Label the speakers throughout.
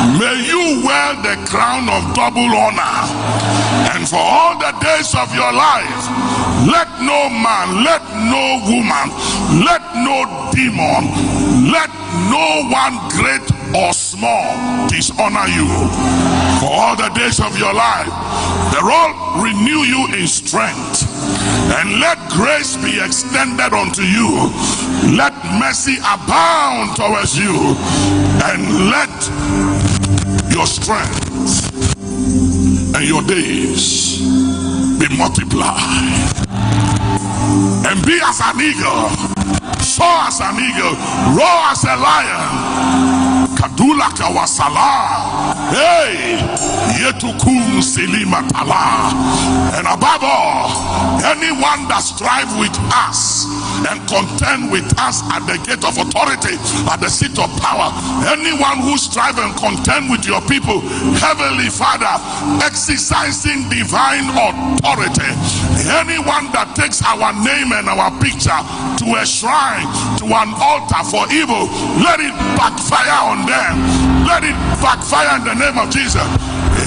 Speaker 1: May you wear the crown of double honor, and for all the days of your life, let no man, let no woman, let no demon, let no one great or small dishonor you. For all the days of your life, the Lord renew you in strength, and let grace be extended unto you. Let mercy abound towards you, and let your strength and your days be multiplied, and be as an eagle, soar as an eagle, roar as a lion. Kadula kawasala, hey, yetukum silima tala. And above all, anyone that strive with us and contend with us at the gate of authority, at the seat of power, anyone who strive and contend with your people, Heavenly Father, exercising divine authority, anyone that takes our name and our picture to a shrine, to an altar for evil, let it backfire on them. Let it backfire in the name of Jesus.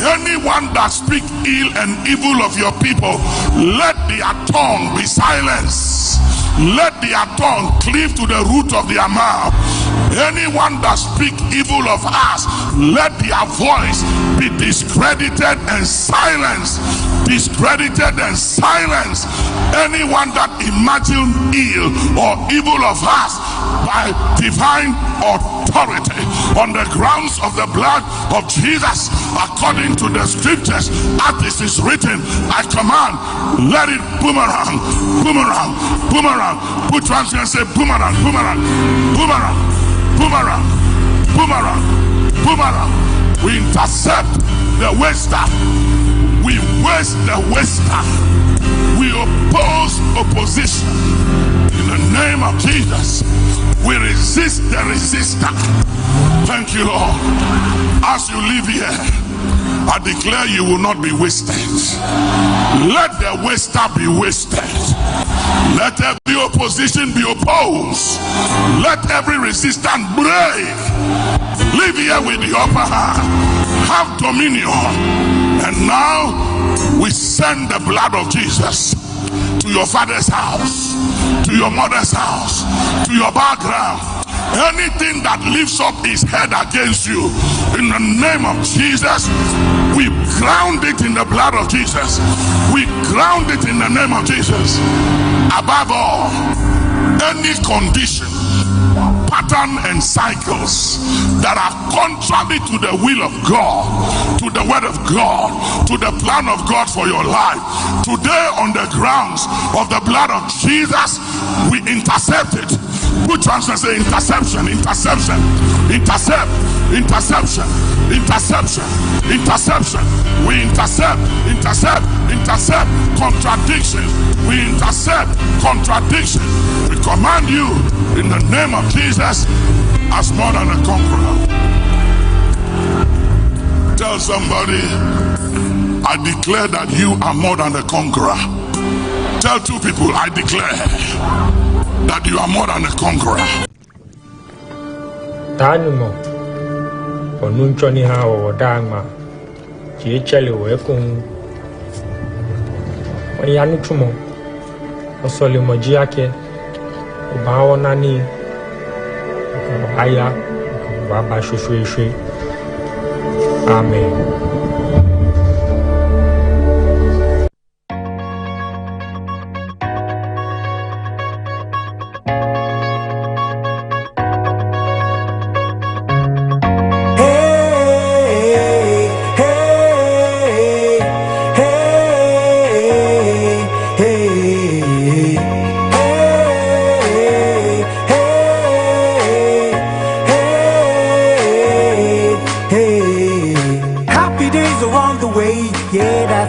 Speaker 1: Anyone that speak ill and evil of your people, let their tongue be silenced. Let their tongue cleave to the root of their mouth. Anyone that speak evil of us, let their voice be discredited and silenced. Discredited and silenced. Anyone that imagine ill or evil of us by divine authority on the grounds of the blood of Jesus, according to the scriptures, as this is written, I command, let it boomerang, boomerang, boomerang. Put your hands and say boomerang, boomerang, boomerang, boomerang, boomerang, boomerang. We intercept the waster. We waste the waster. We oppose opposition. In the name of Jesus, we resist the resistor. Thank you, Lord. As you live here, I declare you will not be wasted. Let the waster be wasted. Let every opposition be opposed. Let every resistance break. Live here with the upper hand. Have dominion. And now we send the blood of Jesus to your father's house, to your mother's house, to your background. Anything that lifts up his head against you, in the name of Jesus, we ground it in the blood of Jesus. We ground it in the name of Jesus. Above all, any condition, pattern and cycles that are contrary to the will of God, to the word of God, to the plan of God for your life, today on the grounds of the blood of Jesus, we intercept it. Put your hands and say interception, interception, intercept, interception, interception, interception. We intercept, intercept, intercept contradiction. We intercept contradiction. We command you in the name of Jesus as more than a conqueror. Tell somebody, I declare that you are more than a conqueror. Tell two people, I declare that you are more than a conqueror.
Speaker 2: Tanimo onunchoni ha odama chiechele wekun oyanu tumo osole moji yake ubawo nani aya baba shoshoshwe. Amen.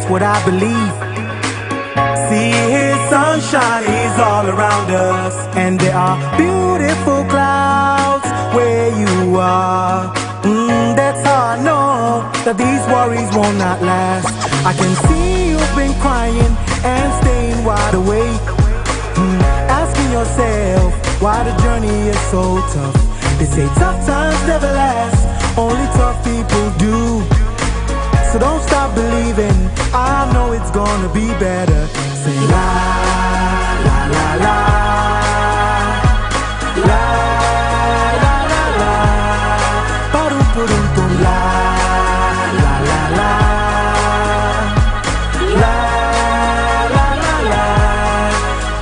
Speaker 3: What I believe. See his sunshine is all around us, and there are beautiful clouds where you are. That's how I know that these worries will not last. I can see you've been crying and staying wide awake, asking yourself why the journey is so tough. They say tough times never last, only tough people it's gonna be better. Say la, la, la, la. La, la, la, la. Ba-dum, ba-dum, bum, la, la, la, la. La, la, la, la.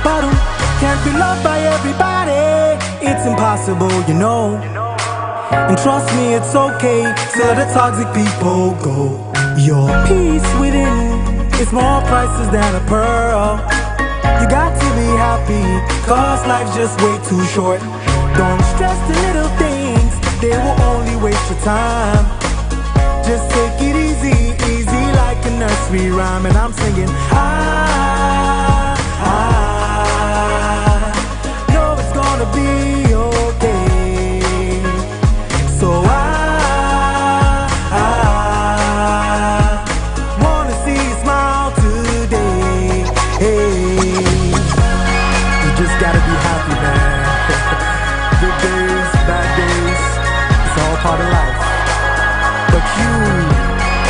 Speaker 3: Ba-dum. Can't be loved by everybody. It's impossible, you know. And trust me, it's okay till the toxic people go. Your peace within is more priceless than a pearl. You got to be happy, cause life's just way too short. Don't stress the little things, they will only waste your time. Just take it easy, easy like a nursery rhyme. And I'm singing, know it's gonna be okay. So I wanna see you smile today. Hey, you just gotta be happy, man. Good days, bad days, it's all part of life. But you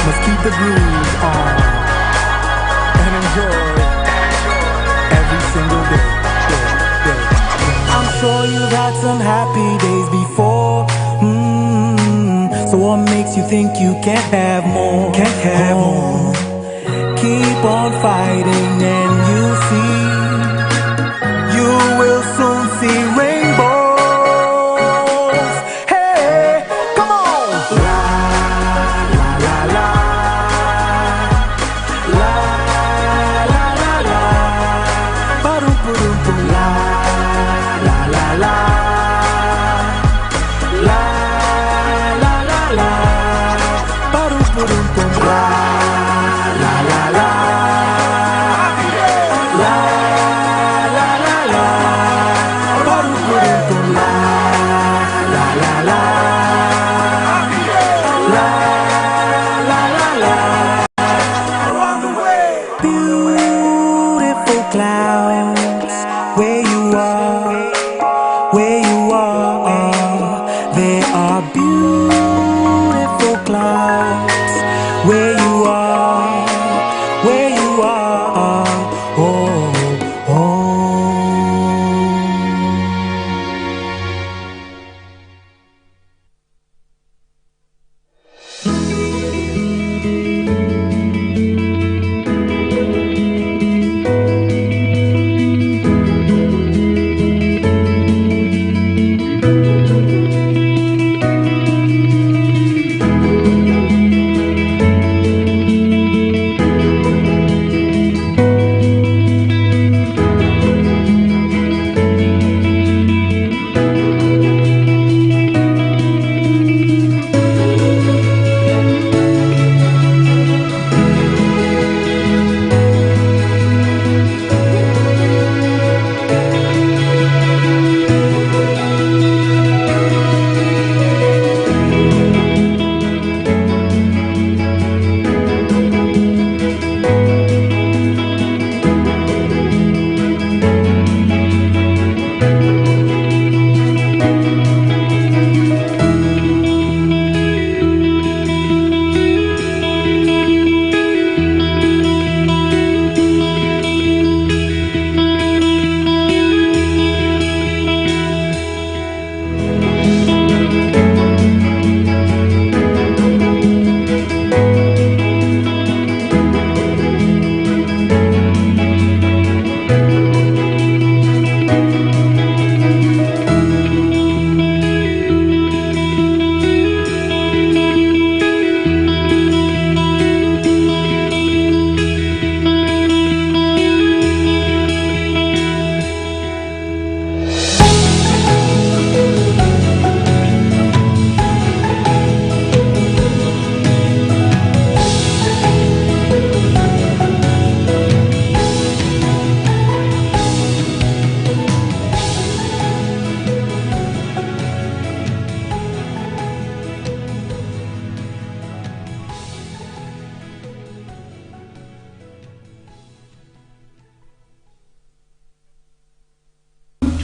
Speaker 3: must keep the groove on and enjoy every single day. I'm sure you've had some happy days before. So what makes you think you can't have more? Can't have more. Keep on fighting and you'll see. You will soon see rainbows. Hey, come on. La, la, la, la. La, la, la, la. Ba-dum, ba-dum, ba-dum. La, la, la, la. La, la, la, la. Ba-dum, ba-dum, bum. La, la, la, la. La, la, la, la. Ba-dum, ba-dum, bum. La, la, la, la. La, la, la, la. Around the way. Beautiful clouds, where you are, where you are. There are beautiful clouds, where you are, where you are. Oh, oh.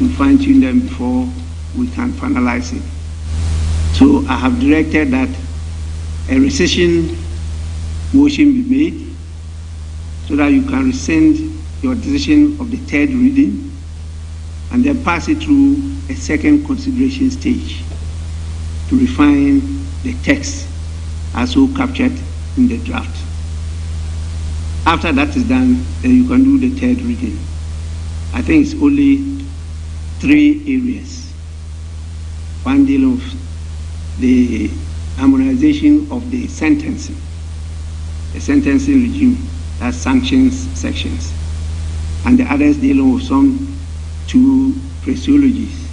Speaker 4: to fine-tune them before we can finalize it. So I have directed that a rescission motion be made so that you can rescind your decision of the third reading and then pass it through a second consideration stage to refine the text as so captured in the draft. After that is done, then you can do the third reading. I think it's only 3 areas. One deal of the harmonization of the sentencing regime, that's sanctions sections, and the others dealing with some 2 phraseologies.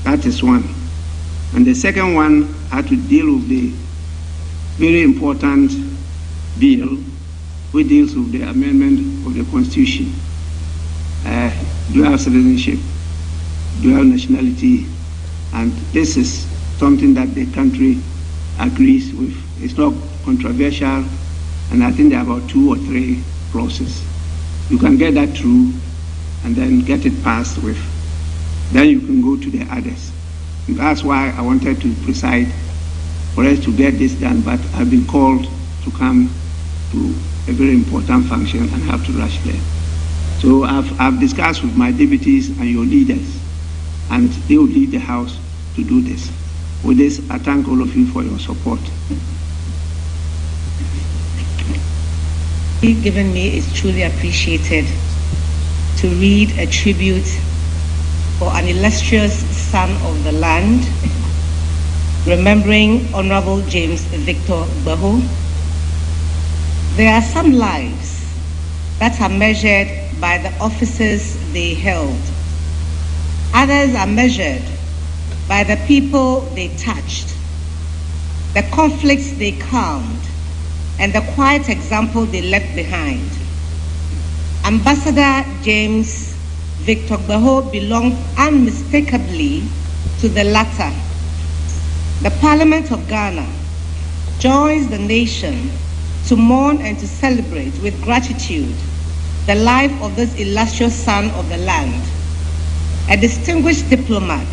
Speaker 4: That is one. And the second one had to deal with the very important bill which deals with the amendment of the Constitution, dual citizenship, dual nationality, and this is something that the country agrees with. It's not controversial, and I think there are about 2 or 3 clauses. You can get that through and then get it passed with. Then you can go to the others. And that's why I wanted to preside for us to get this done, but I've been called to come to a very important function and have to rush there. So I've discussed with my deputies and your leaders, and they will lead the House to do this. With this, I thank all of you for your support.
Speaker 5: Given me is truly appreciated to read a tribute for an illustrious son of the land, remembering Honorable James Victor Gbaho. There are some lives that are measured by the offices they held. Others are measured by the people they touched, the conflicts they calmed, and the quiet example they left behind. Ambassador James Victor Gbaho belonged unmistakably to the latter. The Parliament of Ghana joins the nation to mourn and to celebrate with gratitude the life of this illustrious son of the land, a distinguished diplomat,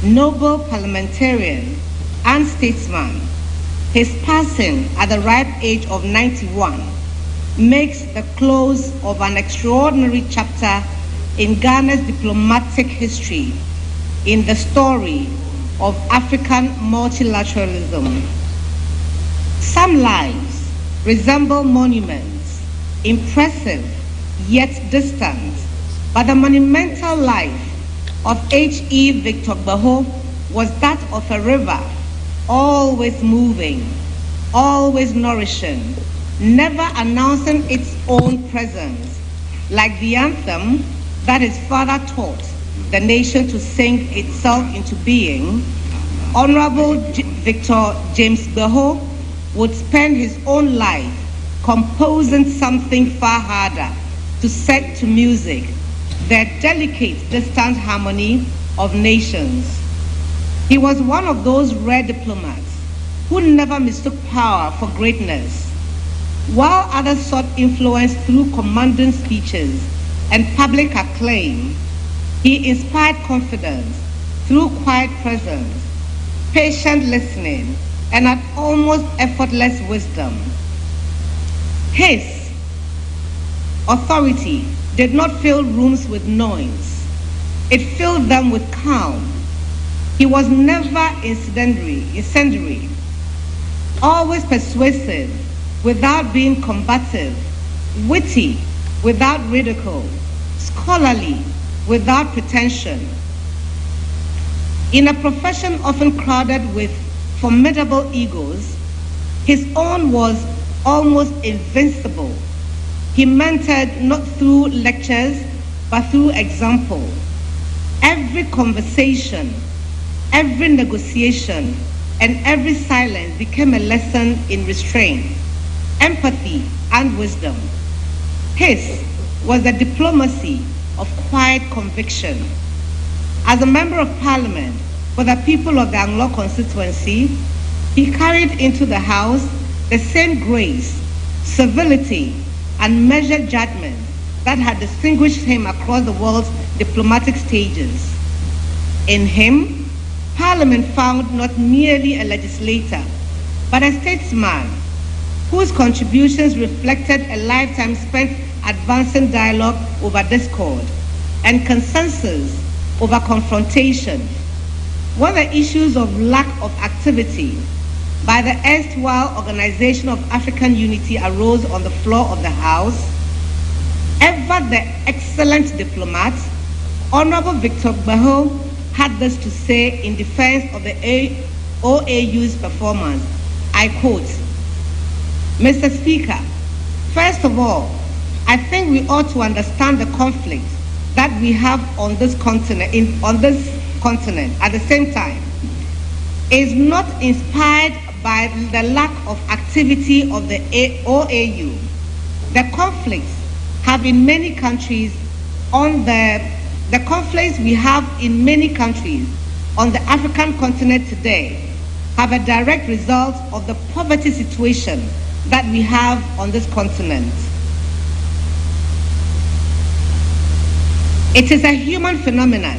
Speaker 5: noble parliamentarian, and statesman. His passing at the ripe age of 91 makes the close of an extraordinary chapter in Ghana's diplomatic history, in the story of African multilateralism. Some lives resemble monuments, impressive yet distant, but the monumental life of H.E. Victor Gbaho was that of a river, always moving, always nourishing, never announcing its own presence, like the anthem that his father taught the nation to sing itself into being. Honorable Victor James Gbaho would spend his own life composing something far harder to set to music, the delicate, distant harmony of nations. He was one of those rare diplomats who never mistook power for greatness. While others sought influence through commanding speeches and public acclaim, he inspired confidence through quiet presence, patient listening, and an almost effortless wisdom. His authority did not fill rooms with noise. It filled them with calm. He was never incendiary, always persuasive without being combative, witty without ridicule, scholarly without pretension. In a profession often crowded with formidable egos, his own was almost invincible. He mentored not through lectures, but through example. Every conversation, every negotiation, and every silence became a lesson in restraint, empathy, and wisdom. His was the diplomacy of quiet conviction. As a member of Parliament for the people of the Anglo constituency, he carried into the House the same grace, civility, and measured judgment that had distinguished him across the world's diplomatic stages. In him, Parliament found not merely a legislator, but a statesman whose contributions reflected a lifetime spent advancing dialogue over discord and consensus over confrontation. When the issues of lack of activity by the erstwhile Organization of African Unity arose on the floor of the House, ever the excellent diplomat, Honorable Victor Gbaho had this to say in defense of the OAU's performance. I quote, "Mr. Speaker, first of all, I think we ought to understand the conflict that we have on this continent, at the same time, is not inspired by the lack of activity of the OAU. The conflicts have in many countries the conflicts we have in many countries on the African continent today have a direct result of the poverty situation that we have on this continent. It is a human phenomenon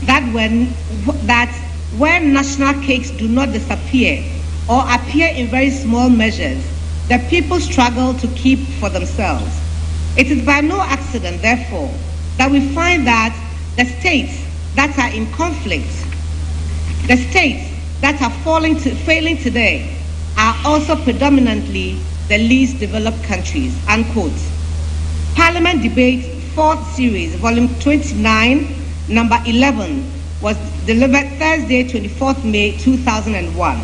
Speaker 5: that where national cakes do not disappear or appear in very small measures, the people struggle to keep for themselves. It is by no accident, therefore, that we find that the states that are in conflict, the states that are failing today, are also predominantly the least developed countries," unquote. Parliament Debate 4th Series, Volume 29, Number 11, was delivered Thursday, 24th May 2001.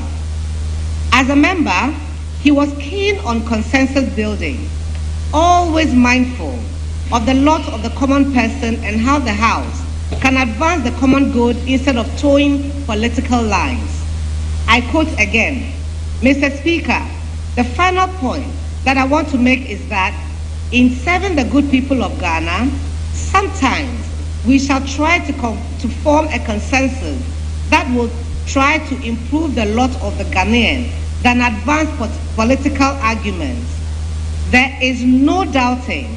Speaker 5: As a member, he was keen on consensus building, always mindful of the lot of the common person and how the House can advance the common good instead of towing political lines. I quote again, "Mr. Speaker, the final point that I want to make is that in serving the good people of Ghana, sometimes we shall try to form a consensus that will try to improve the lot of the Ghanaian than advance political arguments. There is no doubting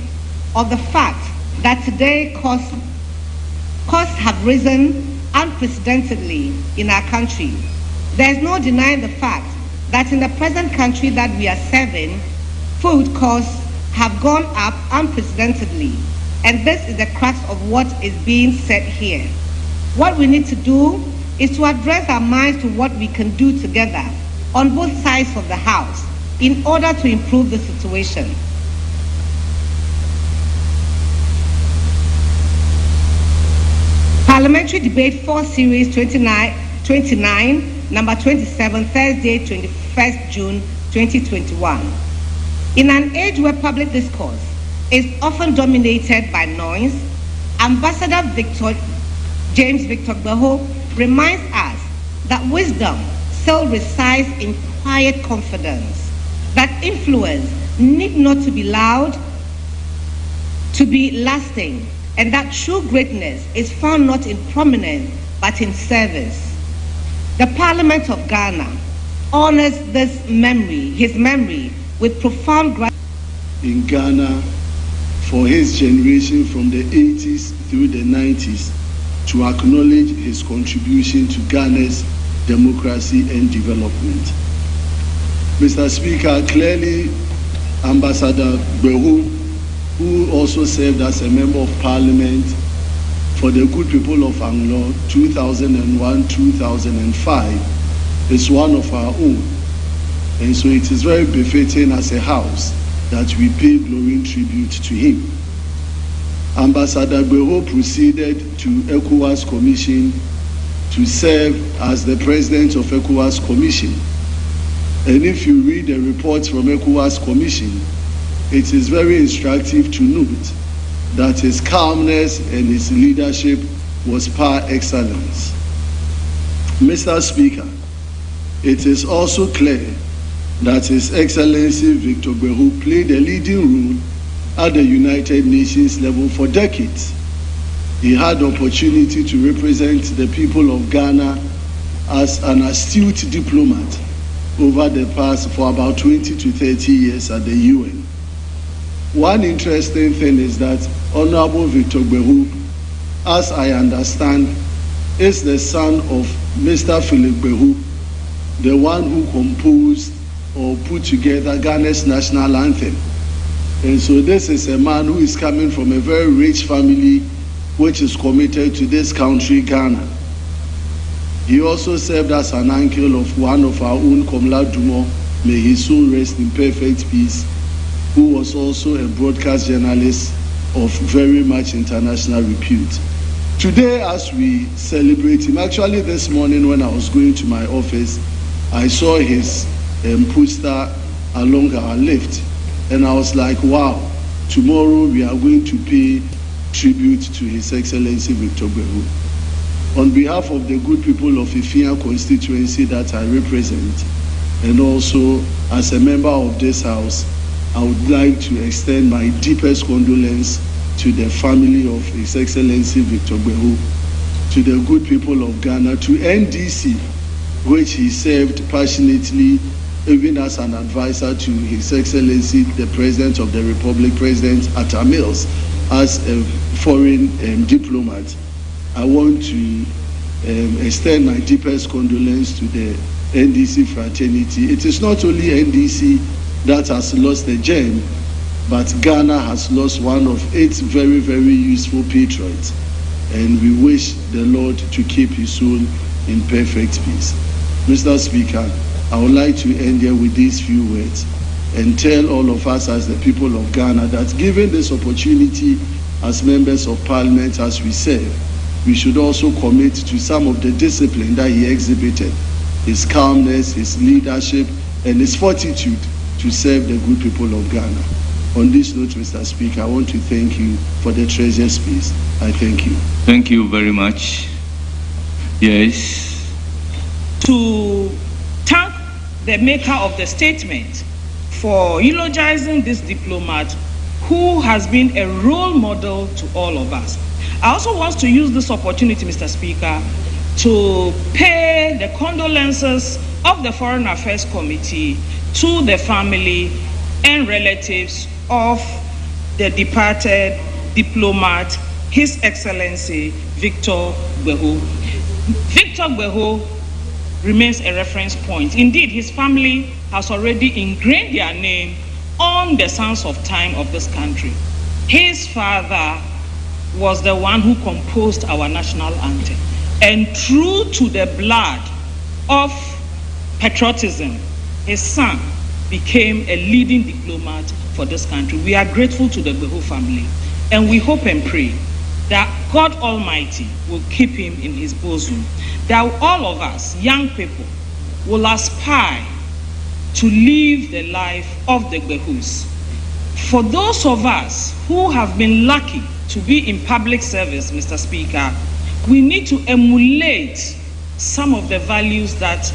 Speaker 5: of the fact that today costs have risen unprecedentedly in our country. There is no denying the fact that in the present country that we are serving, food costs have gone up unprecedentedly, and this is the crux of what is being said here. What we need to do is to address our minds to what we can do together on both sides of the House in order to improve the situation." Parliamentary Debate 4 Series 29, Number 27, Thursday, 21st June 2021. In an age where public discourse is often dominated by noise, Ambassador James Victor Gbaho reminds us that wisdom still resides in quiet confidence, that influence need not to be loud to be lasting, and that true greatness is found not in prominence but in service. The Parliament of Ghana honors his memory with profound gratitude
Speaker 6: in Ghana for his generation from the 80s through the 90s to acknowledge his contribution to Ghana's democracy and development. Mr. Speaker, clearly Ambassador Gbaho, who also served as a member of Parliament for the good people of Anglo 2001-2005, is one of our own. And so it is very befitting as a House that we pay glowing tribute to him. Ambassador Gbaho proceeded to ECOWAS Commission to serve as the president of ECOWAS Commission. And if you read the reports from ECOWAS Commission, it is very instructive to note that his calmness and his leadership was par excellence. Mr. Speaker, it is also clear that His Excellency Victor Gbaho played a leading role at the United Nations level for decades. He had the opportunity to represent the people of Ghana as an astute diplomat over the past for about 20 to 30 years at the UN. One interesting thing is that Honorable Victor Gbaho, as I understand, is the son of Mr. Philip Gbaho, the one who composed or put put together Ghana's national anthem. And so this is a man who is coming from a very rich family which is committed to this country, Ghana. He also served as an uncle of one of our own, Komla Dumo, may his soul rest in perfect peace, who was also a broadcast journalist of very much international repute. Today, as we celebrate him, actually this morning when I was going to my office, I saw his poster along our lift, and I was like, wow, tomorrow we are going to pay tribute to His Excellency Victor Gbehu. On behalf of the good people of Ifia constituency that I represent, and also as a member of this house, I would like to extend my deepest condolence to the family of His Excellency Victor Gbehu, to the good people of Ghana, to NDC, which he served passionately, even as an advisor to His Excellency, the President of the Republic, President Atta Mills, as a foreign diplomat. I want to extend my deepest condolence to the NDC fraternity. It is not only NDC that has lost a gem, but Ghana has lost one of its very, very useful patriots. And we wish the Lord to keep his soul in perfect peace. Mr. Speaker, I would like to end here with these few words and tell all of us as the people of Ghana that given this opportunity as members of parliament as we serve, we should also commit to some of the discipline that he exhibited, his calmness, his leadership, and his fortitude to serve the good people of Ghana. On this note, Mr. Speaker, I want to thank you for the treasure space. I thank you.
Speaker 7: Thank you very much. Yes.
Speaker 8: To thank the maker of the statement for eulogizing this diplomat who has been a role model to all of us. I also want to use this opportunity, Mr. Speaker, to pay the condolences of the Foreign Affairs Committee to the family and relatives of the departed diplomat, His Excellency Victor Gbehu. Victor Gbehu remains a reference point. Indeed, his family has already ingrained their name on the sands of time of this country. His father was the one who composed our national anthem. And true to the blood of patriotism, his son became a leading diplomat for this country. We are grateful to the Gbehu family, and we hope and pray that God Almighty will keep him in his bosom, that all of us, young people, will aspire to live the life of the Gbehus. For those of us who have been lucky to be in public service, Mr. Speaker, we need to emulate some of the values that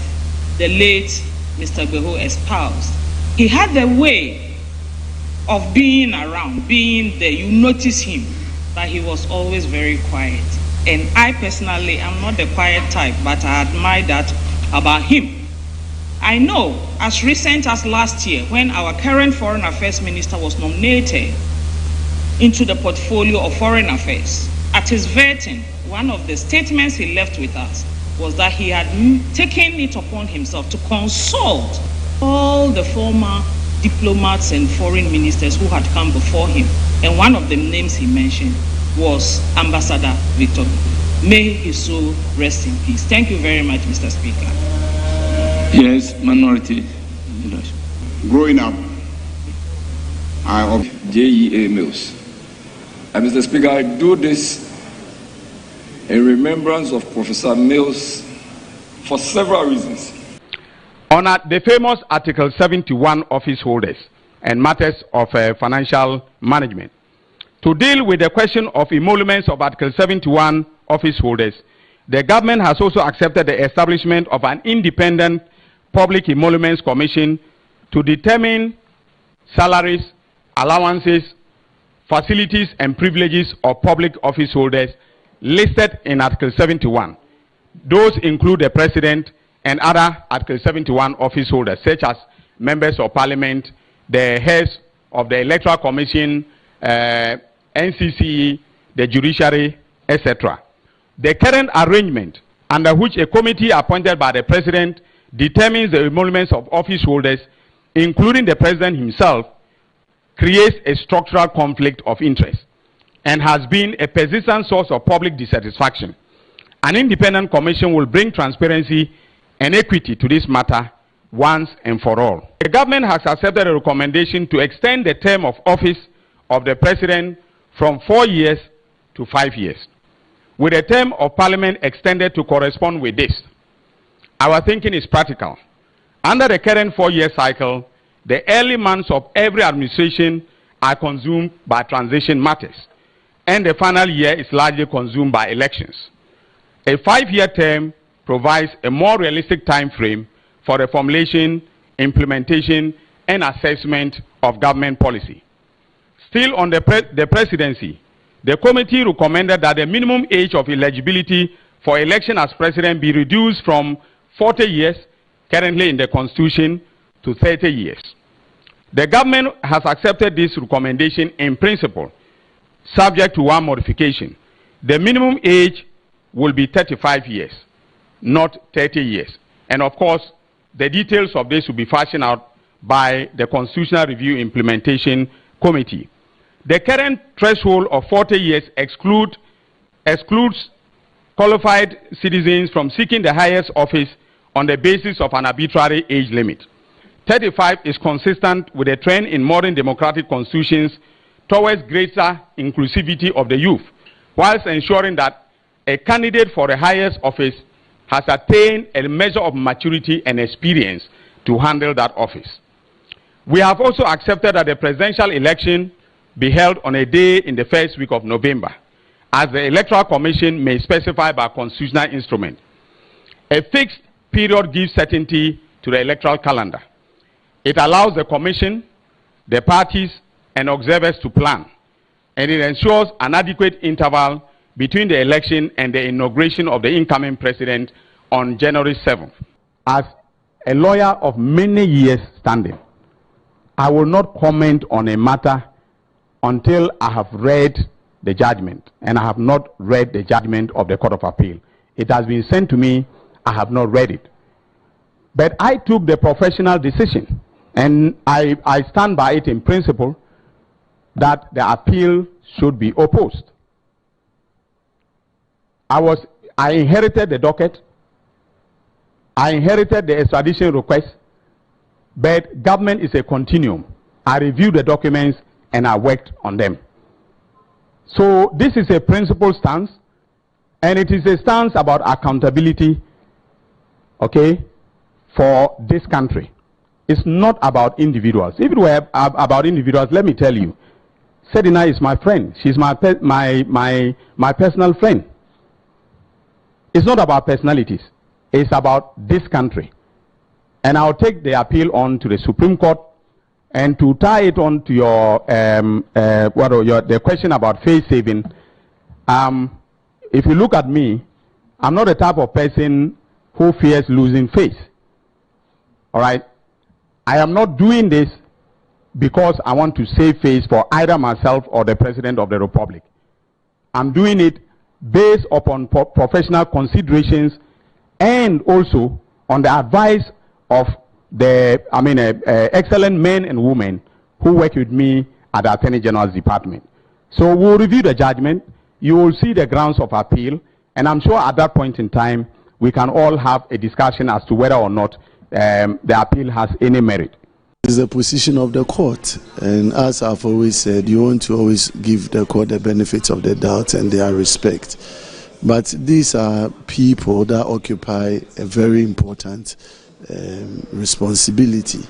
Speaker 8: the late Mr. Gbehu espoused. He had the way of being around, being there. You notice him, but he was always very quiet. And I personally am not the quiet type, but I admire that about him. I know as recent as last year, when our current Foreign Affairs Minister was nominated into the portfolio of Foreign Affairs, at his vetting, one of the statements he left with us was that he had taken it upon himself to consult all the former diplomats and foreign ministers who had come before him. And one of the names he mentioned was Ambassador Victor. May his soul rest in peace. Thank you very much, Mr. Speaker.
Speaker 7: Yes, minority.
Speaker 9: Growing up, I
Speaker 7: J.E.A. Mills. Mr. Speaker, I do this in remembrance of Professor Mills for several reasons.
Speaker 10: On the famous Article 71 office holders and matters of financial management. To deal with the question of emoluments of Article 71 office holders, the government has also accepted the establishment of an independent Public Emoluments Commission to determine salaries, allowances, facilities and privileges of public office holders listed in Article 71. Those include the President and other Article 71 office holders, such as members of Parliament, the heads of the Electoral Commission, NCC, the judiciary, etc. The current arrangement, under which a committee appointed by the President determines the emoluments of office holders, including the president himself, creates a structural conflict of interest and has been a persistent source of public dissatisfaction. An independent commission will bring transparency and equity to this matter once and for all. The government has accepted a recommendation to extend the term of office of the president from 4 years to 5 years, with the term of parliament extended to correspond with this. Our thinking is practical. Under the current 4-year cycle, the early months of every administration are consumed by transition matters, and the final year is largely consumed by elections. A 5-year term provides a more realistic time frame for the formulation, implementation, and assessment of government policy. Still on the presidency, the committee recommended that the minimum age of eligibility for election as president be reduced from 40 years, currently in the Constitution, to 30 years. The government has accepted this recommendation in principle, subject to one modification. The minimum age will be 35 years, not 30 years. And of course, the details of this will be fashioned out by the Constitutional Review Implementation Committee. The current threshold of 40 years excludes qualified citizens from seeking the highest office on the basis of an arbitrary age limit. 35 is consistent with a trend in modern democratic constitutions towards greater inclusivity of the youth, whilst ensuring that a candidate for the highest office has attained a measure of maturity and experience to handle that office. We have also accepted that the presidential election be held on a day in the first week of November, as the Electoral Commission may specify by constitutional instrument. A fixed period gives certainty to the electoral calendar. It allows the Commission, the parties, and observers to plan, and it ensures an adequate interval between the election and the inauguration of the incoming president on January 7th. As a lawyer of many years standing, I will not comment on a matter until I have read the judgment, and I have not read the judgment of the Court of Appeal. It has been sent to me, I have not read it. But I took the professional decision, and I stand by it in principle, that the appeal should be opposed. I inherited the docket, I inherited the extradition request, but government is a continuum. I reviewed the documents and I worked on them. So this is a principled stance, and it is a stance about accountability, okay, for this country. It's not about individuals. If it were about individuals, let me tell you, Sedina is my friend. She's my personal friend. It's not about personalities. It's about this country. And I'll take the appeal on to the Supreme Court. And to tie it on to the question about face saving, if you look at me, I'm not the type of person who fears losing face. All right? I am not doing this because I want to save face for either myself or the President of the Republic. I'm doing it based upon professional considerations and also on the advice of the excellent men and women who work with me at the Attorney General's Department. So we'll review the judgment. You will see the grounds of appeal, and I'm sure at that point in time we can all have a discussion as to whether or not the appeal has any merit.
Speaker 6: This is the position of the court, and as I've always said, you want to always give the court the benefits of the doubt and their respect. But these are people that occupy a very important responsibility,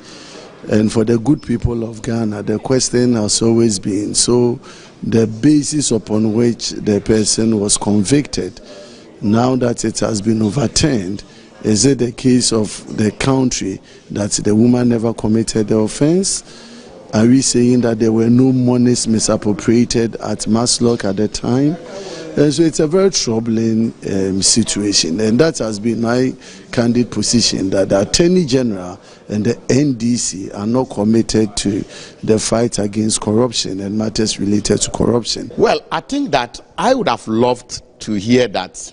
Speaker 6: and for the good people of Ghana, the question has always been, so the basis upon which the person was convicted, now that it has been overturned, is it the case of the country that the woman never committed the offense? Are we saying that there were no monies misappropriated at Maslock at the time? And so it's a very troubling situation, and that has been my candid position, that the Attorney General and the NDC are not committed to the fight against corruption and matters related to corruption.
Speaker 11: Well, I think that I would have loved to hear that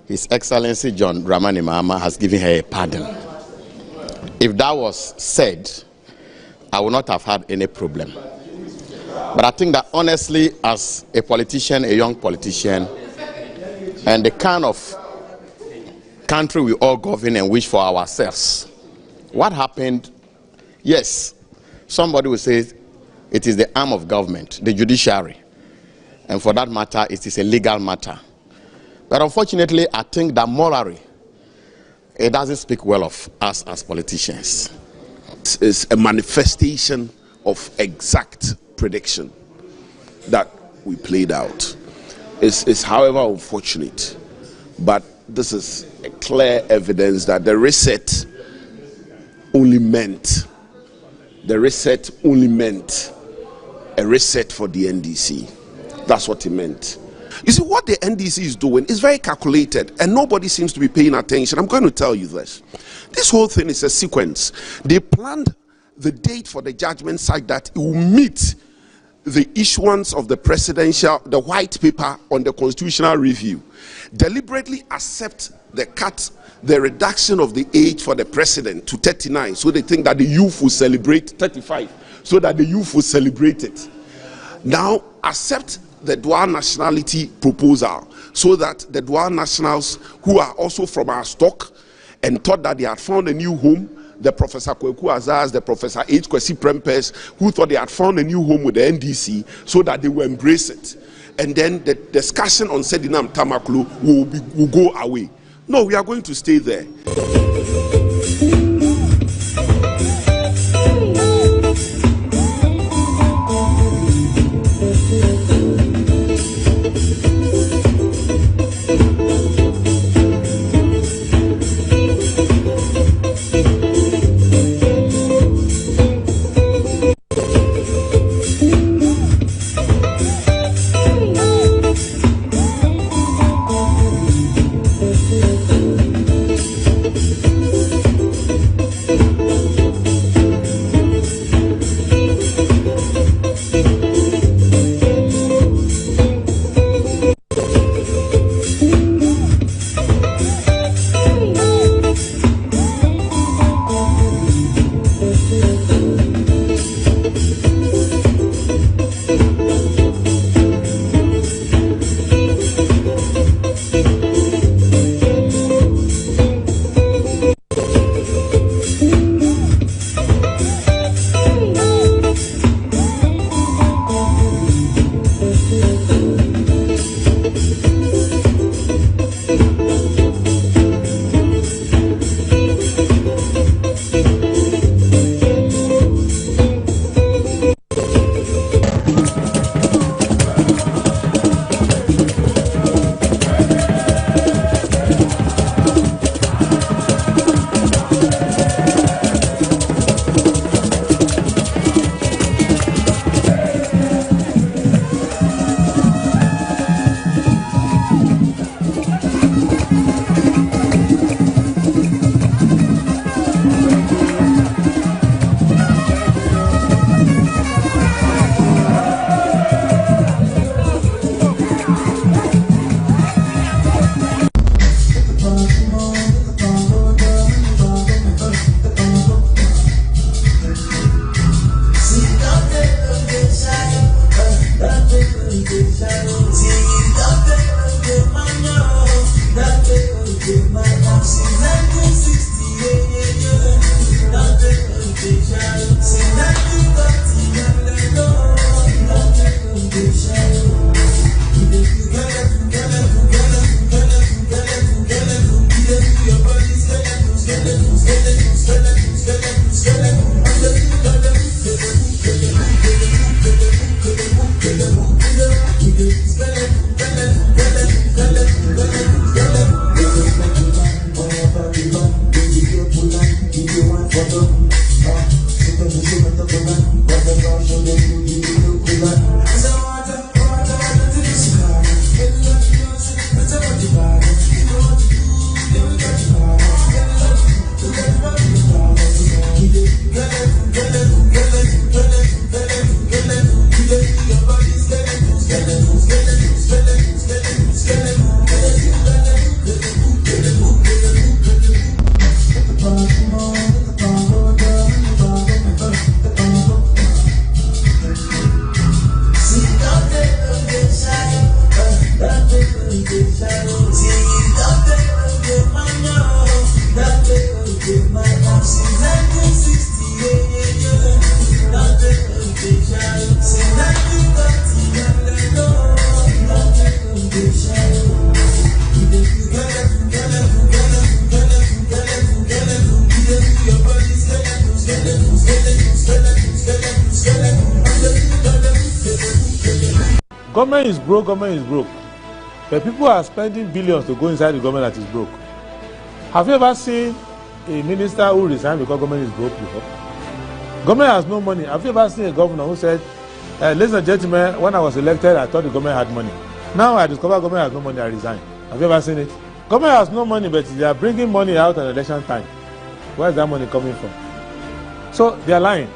Speaker 11: His Excellency John Dramani Mahama has given her a pardon. If that was said, I would not have had any problem. But I think that honestly, as a politician, a young politician, and the kind of country we all govern and wish for ourselves, what happened, yes, somebody will say it is the arm of government, the judiciary, and for that matter, it is a legal matter. But unfortunately, I think that morally, it doesn't speak well of us as politicians.
Speaker 12: It's a manifestation of exact prediction that we played out. It's however unfortunate, but this is a clear evidence that the reset only meant a reset for the NDC. That's what it meant. You see, what the NDC is doing is very calculated, and nobody seems to be paying attention. I'm going to tell you this. This whole thing is a sequence. They planned the date for the judgment such that it will meet the issuance of the white paper on the constitutional review, deliberately accept the reduction of the age for the president to 39, so they think that the youth will celebrate 35, so that the youth will celebrate it. Now accept the dual nationality proposal, so that the dual nationals who are also from our stock and thought that they had found a new home, the Professor Kweku Azaz, the Professor H. Kwesi Prempeh, who thought they had found a new home with the NDC, so that they will embrace it. And then the discussion on Sedinam Tamaklu will go away. No, we are going to stay there.
Speaker 13: Government is broke, but people are spending billions to go inside the government that is broke. Have you ever seen a minister who resigned because government is broke before? Government has no money. Have you ever seen a governor who said, ladies and gentlemen, when I was elected, I thought the government had money. Now I discover government has no money, I resign. Have you ever seen it? Government has no money, but they are bringing money out at election time. Where is that money coming from? So they are lying.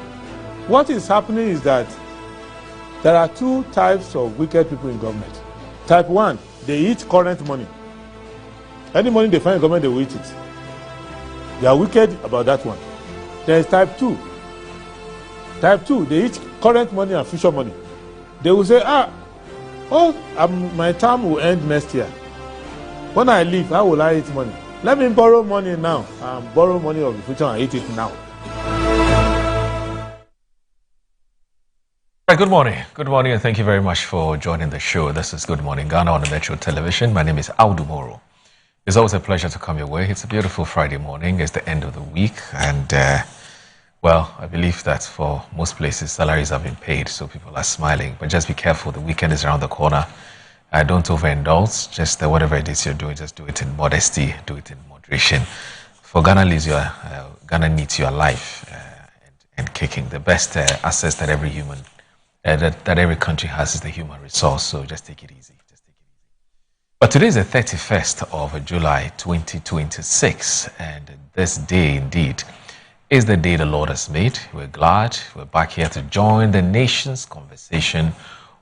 Speaker 13: What is happening is that there are two types of wicked people in government. Type 1, they eat current money. Any money they find in government, they will eat it. They are wicked about that one. There is type 2. Type 2, they eat current money and future money. They will say, my term will end next year. When I leave, how will I eat money? Let me borrow money now and borrow money of the future and eat it now.
Speaker 14: Good morning, and thank you very much for joining the show. This is Good Morning Ghana on the Metro Television. My name is Audu Moro. It's always a pleasure to come your way. It's a beautiful Friday morning. It's the end of the week, and well, I believe that for most places, salaries have been paid, so people are smiling. But just be careful, the weekend is around the corner. Don't overindulge. Just whatever it is you're doing, just do it in modesty, do it in moderation. For Ghana needs your life and kicking. The best assets that every human, that every country has is the human resource. So just take it easy. But today is the 31st of July, 2026, and this day indeed is the day the Lord has made. We're glad we're back here to join the nation's conversation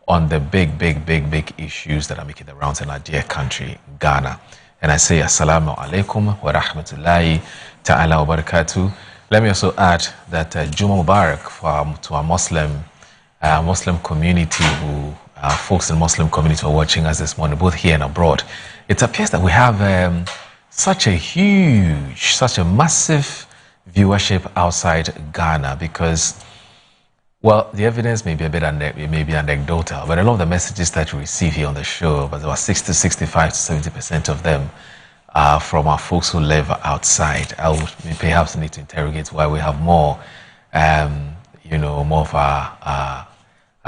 Speaker 14: on the big issues that are making the rounds in our dear country, Ghana. And I say Assalamu alaikum wa rahmatullahi ta'ala wa barakatuh. Let me also add that Juma Mubarak to our Muslim community, who folks in the Muslim community are watching us this morning, both here and abroad. It appears that we have such a massive viewership outside Ghana because, well, the evidence may be a bit anecdotal, but a lot of the messages that we receive here on the show, but about 60, 65 to 70% of them are from our folks who live outside. I would perhaps need to interrogate why we have more, more of our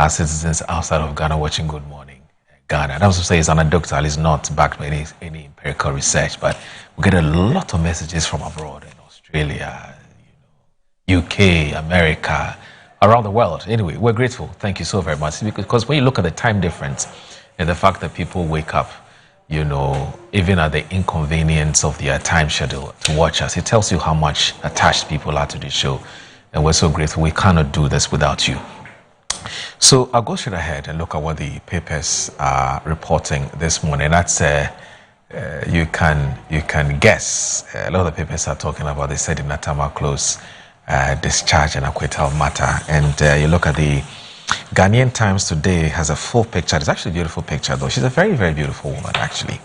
Speaker 14: citizens outside of Ghana watching Good Morning Ghana. And I also say it's anecdotal, it's not backed by any empirical research, but we get a lot of messages from abroad. Australia, UK, America, around the world. Anyway, we're grateful. Thank you so very much. Because when you look at the time difference and the fact that people wake up, even at the inconvenience of their time schedule to watch us, it tells you how much attached people are to the show. And we're so grateful. We cannot do this without you. So I'll go straight ahead and look at what the papers are reporting this morning. That's you can guess. A lot of the papers are talking about the Sedina Tama Close discharge and acquittal matter. And you look at the Ghanaian Times today has a full picture. It's actually a beautiful picture, though. She's a very, very beautiful woman, actually.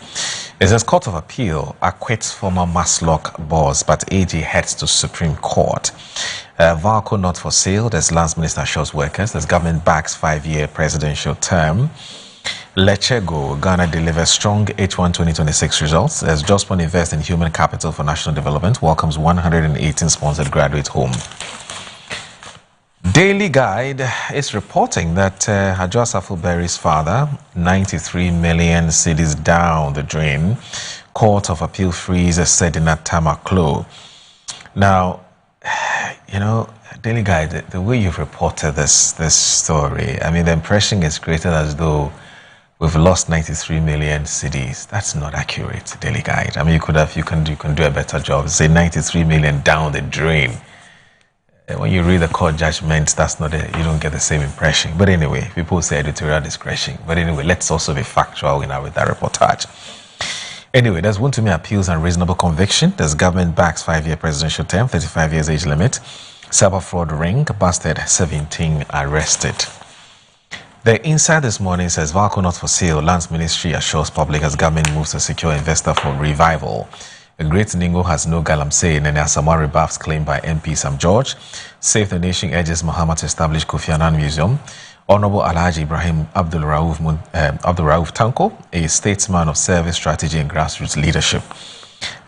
Speaker 14: It says Court of Appeal acquits former Maslock boss, but AG heads to Supreme Court. Valco not for sale. There's Lands Minister assures workers. There's government backs 5-year presidential term. Lechego, Ghana delivers strong H1 2026 results as Jospon invests in human capital for national development, welcomes 118 sponsored graduates home. Daily Guide is reporting that Hajo Asafo Berry's father, 93 million cedis down the drain. Court of Appeal frees Sedina Tamaklo. Now, Daily Guide, the way you've reported this story, I mean, the impression is created as though we've lost 93 million cedis. That's not accurate, Daily Guide. I mean, you can do a better job. Say 93 million down the drain. When you read the court judgment, you don't get the same impression. But anyway, people say editorial discretion. But anyway, let's also be factual with that reportage. Anyway, there's Wontumi appeals and reasonable conviction. There's government backs 5-year presidential term, 35 years age limit. Cyber fraud ring, busted, 17 arrested. The Inside this morning says Valco not for sale. Lands Ministry assures public as government moves to secure investor for revival. The Great Ningo has no galamsey in any Asamoah rebuffs claimed by MP Sam George. Save the Nation urges Muhammad to establish Kofi Annan Museum. Honorable Alhaji Ibrahim Abdul Rauf Tanko, a statesman of service, strategy and grassroots leadership.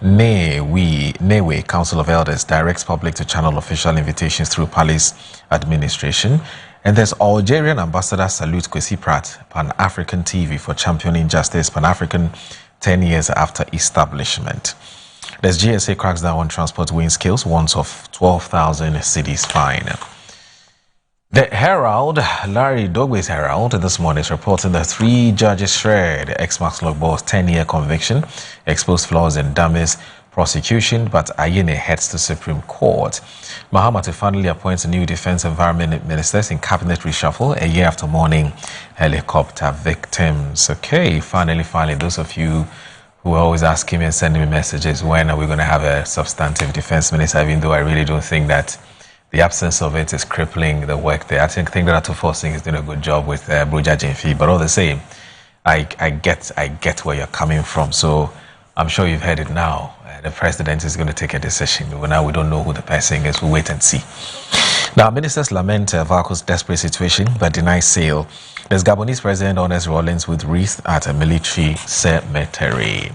Speaker 14: Newe, Council of Elders, directs public to channel official invitations through Palace administration. And there's Algerian Ambassador salutes Kwesi Pratt, Pan-African TV, for championing justice, Pan-African 10 years after establishment. There's GSA cracks down on transport weighing scales, warns of 12,000 cedis fine. The Herald, Larry Dogbe's Herald, this morning is reporting that 3 judges shred ex-Max Logbaw's 10-year conviction, exposed flaws in Dame's prosecution, but Ayine heads to Supreme Court. Mahama finally appoints new defense environment ministers in cabinet reshuffle a year after mourning helicopter victims. Okay, finally, those of you who are always asking me and sending me messages, when are we going to have a substantive defense minister, even though I really don't think that the absence of it is crippling the work there. I think that Ato Forcing is doing a good job with Broja Jemfi, but all the same, I get where you're coming from. So I'm sure you've heard it now. The president is going to take a decision. Now we don't know who the person is. We'll wait and see. Now, ministers lament Valco's desperate situation but deny sale. There's Gabonese President Honest Rawlings with wreath at a military cemetery.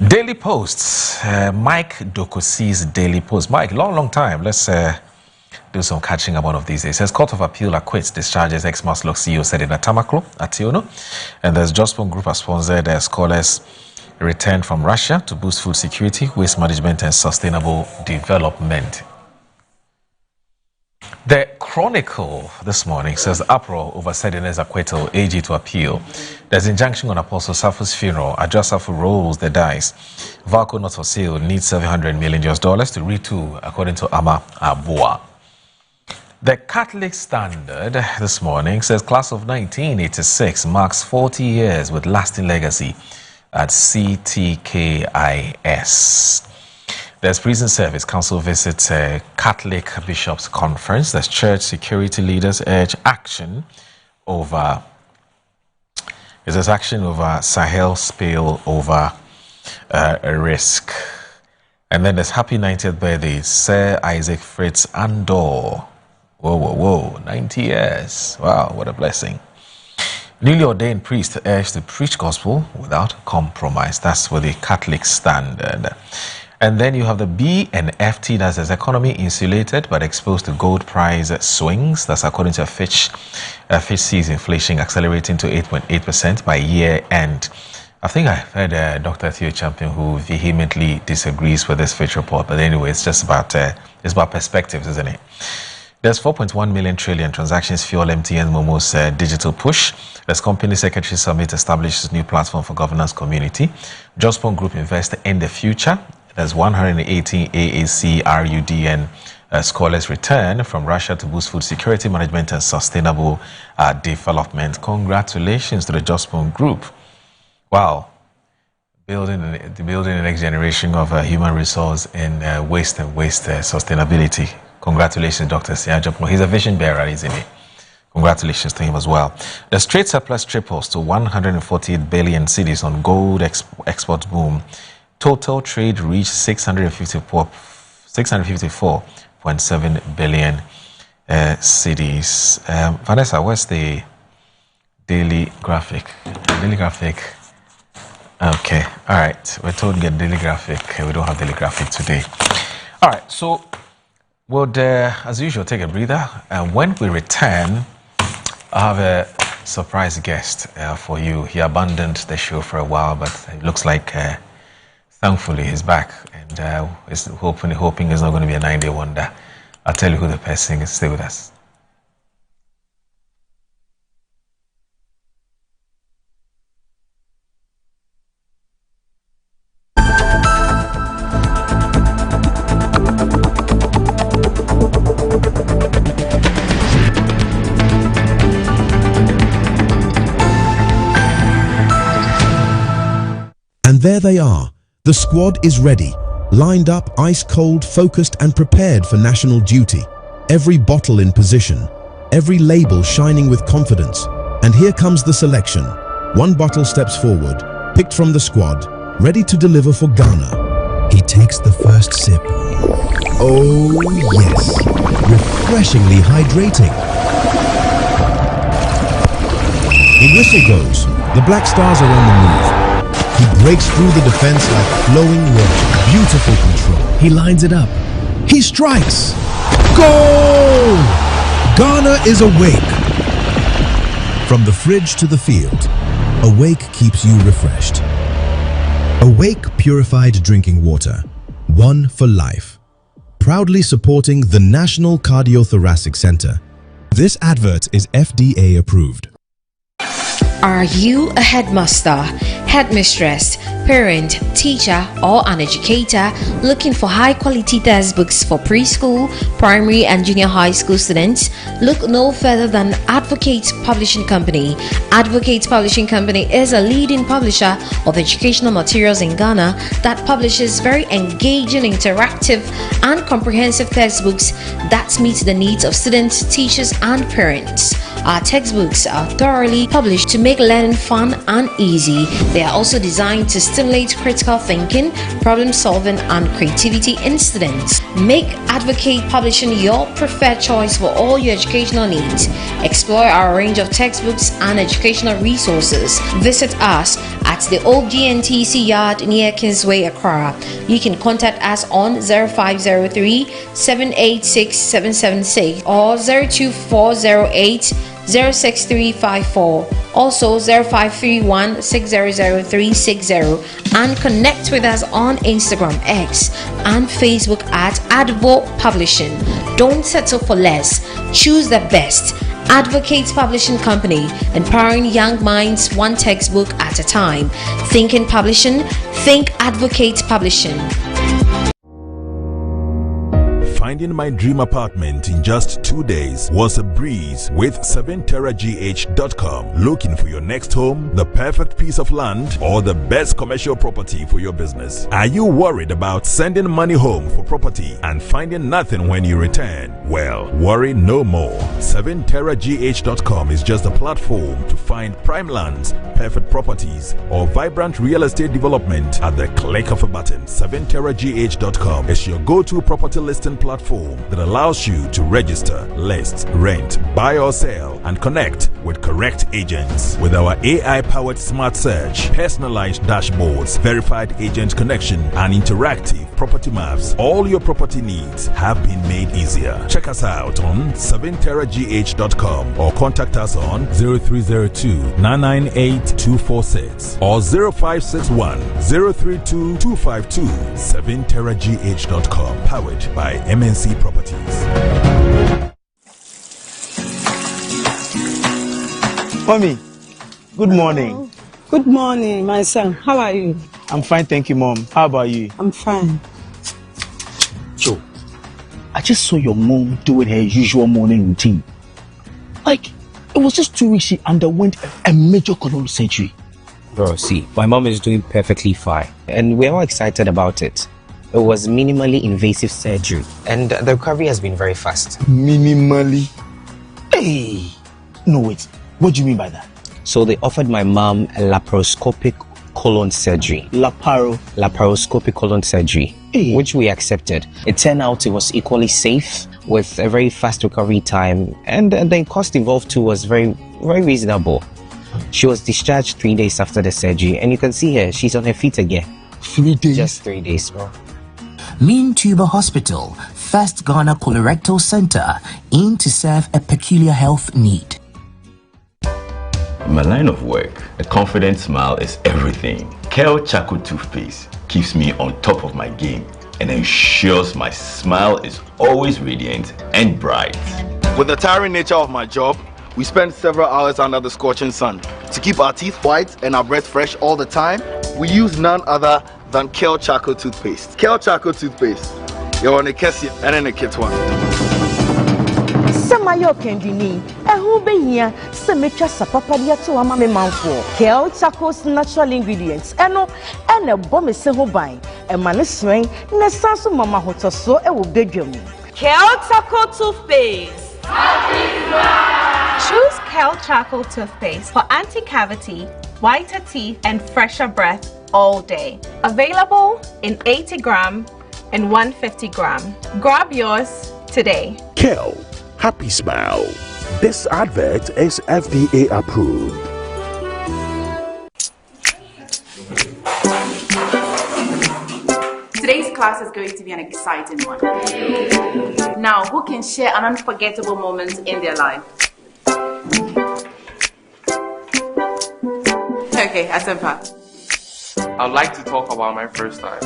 Speaker 14: Daily Posts. Mike Dokosi's Daily Post. Mike, long time. Let's do some catching up one of these days. It says Court of Appeal acquits discharges ex-Maslok CEO Sedina Tamaklo at Tiono. And there's Jospon Group has sponsored scholars returned from Russia to boost food security, waste management and sustainable development. The Chronicle this morning says uproar over Sedina's acquittal, AG to appeal. There's injunction on Apostle Safu's funeral. Ajasafu rolls the dice. Valco not for sale needs $700 million to retool, according to Ama Abua. The Catholic Standard this morning says class of 1986 marks 40 years with lasting legacy at CTKIS. There's Prison Service Council visits a Catholic Bishops' Conference. There's church security leaders urge action over Sahel spill over a risk. And then there's happy 90th birthday, Sir Isaac Fritz Andor. Whoa, 90 years. Wow, what a blessing. Newly ordained priest urged to preach gospel without compromise. That's with the Catholic Standard. And then you have the BNFT, that says economy insulated but exposed to gold price swings. That's according to Fitch. Fitch sees inflation accelerating to 8.8% by year end. I think I heard Dr. Theo Champion who vehemently disagrees with this Fitch report. But anyway, it's just about perspectives, isn't it? There's 4.1 million trillion transactions fuel MTN Momo's digital push. There's Company Secretary Summit establishes new platform for governance community. Jospon Group invest in the future. There's 118 AAC RUDN scholars return from Russia to boost food security management and sustainable development. Congratulations to the Jospon Group. Wow. Building the next generation of human resource in waste sustainability. Congratulations, Dr. Siajopo. He's a vision bearer, isn't he? Congratulations to him as well. The trade surplus triples to 148 billion cedis on gold export boom. Total trade reached 654.7 billion cedis. Vanessa, where's the daily graphic? Daily graphic. Okay, all right. We're told to get daily graphic. We don't have daily graphic today. All right, so we'll, as usual, take a breather. And when we return, I have a surprise guest for you. He abandoned the show for a while, but it looks like, thankfully, he's back. And is hoping it's not going to be a 9-day wonder. I'll tell you who the person is. Stay with us.
Speaker 15: And there they are. The squad is ready, lined up, ice cold, focused and prepared for national duty. Every bottle in position, every label shining with confidence. And here comes the selection. One bottle steps forward, picked from the squad, ready to deliver for Ghana. He takes the first sip. Oh yes, refreshingly hydrating. The whistle goes. The Black Stars are on the move. He breaks through the defense like flowing water. Beautiful control. He lines it up. He strikes. Goal! Ghana is awake. From the fridge to the field, Awake keeps you refreshed. Awake purified drinking water, one for life. Proudly supporting the National Cardiothoracic Center. This advert is FDA approved.
Speaker 16: Are you a headmaster, headmistress, parent, teacher, or an educator looking for high-quality textbooks for preschool, primary, and junior high school students? Look no further than Advocate Publishing Company. Advocate Publishing Company is a leading publisher of educational materials in Ghana that publishes very engaging, interactive, and comprehensive textbooks that meet the needs of students, teachers, and parents. Our textbooks are thoroughly published to make learning fun and easy. They are also designed to stimulate critical thinking, problem solving, and creativity in students. Make Advocate Publishing your preferred choice for all your educational needs. Explore our range of textbooks and educational resources. Visit us at the old GNTC yard near Kingsway, Accra. You can contact us on 0503 786 776 or 02408 06354, also 0531 600 360, and connect with us on Instagram, X, and Facebook at Advo Publishing. Don't settle for less. Choose the best. Advocate Publishing Company, empowering young minds one textbook at a time. Thinking publishing, think Advocate Publishing.
Speaker 17: Finding my dream apartment in just 2 days was a breeze with 7terragh.com. Looking for your next home, the perfect piece of land, or the best commercial property for your business? Are you worried about sending money home for property and finding nothing when you return? Well, worry no more. 7terragh.com is just a platform to find prime lands, perfect properties, or vibrant real estate development at the click of a button. 7terragh.com is your go-to property listing platform that allows you to register, list, rent, buy or sell, and connect with correct agents. With our AI-powered smart search, personalized dashboards, verified agent connection, and interactive property maps, all your property needs have been made easier. Check us out on 7terragh.com or contact us on 0302 998 246 or 0561 032 252. 7terragh.com, powered by MNC Properties.
Speaker 18: Mommy, good morning.
Speaker 19: Oh, good morning, my son. How are you?
Speaker 18: I'm fine, thank you, Mom. How about you?
Speaker 19: I'm fine.
Speaker 18: Joe, I just saw your mom doing her usual morning routine. Like, it was just 2 weeks she underwent a major colon surgery.
Speaker 20: Bro, see, my mom is doing perfectly fine, and we're all excited about it. It was minimally invasive surgery, and the recovery has been very fast.
Speaker 18: Minimally? Hey! No, wait. What do you mean by that?
Speaker 20: So they offered my mom a laparoscopic colon surgery. Laparoscopic colon surgery, which we accepted. It turned out it was equally safe with a very fast recovery time, and the cost involved too was very, very reasonable. She was discharged 3 days after the surgery, and you can see her, she's on her feet again.
Speaker 18: 3 days?
Speaker 20: Just 3 days, bro.
Speaker 21: Mean Tuber Hospital, first Ghana colorectal center, aimed to serve a peculiar health need.
Speaker 22: In my line of work, a confident smile is everything. Kel Charcoal Toothpaste keeps me on top of my game and ensures my smile is always radiant and bright.
Speaker 23: With the tiring nature of my job, we spend several hours under the scorching sun. To keep our teeth white and our breath fresh all the time, we use none other than Kel Charcoal Toothpaste. Kel Charcoal Toothpaste. You're on a Kessie and in a kit one.
Speaker 24: Samayo Kendini, a who be here, Semetra Sapapadia to a mammy man for Kel Charcoal's natural ingredients, and a bomb is so by a man is swing, Nesansu Mama Hoto so a will bedroom.
Speaker 25: Kel Charcoal Toothpaste. Choose Kel Charcoal Toothpaste for anti-cavity, whiter teeth, and fresher breath all day. Available in 80 gram and 150 gram. Grab yours today.
Speaker 26: Kel, happy smile. This advert is FDA approved.
Speaker 27: Today's
Speaker 1: class is going to be an exciting one. Now, who can share an unforgettable moment in their life? Okay, Asempa.
Speaker 2: I'd like to talk about my first time.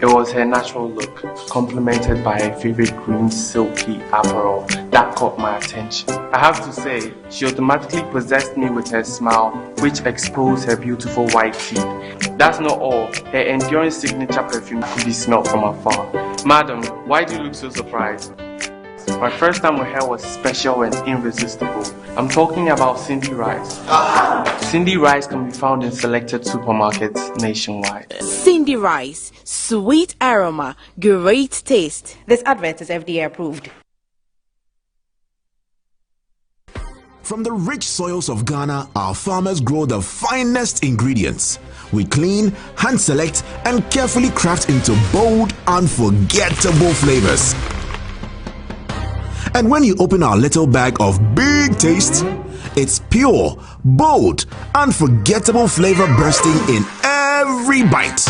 Speaker 2: It was her natural look, complemented by her favorite green silky apparel that caught my attention. I have to say, she automatically possessed me with her smile, which exposed her beautiful white teeth. That's not all, her enduring signature perfume could be smelled from afar. Madam, why do you look so surprised? My first time with her was special and irresistible. I'm talking about Cindy Rice. Cindy Rice can be found in selected supermarkets nationwide.
Speaker 24: Cindy Rice, sweet aroma, great taste. This advert is FDA approved.
Speaker 3: From the rich soils of Ghana, our farmers grow the finest ingredients. We clean, hand select, and carefully craft into bold, unforgettable flavors. And when you open our little bag of big taste, it's pure, bold, unforgettable flavor bursting in every bite.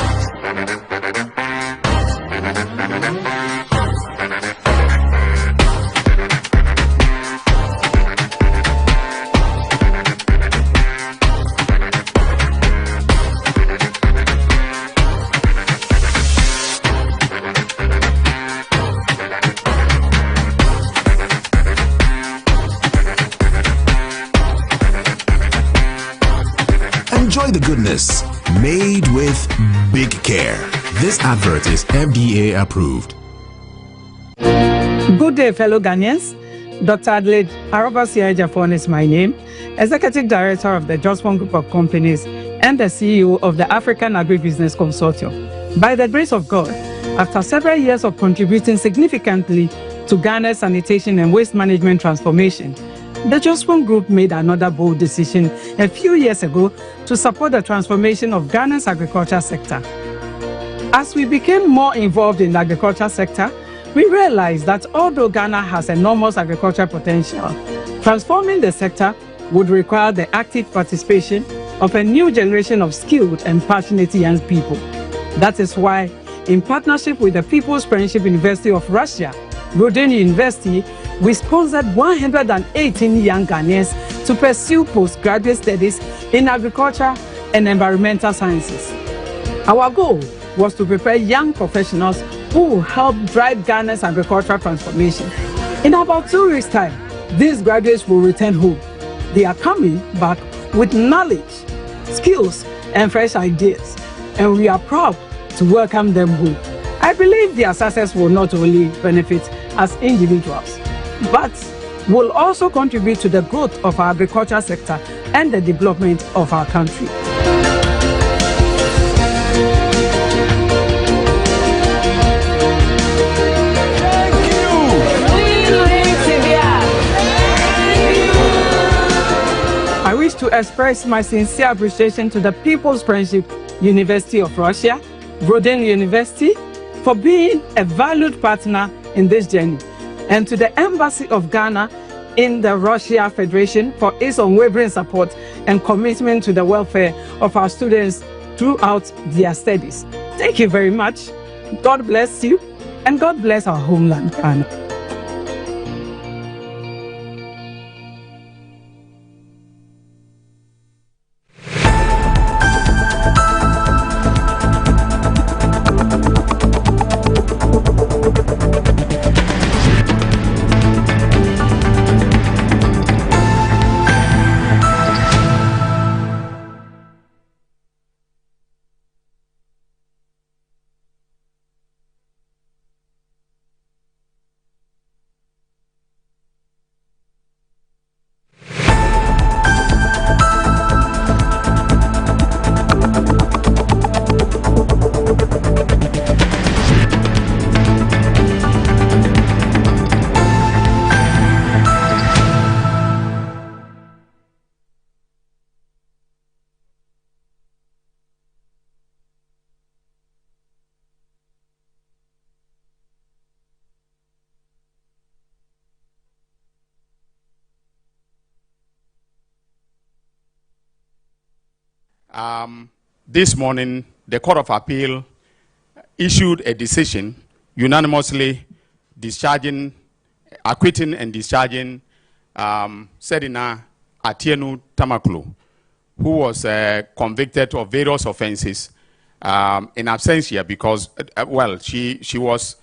Speaker 3: Enjoy the goodness, made with big care. This advert is FDA approved.
Speaker 19: Good day, fellow Ghanaians. Dr. Adelaide Arobasiajafon is my name, Executive Director of the Jospon Group of Companies and the CEO of the African Agribusiness Consortium. By the grace of God, after several years of contributing significantly to Ghana's sanitation and waste management transformation, the Jospon Group made another bold decision a few years ago to support the transformation of Ghana's agriculture sector. As we became more involved in the agriculture sector, we realized that although Ghana has enormous agricultural potential, transforming the sector would require the active participation of a new generation of skilled and passionate young people. That is why, in partnership with the People's Friendship University of Russia, Rodin University, we sponsored 118 young Ghanaians to pursue postgraduate studies in agriculture and environmental sciences. Our goal was to prepare young professionals who will help drive Ghana's agricultural transformation. In about 2 weeks' time, these graduates will return home. They are coming back with knowledge, skills, and fresh ideas, and we are proud to welcome them home. I believe their success will not only benefit as individuals, but will also contribute to the growth of our agriculture sector and the development of our country. I wish to express my sincere appreciation to the People's Friendship University of Russia, Rodin University, for being a valued partner in this journey, and to the Embassy of Ghana in the Russia Federation for its unwavering support and commitment to the welfare of our students throughout their studies. Thank you very much. God bless you, and God bless our homeland, Ghana.
Speaker 10: This morning, the Court of Appeal issued a decision unanimously acquitting and discharging Sedina Atienu Tamaklo, who was convicted of various offenses in absentia because, she was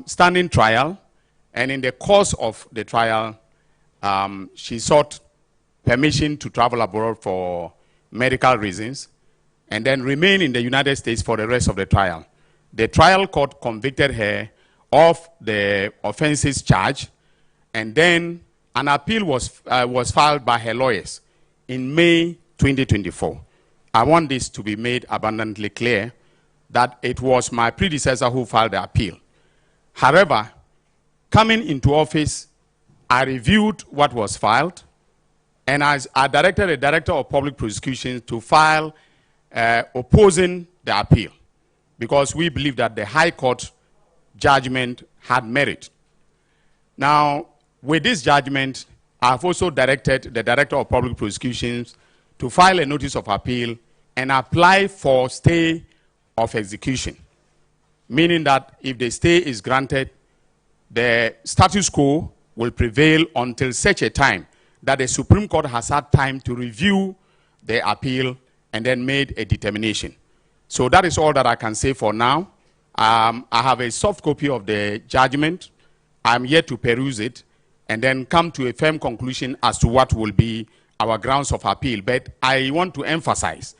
Speaker 10: standing trial, and in the course of the trial, she sought permission to travel abroad for medical reasons and then remain in the United States for the rest of the trial. The trial court convicted her of the offenses charged, and then an appeal was filed by her lawyers in May 2024. I want this to be made abundantly clear that it was my predecessor who filed the appeal. However, coming into office, I reviewed what was filed, and I directed the Director of Public Prosecutions to file opposing the appeal, because we believe that the High Court judgment had merit. Now, with this judgment, I have also directed the Director of Public Prosecutions to file a notice of appeal and apply for stay of execution, meaning that if the stay is granted, the status quo will prevail until such a time that the Supreme Court has had time to review the appeal and then made a determination. So that is all that I can say for now. I have a soft copy of the judgment. I'm yet to peruse it and then come to a firm conclusion as to what will be our grounds of appeal. But I want to emphasize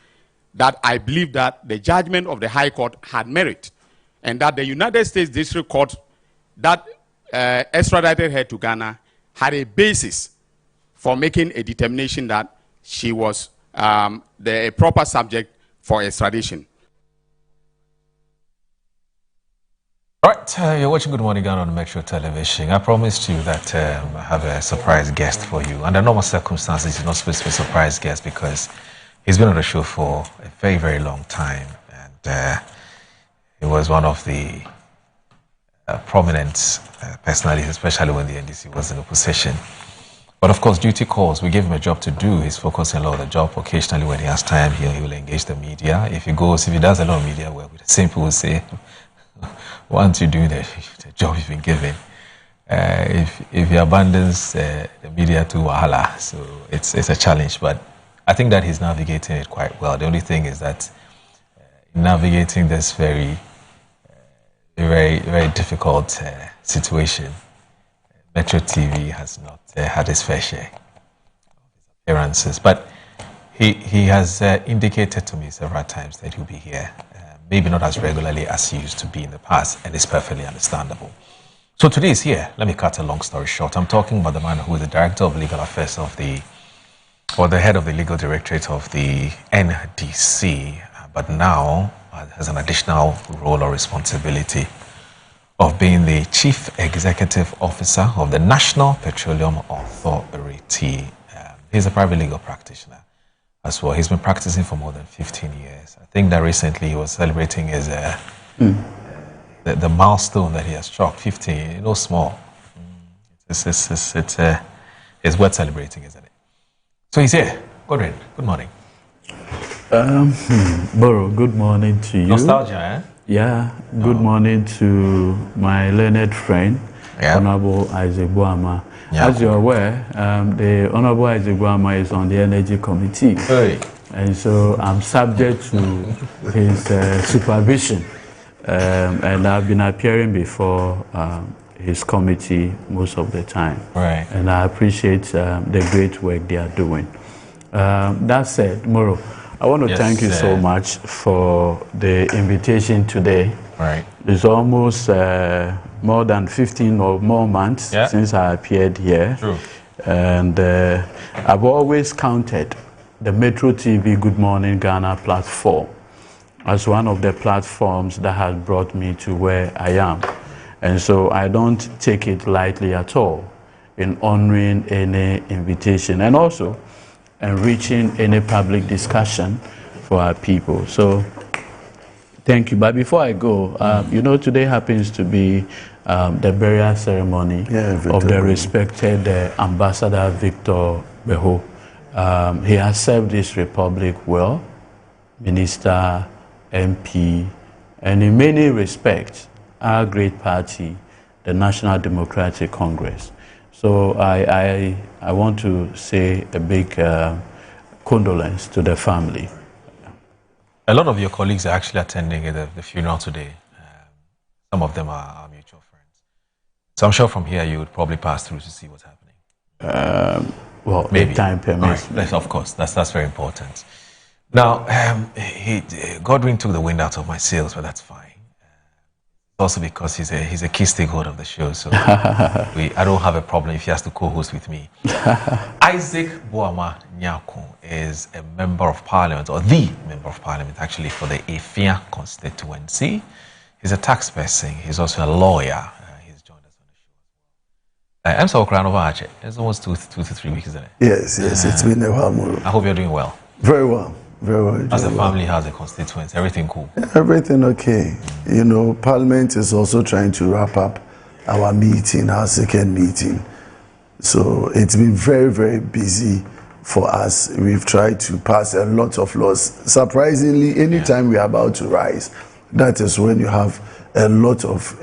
Speaker 10: that I believe that the judgment of the High Court had merit, and that the United States District Court that extradited her to Ghana had a basis for making a determination that she was the proper subject for extradition.
Speaker 14: All right, you're watching Good Morning Ghana on Metro Television. I promised you that I have a surprise guest for you. Under normal circumstances, he's not supposed to be a surprise guest because he's been on the show for a very, very long time. And he was one of the prominent personalities, especially when the NDC was in opposition. But of course, duty calls. We gave him a job to do. He's focusing a lot on the job. Occasionally, when he has time, he will engage the media. If he does a lot of media work, the same people will say, why aren't you doing the job you've been given? If he abandons the media to Wahala, so it's a challenge. But I think that he's navigating it quite well. The only thing is that navigating this very difficult situation, Metro TV has not had his fair share of his appearances. But he has indicated to me several times that he'll be here, maybe not as regularly as he used to be in the past, and it's perfectly understandable. So today he's here. Let me cut a long story short. I'm talking about the man who is the Director of Legal Affairs of the head of the Legal Directorate of the NDC, but now has an additional role or responsibility of being the Chief Executive Officer of the National Petroleum Authority. He's a private legal practitioner as well. He's been practicing for more than 15 years. I think that recently he was celebrating his the milestone that he has struck, 15, no small. It's worth celebrating, isn't it? So he's here. Godwin, good morning.
Speaker 4: Boro, good morning to you.
Speaker 14: Nostalgia, eh?
Speaker 4: Yeah, good morning to my learned friend, Honorable Isaac Boama.
Speaker 14: Yeah.
Speaker 4: As you're aware, the Honorable Isaac Boama is on the Energy Committee.
Speaker 14: Hey.
Speaker 4: And so I'm subject to his supervision. And I've been appearing before his committee most of the time.
Speaker 14: Right.
Speaker 4: And I appreciate the great work they are doing. That said, Moro, I want to thank you so much for the invitation today.
Speaker 14: Right.
Speaker 4: It's almost more than 15 or more months since I appeared here.
Speaker 14: True.
Speaker 4: And I've always counted the Metro TV Good Morning Ghana platform as one of the platforms that has brought me to where I am. And so I don't take it lightly at all in honoring any invitation and also enriching any public discussion for our people. So thank you. But before I go, you know, today happens to be the burial ceremony of the respected Ambassador Victor Beho. He has served this republic well, Minister, MP, And in many respects, our great party, the National Democratic Congress. So I want to say a big condolence to the family.
Speaker 14: A lot of your colleagues are actually attending the funeral today. Some of them are our mutual friends. So I'm sure from here you would probably pass through to see what's happening.
Speaker 4: Well, maybe time permits.
Speaker 14: Right. Of course, that's very important. Now, Godwin took the wind out of my sails, but that's fine. Also because he's a key stakeholder of the show, so I don't have a problem if he has to co-host with me. Isaac Boama Nyako is a member of parliament, or the member of parliament actually, for the Efia constituency. He's a tax person. He's also a lawyer. He's joined us on the show. I'm so proud of Archie. It's almost two to 3 weeks, isn't it?
Speaker 5: Yes, it's been a while, Muru.
Speaker 14: I hope you're doing well.
Speaker 5: Very well. Very well.
Speaker 14: As the family has a constituency, everything cool?
Speaker 5: Everything okay. You know, Parliament is also trying to wrap up our meeting, our second meeting. So it's been very, very busy for us. We've tried to pass a lot of laws. Surprisingly, anytime we are about to rise, that is when you have a lot of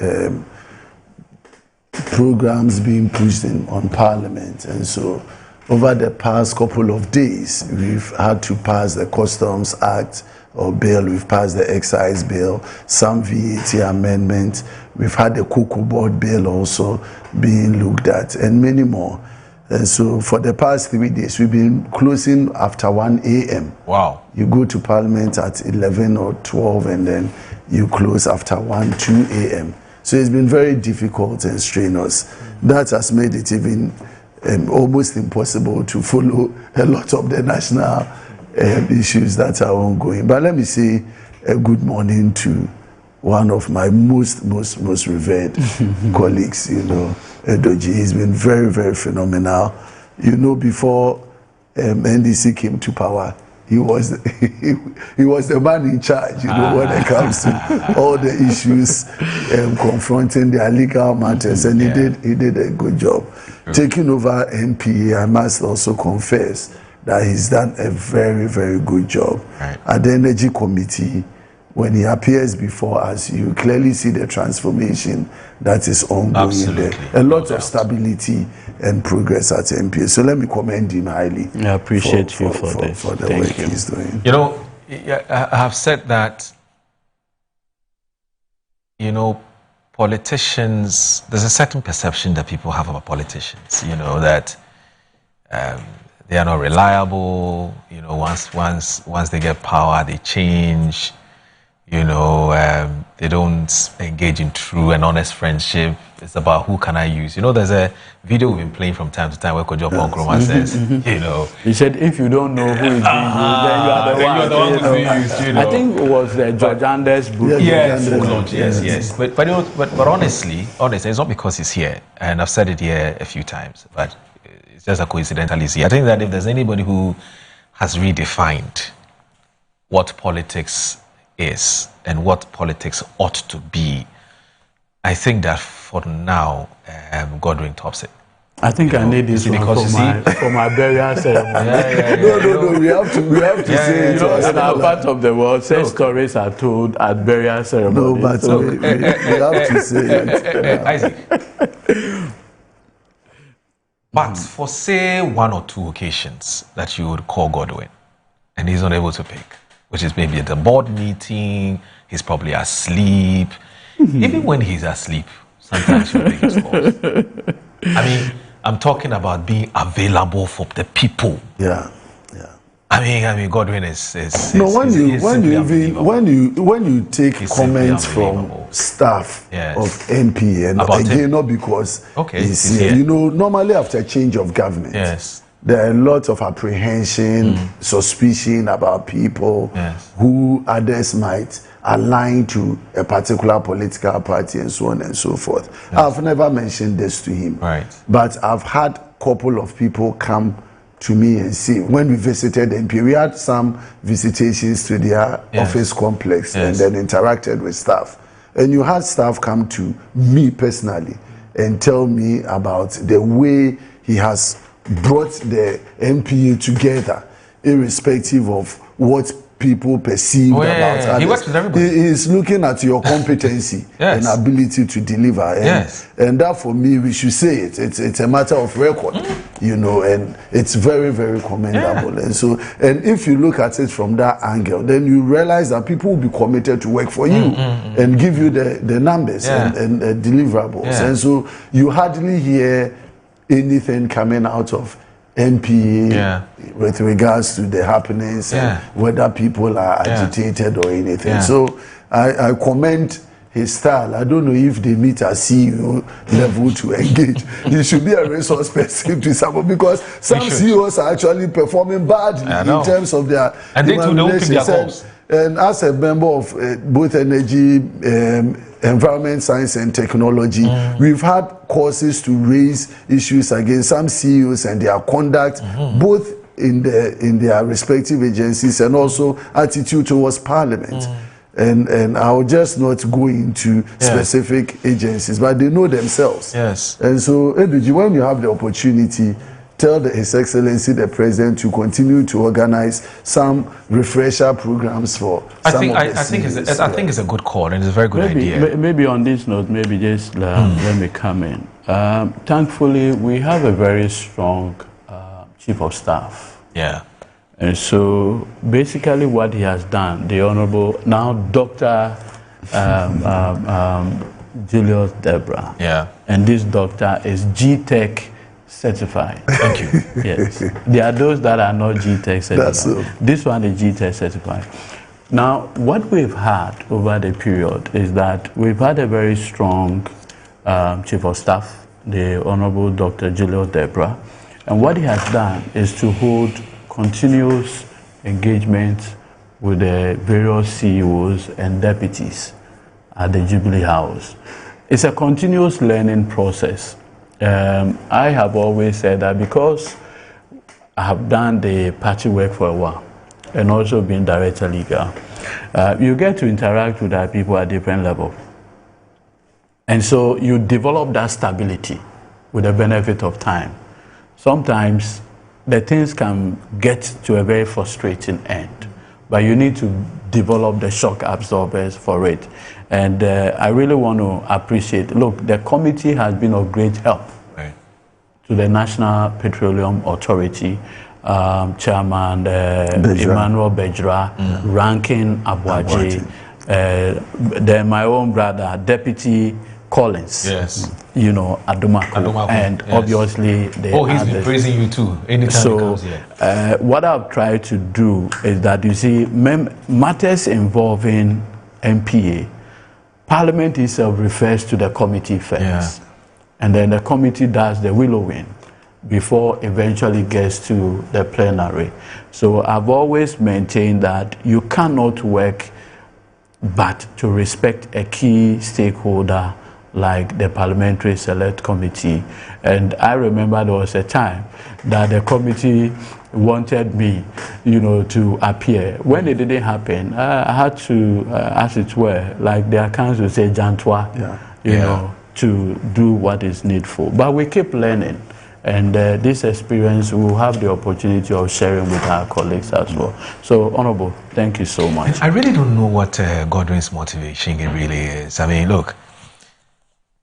Speaker 5: programs being pushed on Parliament. And so over the past couple of days, we've had to pass the Customs Act or bill, we've passed the Excise Bill, some VAT amendments, we've had the Cocoa Board Bill also being looked at, and many more. And so for the past 3 days, we've been closing after 1 a.m.
Speaker 14: Wow.
Speaker 5: You go to Parliament at 11 or 12, and then you close after 1, 2 a.m. So it's been very difficult and strenuous. That has made it even almost impossible to follow a lot of the national issues that are ongoing. But let me say a good morning to one of my most revered colleagues, you know, Edoji. He's been very, very phenomenal. You know, before NDC came to power, he was the man in charge, you know, when it comes to all the issues confronting their legal matters, and he did a good job. Taking over NPA, I must also confess that he's done a very, very good job. At the Energy Committee, when he appears before us, you clearly see the transformation that is ongoing there. A lot of stability and progress at NPA. So let me commend him highly.
Speaker 4: I appreciate you for this.
Speaker 5: For the work he's doing.
Speaker 14: You know, I have said that, you know, politicians, there's a certain perception that people have about politicians, you know, that they are not reliable, you know, once they get power, they change, you know, they don't engage in true and honest friendship. It's about who can I use. You know, there's a video we've been playing from time to time where Kojo Ponkroma says, you know.
Speaker 4: He said, if you don't know who is being used, then you are the one who's being used, you know. I think it was George Anders' book.
Speaker 14: Yes. But honestly, it's not because he's here, and I've said it here a few times, but it's just a coincidental he's here. I think that if there's anybody who has redefined what politics is and what politics ought to be, I think that for now, Godwin tops it.
Speaker 4: I think I need this one for my burial ceremony.
Speaker 5: No, we have to say it.
Speaker 4: In our part of the world, such stories are told at burial ceremonies.
Speaker 5: No, but we have to say it.
Speaker 14: Isaac. But for, say, 1 or 2 occasions that you would call Godwin, and he's not able to pick, which is maybe at the board meeting, he's probably asleep. Even when he's asleep, sometimes you pick his calls. I mean, I'm talking about being available for the people.
Speaker 5: Yeah.
Speaker 14: I mean, Godwin is
Speaker 5: no. When you take comments from staff of NPA, and again, not because he's here. You know, normally after change of government, there are a lot of apprehension, suspicion about people who others might align to a particular political party and so on and so forth. I've never mentioned this to him, but I've had a couple of people come to me and see. When we visited NPA, we had some visitations to their office complex and then interacted with staff. And you had staff come to me personally and tell me about the way he has brought the NPA together, irrespective of what people perceive about others.
Speaker 14: He works with everybody.
Speaker 5: He is looking at your competency and ability to deliver. And that for me, we should say it. It's a matter of record, you know, and it's very, very commendable. And so, and if you look at it from that angle, then you realize that people will be committed to work for you and give you the numbers and deliverables. And so you hardly hear anything coming out of MPA with regards to the happenings and whether people are agitated or anything. So I commend his style. I don't know if they meet at CEO level to engage. He should be a resource person to support, because some CEOs are actually performing badly in terms of their
Speaker 14: and they too don't pick their goals.
Speaker 5: And as a member of both energy, environment, science and technology, we've had courses to raise issues against some CEOs and their conduct, both in their respective agencies and also attitude towards Parliament. And I'll just not go into specific agencies, but they know themselves. And so, Eduji, when you have the opportunity, tell His Excellency the President to continue to organize some refresher programs for
Speaker 14: I think it's a good call and it's a very good idea.
Speaker 4: Maybe on this note, maybe just let me come in. Thankfully, we have a very strong Chief of Staff. And so basically what he has done, the Honorable, now Dr. Julius Debra. And this doctor is GTech certified.
Speaker 14: Thank you.
Speaker 4: Yes. There are those that are not GTech certified. This one is GTech certified. Now, what we've had over the period is that we've had a very strong Chief of Staff, the Honorable Dr. Julius Debra. And what he has done is to hold continuous engagement with the various CEOs and deputies at the Jubilee House. It's a continuous learning process. I have always said that because I have done the party work for a while and also been director legal, you get to interact with our people at different levels. And so you develop that stability with the benefit of time. Sometimes the things can get to a very frustrating end, but you need to develop the shock absorbers for it. And I really want to appreciate, look, the committee has been of great help to the National Petroleum Authority, Chairman Emmanuel Bejra, Ranking Abuaje, then my own brother, Deputy Collins, you know, Adumako, and obviously the
Speaker 14: he's been praising you too anytime he comes here.
Speaker 4: What I've tried to do is that, you see, matters involving MPA, Parliament itself refers to the committee first, and then the committee does the willowing before eventually gets to the plenary. So I've always maintained that you cannot work but to respect a key stakeholder like the Parliamentary Select Committee. And I remember there was a time that the committee wanted me, you know, to appear. When it didn't happen, I had to, as it were, like the accounts would say, Jantwa, you know, to do what is needful. But we keep learning. And this experience we will have the opportunity of sharing with our colleagues as well. So, Honorable, thank you so much.
Speaker 14: I really don't know what Godwin's motivation really is. I mean, look,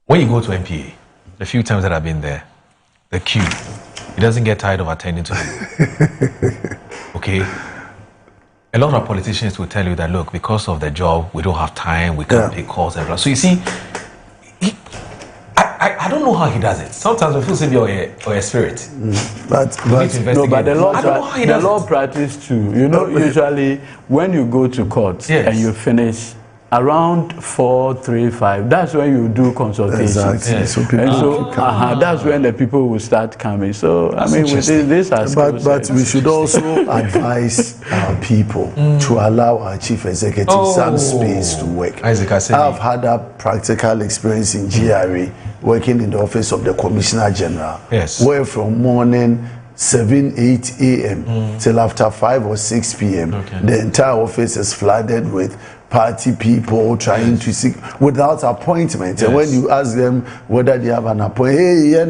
Speaker 14: when you go to MPA, the few times that I've been there, the queue, he doesn't get tired of attending to you. Okay? A lot of politicians will tell you that, look, because of the job, we don't have time, we can't take calls. And so you see, I don't know how he does it. Sometimes we feel maybe or a spirit.
Speaker 4: But the law practice too. You know, usually when you go to court and you finish around 4, 3, 5, that's when you do consultations.
Speaker 5: Exactly. So
Speaker 4: and so that's when the people will start coming. So I mean, with this
Speaker 5: but we should also advise our people to allow our chief executive some space to work. I've had a practical experience in GRA, working in the office of the Commissioner General, where from morning 7, 8 a.m. till after 5 or 6 p.m. The entire office is flooded with party people trying to seek without appointment. And when you ask them whether they have an appointment, hey,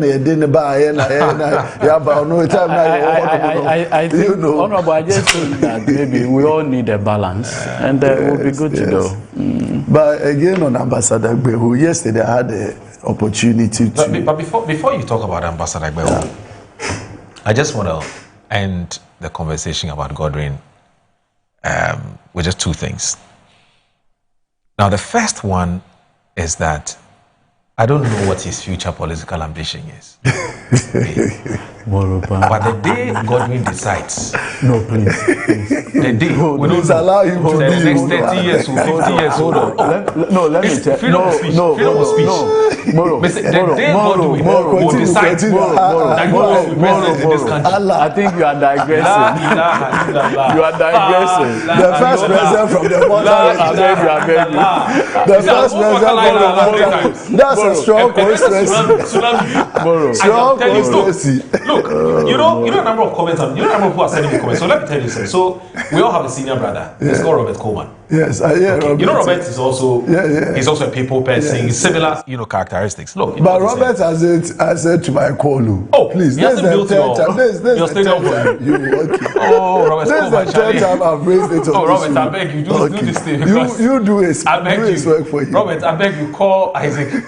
Speaker 5: I
Speaker 4: think, Honorable, I just think that maybe we all need a balance, and it will be good to know.
Speaker 5: But again, on Ambassador Gbehu, yesterday I had the opportunity to.
Speaker 14: But before you talk about Ambassador Gbehu, I just want to end the conversation about Godwin with just two things. Now, the first one is that I don't know what his future political ambition is. But the day Godwin decides,
Speaker 4: no, please.
Speaker 14: The day we don't
Speaker 5: allow him to
Speaker 14: the next 30 years or 50 years, hold on.
Speaker 4: Let me tell you.
Speaker 14: Freedom of speech. Freedom of speech. The day Godwin will decide that you will be president in this country.
Speaker 4: I think you are digressing. You are digressing.
Speaker 5: The first president from the motherland. The first president from the motherland. That's a strong conspiracy. Strong conspiracy.
Speaker 6: Look, you know a number of comments, you know a number of people are sending me comments. So let me tell you something. So we all have a senior brother. It's called Robert Coleman.
Speaker 5: Yes, Robert.
Speaker 6: You know Robert is also he's also a people person. He's similar, characteristics. Look,
Speaker 5: but Robert has said to my call.
Speaker 6: Oh,
Speaker 5: please, this is the third time. This is the third time.
Speaker 6: Oh, Robert,
Speaker 5: this is the third time I've raised it.
Speaker 6: Oh, Robert, I beg you, do this thing.
Speaker 5: You do it. I beg you. Work for you.
Speaker 6: Robert, I beg you, call Isaac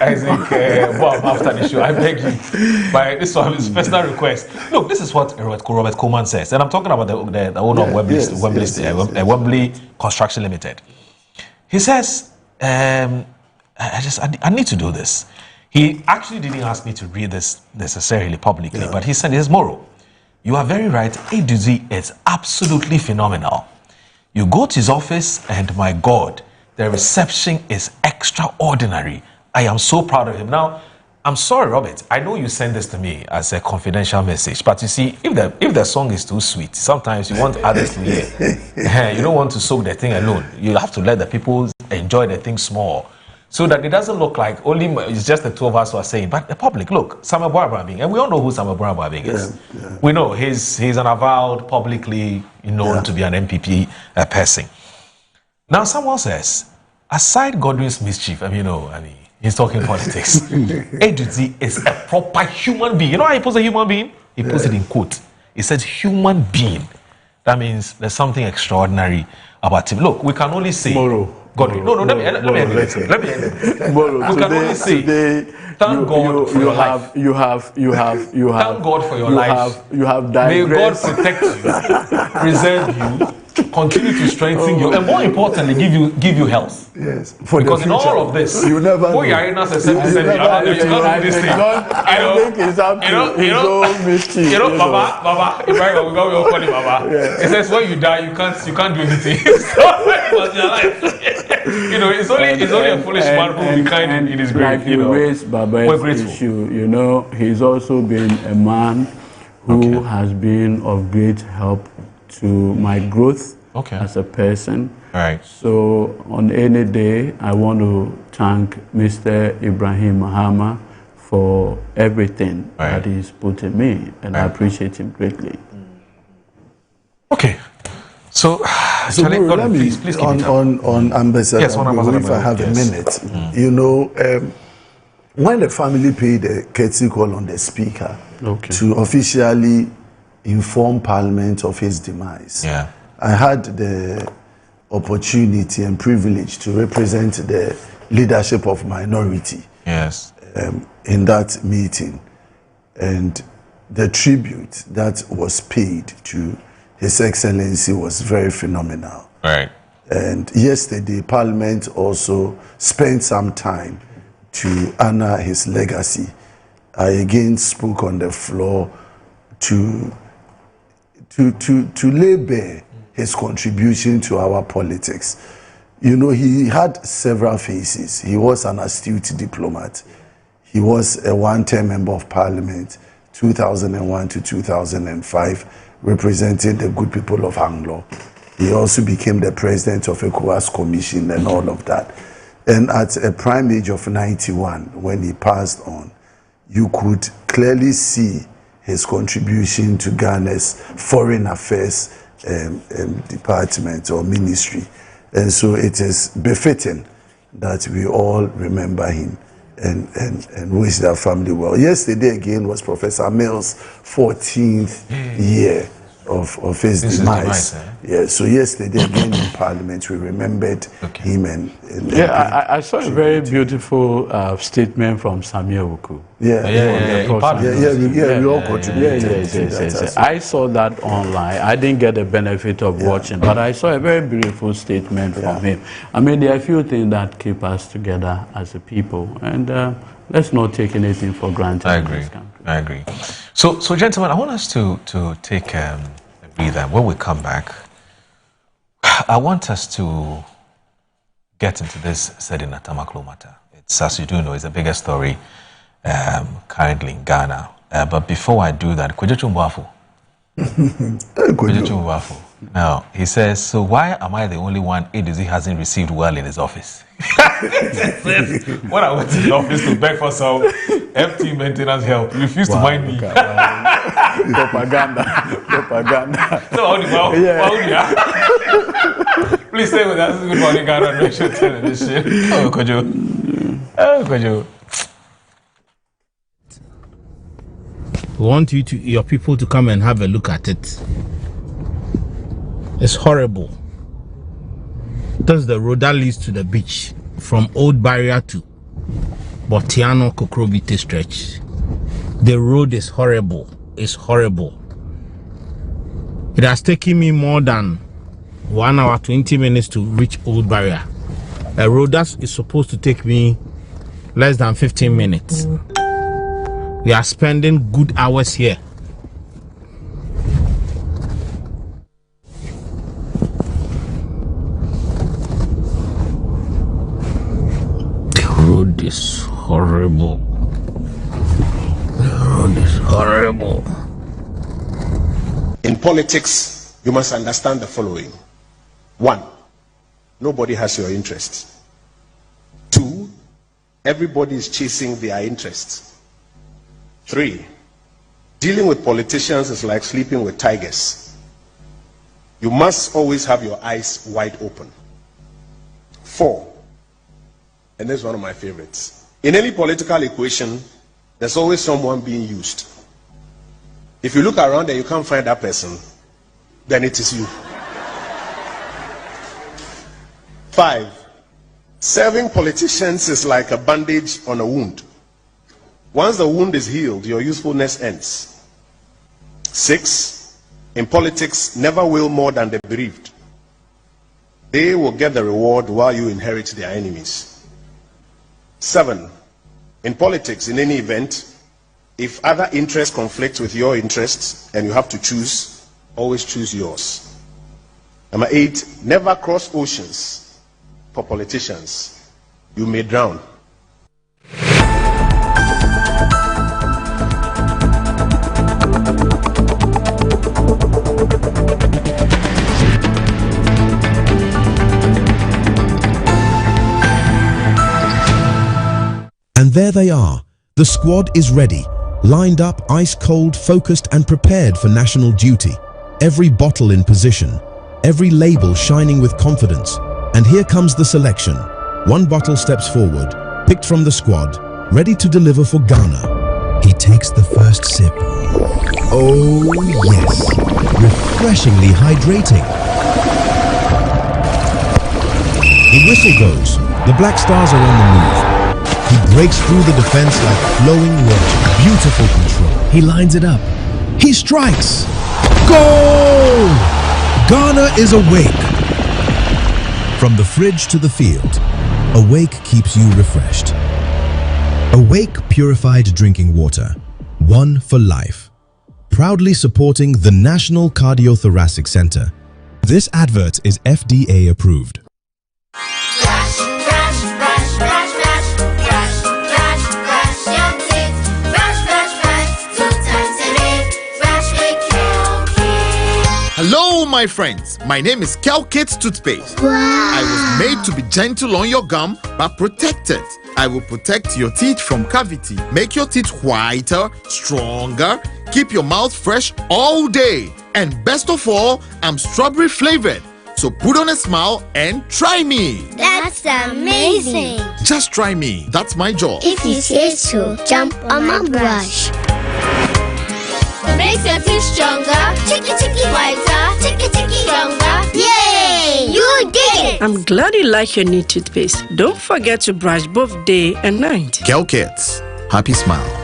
Speaker 6: Bob after the show. I beg you. This one is personal request. Look, this is what Robert Coleman says, and I'm talking about the owner of Wembley Construction Limited. He says, I need to do this. He actually didn't ask me to read this necessarily publicly, but he said, Moro, you are very right. A to Z is absolutely phenomenal. You go to his office, and my God, the reception is extraordinary. I am so proud of him. Now, I'm sorry, Robert. I know you send this to me as a confidential message, but you see, if the song is too sweet, sometimes you want others to hear. You don't want to soak the thing alone. You have to let the people enjoy the thing small, so that it doesn't look like only it's just the two of us who are saying. But the public, look, Samuel Boabing, and we all know who Samuel Boabing is. We know he's an avowed, publicly known to be an MPP person. Now, someone says, aside Godwin's mischief, he's talking politics. A to Z is a proper human being. You know how he puts a human being? He puts it in quote. He says human being. That means there's something extraordinary about him. Look, we can only say Godwin. No, let me end it. We can only say thank God for your life.
Speaker 4: You have
Speaker 6: Thank God for your life.
Speaker 4: You have digressed.
Speaker 6: May God protect you, preserve you, continue to strengthen you, and more importantly, give you health.
Speaker 5: Yes.
Speaker 6: Because in all of this,
Speaker 5: you never know.
Speaker 6: You can't do this thing.
Speaker 4: I think it's up to his own mischief.
Speaker 6: Baba, if I will call him Baba. It says when you die, you can't do anything. It's only a foolish man who will be kind in his grave.
Speaker 4: Like you raised Baba's issue, he's also been a man who has been of great help to my growth as a person.
Speaker 14: All right.
Speaker 4: So on any day, I want to thank Mr. Ibrahim Mahama for everything that he's put in me, and I appreciate him greatly.
Speaker 14: Okay. So
Speaker 5: let me
Speaker 14: please
Speaker 5: on Ambassador.
Speaker 14: Yes, on Ambassador.
Speaker 5: If I have a minute, when the family paid a courtesy call on the speaker to officially inform Parliament of his demise, I had the opportunity and privilege to represent the leadership of minority in that meeting, and the tribute that was paid to His Excellency was very phenomenal.
Speaker 14: Right.
Speaker 5: And yesterday, Parliament also spent some time to honor his legacy. I again spoke on the floor to lay bare his contribution to our politics. He had several faces. He was an astute diplomat. He was a one-term member of Parliament, 2001 to 2005, representing the good people of Anglo. He also became the president of ECOWAS Commission and all of that. And at a prime age of 91, when he passed on, you could clearly see his contribution to Ghana's foreign affairs department or ministry. And so it is befitting that we all remember him and wish their family well. Yesterday again was Professor Mills' 14th year of his demise. Yeah, so yesterday again in Parliament we remembered him and
Speaker 4: I saw a very beautiful statement from Samuel Wuku.
Speaker 5: We all contributed to that.
Speaker 4: I saw that online. I didn't get the benefit of watching, but I saw a very beautiful statement from him. I mean, there are a few things that keep us together as a people, and let's not take anything for granted.
Speaker 14: I agree. So gentlemen, I want us to take a breather. When we come back, I want us to get into this Sedina Tamaklo matter. It's, as you do know, it's the biggest story currently in Ghana. But before I do that, Kwejocho Mwafu. Now, he says, so why am I the only one ADZ hasn't received well in his office? When I went to the office to beg for some FT maintenance help, he refused to mind me.
Speaker 4: Propaganda.
Speaker 14: So, please stay with us. Good morning, Ghana Nation Television. Oh, Kojo.
Speaker 7: We want your people to come and have a look at it. It's horrible. That's the road that leads to the beach from Old Barrier to Botiano Kokrobite stretch. The road is horrible. It's horrible. It has taken me more than 1 hour 20 minutes to reach Old Barrier. A road that is supposed to take me less than 15 minutes. We are spending good hours here. The road is horrible. The road is horrible.
Speaker 8: In politics, you must understand the following. 1, nobody has your interests. 2, everybody is chasing their interests. 3, dealing with politicians is like sleeping with tigers. You must always have your eyes wide open. 4, and this is one of my favorites. In any political equation, there's always someone being used. If you look around and you can't find that person, then it is you. 5, serving politicians is like a bandage on a wound. Once the wound is healed, your usefulness ends. 6, in politics, never will more than the bereaved. They will get the reward while you inherit their enemies. 7, in politics, in any event, if other interests conflict with your interests and you have to choose, always choose yours. Number 8, never cross oceans for politicians. You may drown.
Speaker 15: And there they are. The squad is ready, lined up, ice cold, focused and prepared for national duty. Every bottle in position, every label shining with confidence. And here comes the selection. One bottle steps forward, picked from the squad, ready to deliver for Ghana. He takes the first sip. Oh yes, refreshingly hydrating. The whistle goes. The Black Stars are on the move. He breaks through the defense like flowing water. Beautiful control. He lines it up. He strikes. Goal! Ghana is awake. From the fridge to the field, Awake keeps you refreshed. Awake purified drinking water. One for life. Proudly supporting the National Cardiothoracic Center. This advert is FDA approved.
Speaker 9: Hello, my friends. My name is Kelkit Toothpaste. Wow. I was made to be gentle on your gum, but protected. I will protect your teeth from cavity, make your teeth whiter, stronger, keep your mouth fresh all day. And best of all, I'm strawberry flavored, So put on a smile and try me.
Speaker 11: That's amazing.
Speaker 9: Just try me. That's my job.
Speaker 11: If you say so, jump on my brush. It makes your teeth stronger. Chicky, chicky, whiter. Chicky, chicky, stronger. Yay! You did it!
Speaker 12: I'm glad you like your new toothpaste. Don't forget to brush both day and night.
Speaker 9: Kel Kids. Happy smile.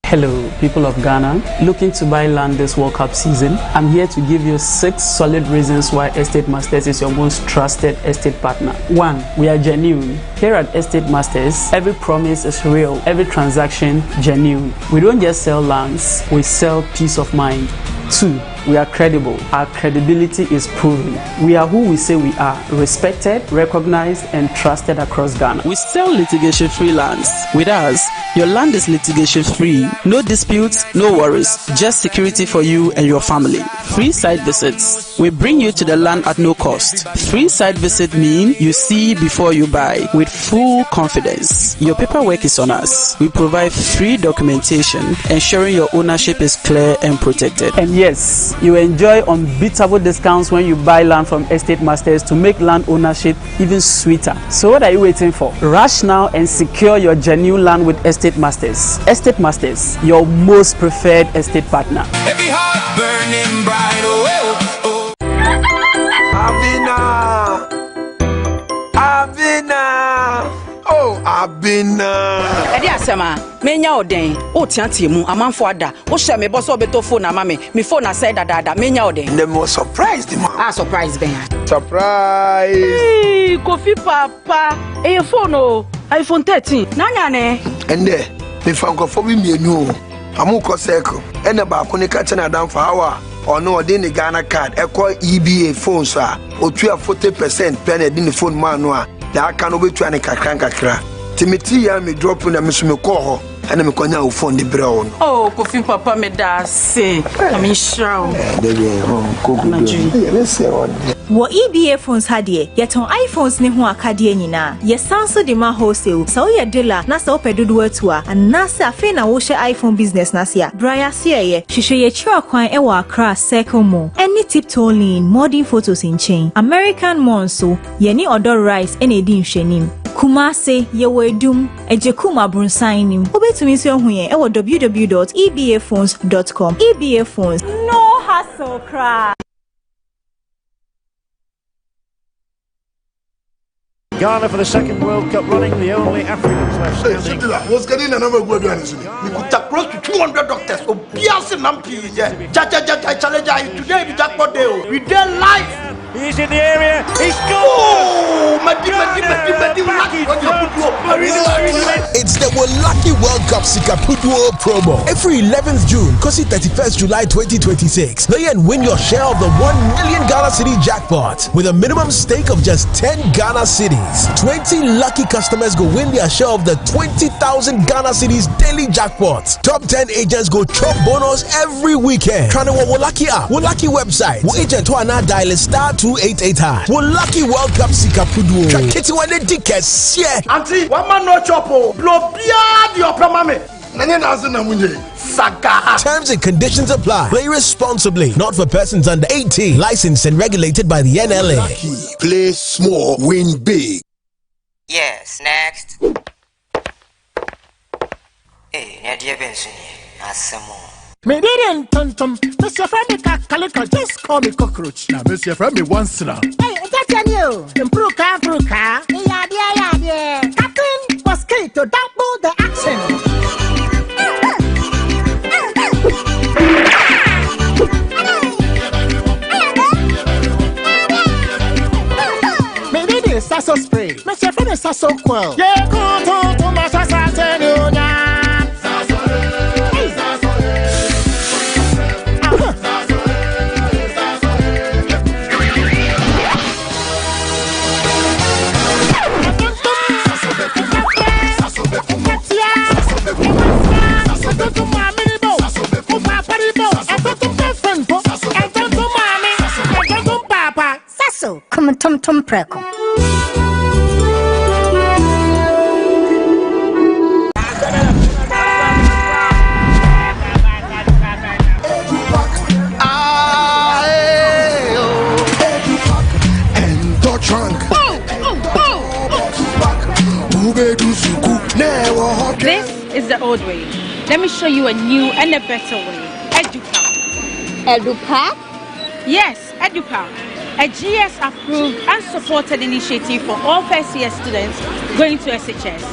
Speaker 13: Hello, people of Ghana. Looking to buy land this World Cup season? I'm here to give you 6 solid reasons why Estate Masters is your most trusted estate partner. 1. We are genuine. Here at Estate Masters, every promise is real, every transaction genuine. We don't just sell lands, we sell peace of mind. 2. We are credible. Our credibility is proven. We are who we say we are, respected, recognized, and trusted across Ghana.
Speaker 16: We sell litigation-free lands. With us, your land is litigation-free. No disputes, no worries, just security for you and your family. Free site visits. We bring you to the land at no cost. Free site visit means you see before you buy with full confidence. Your paperwork is on us. We provide free documentation, ensuring your ownership is clear and protected.
Speaker 13: And yes, you enjoy unbeatable discounts when you buy land from Estate Masters to make land ownership even sweeter. So what are you waiting for? Rush now and secure your genuine land with Estate Masters. Estate Masters, your most preferred estate partner.
Speaker 17: Every heart burning bright, oh, oh, oh. Abina.
Speaker 18: Edi asema, menya oden. O tianti mu amanfo ada. O hye me boso obeto phone na mame. Me phone na say dada. Menya oden.
Speaker 17: Them was surprised man.
Speaker 18: Ah, surprise ben.
Speaker 17: Surprise.
Speaker 18: Hey, Kofi papa. E phone o. iPhone 13. Nanya ne?
Speaker 17: Ende, me fankofo bi mienu. Amu ko circle. Ene ba ko ne ka chena dan for hour. Ono odi ni Ghana card. E call EBA phone so a. O tua 40% pen e di ni phone man no a. Da aka no betua ne kakra. Timothy ya me drop na me so me call ho. Ana me kwanya wo phone de brɛ no.
Speaker 18: Oh, Kofi papa me da se. Come show.
Speaker 27: Wo EBA phones hadie, yeton iPhones ne ho akade nyina. Ye sanso de ma wholesale. So ye dealer na so pedodo atua. Anase afi na wo hye iPhone business na se a. Braya se ye. Hwehwe ye chira kwan e wo Accra Circle Mall. Any Tiptoe Lane, modern photos in chain. American Monso, ye ni Odor Rice ene di nhwenim. Kumase ye wedum ejekuma brunsan nim. Obetumi so hu ye e wo www.ebaphones.com. EBA Phones, no hassle cry.
Speaker 28: Ghana for the second World Cup running, the only Africans left standing.
Speaker 8: What's getting a number of good ones? We could take close to 200 doctors. Oh, Piazza Nampi, challenge today, we jackpot day. We did live.
Speaker 28: He's in the area. He's gone.
Speaker 8: Oh,
Speaker 3: it's the Wolaki World Cup Sikapuduo promo. Every 11th June, Kosi 31st July 2026. Play and win your share of the 1 million Ghana City jackpot with a minimum stake of just 10 Ghana Cities. 20 lucky customers go win their share of the 20,000 Ghana Cities daily jackpots. Top 10 agents go chop bonus every weekend. Trying to Wolaki app, Wolaki website. Wo agent who are now dial *288#. Wolaki World Cup Sikapuduo. Kitty one the tickets, yeah.
Speaker 8: Auntie, one man no chopo. Blow beyond your mama.
Speaker 3: Terms and conditions apply. Play responsibly. Not for persons under 18. Licensed and regulated by the NLA.
Speaker 8: Lucky. Play small, win big.
Speaker 29: Yes, next. Hey, Nadia Benson. Asamo.
Speaker 28: Me didn't tum. Mr. Femi Kalika, just call me cockroach. Now, Mr. Femi once now.
Speaker 30: Hey, that's you. Impruka. Yeah. Captain Mosquito, double the action.
Speaker 28: Maybe this Sasso spray. Mr. Femi Sasso quell.
Speaker 30: Yeah, go to my Sasso. Come Tom Preco.
Speaker 1: This is the old way. Let me show you a new and a better way. EduPack.
Speaker 11: EduPack?
Speaker 1: Yes, EduPack. A GS-approved and supported initiative for all first-year students going to SHS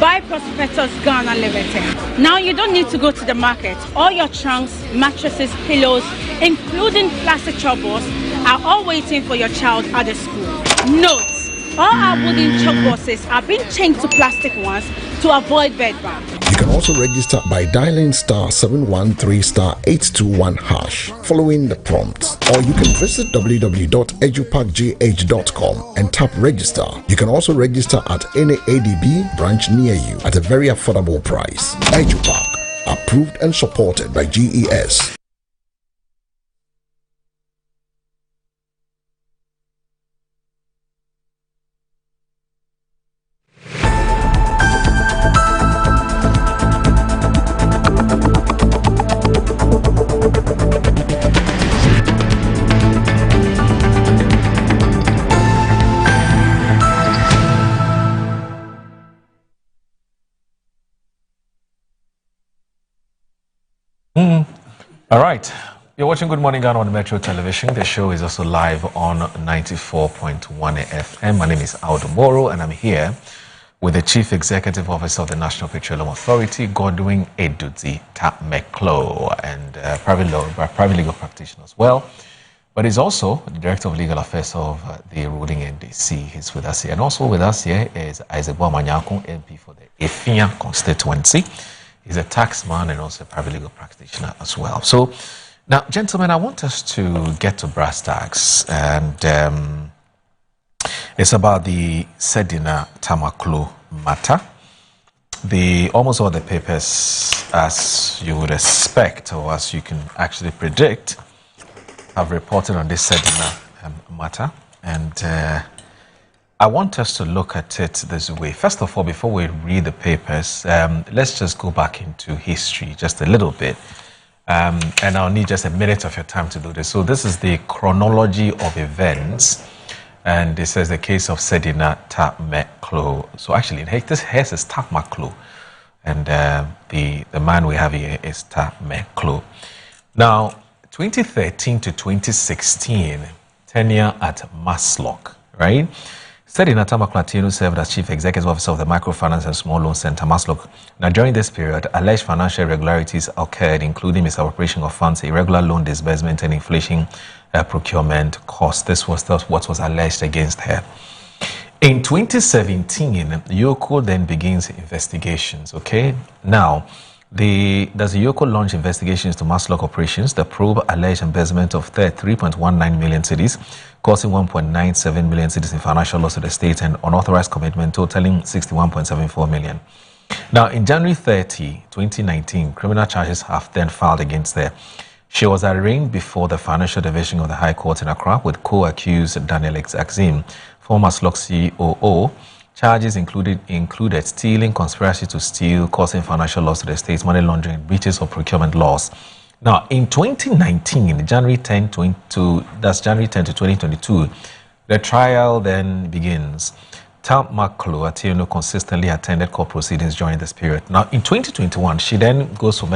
Speaker 1: by Prospectus Ghana Limited. Now you don't need to go to the market. All your trunks, mattresses, pillows, including plastic chalkboards, are all waiting for your child at the school. Note, all our wooden chalkboards are being changed to plastic ones to avoid bedbugs.
Speaker 2: You can also register by dialing *713*821# following the prompts, or you can visit www.edupackgh.com and tap register. You can also register at any ADB branch near you at a very affordable price. EduPack, approved and supported by GES.
Speaker 14: All right. You're watching Good Morning Ghana on Metro Television. The show is also live on 94.1 FM. My name is Audu Moro, and I'm here with the Chief Executive Officer of the National Petroleum Authority, Godwin Edudzi Meklo, and private legal practitioner as well. But he's also the Director of Legal Affairs of the ruling NDC. He's with us here. And also with us here is Isaac Boamanyako, MP for the Efia constituency. He's a taxman and also a private legal practitioner as well. So, now, gentlemen, I want us to get to brass tacks, and it's about the Sedina Tamaklo matter. Almost all the papers, as you would expect, or as you can actually predict, have reported on this Sedina matter, and I want us to look at it this way. First of all, before we read the papers, let's just go back into history just a little bit. And I'll need just a minute of your time to do this. So this is the chronology of events. And it says the case of Sedina Meklo. So actually, this here is Meklo. And the man we have here is Meklo. Now, 2013 to 2016, tenure at Maslock, right? Sedina Meklo served as Chief Executive Officer of the Microfinance and Small Loan Center, Maslock. Now, during this period, alleged financial irregularities occurred, including misappropriation of funds, irregular loan disbursement, and inflation procurement costs. This was what was alleged against her. In 2017, Yoko then begins investigations, okay? Now, does Yoko launch investigations to Maslock operations? The probe alleged embezzlement of 3.19 million cedis, causing 1.97 million cedis in financial loss to the state, and unauthorized commitment totaling 61.74 million. Now, in January 30, 2019, criminal charges have then filed against her. She was arraigned before the Financial Division of the High Court in Accra with co-accused Daniel Exim, former Maslock COO. Charges included stealing, conspiracy to steal, causing financial loss to the state, money laundering, breaches of procurement laws. Now, in 2019, January 10 to 2022, the trial then begins. Meklo Atieno consistently attended court proceedings during this period. Now, in 2021, she then goes for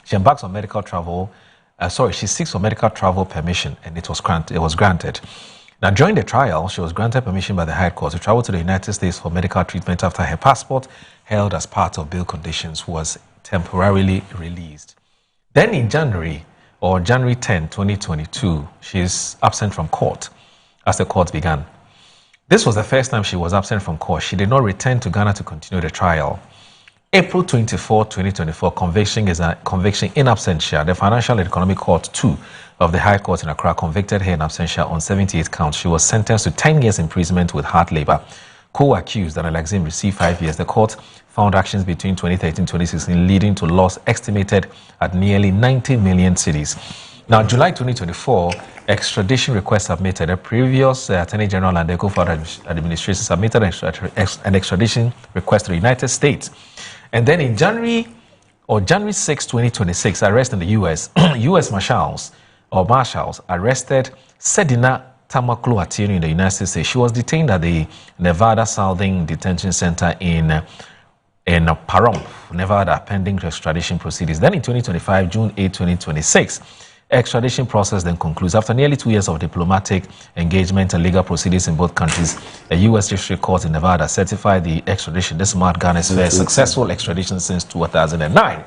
Speaker 14: she embarks on medical travel. She seeks for medical travel permission, and it was granted. Now, during the trial, she was granted permission by the High Court to travel to the United States for medical treatment after her passport, held as part of bail conditions, was temporarily released. Then in January 10, 2022, she is absent from court as the court began. This was the first time she was absent from court. She did not return to Ghana to continue the trial. April 24, 2024, conviction in absentia. The Financial and Economic Court 2 of the High Court in Accra convicted her in absentia on 78 counts. She was sentenced to 10 years imprisonment with hard labor. Co-accused Daniel Exim received 5 years. The court found actions between 2013 and 2016 leading to loss estimated at nearly 90 million cedis. Now, July 2024, extradition request submitted. A previous Attorney General and the Eko administration submitted an extradition request to the United States. And then in January 6, 2026, arrest in the U.S., U.S. Marshals arrested Sedina Tamaklo Atieno in the United States. She was detained at the Nevada Southern Detention Center in Pahrump, Nevada, pending extradition proceedings. Then in 2025, June 8, 2026, extradition process then concludes. After nearly 2 years of diplomatic engagement and legal proceedings in both countries, a U.S. District Court in Nevada certified the extradition. This marked Ghana's first successful extradition since 2009.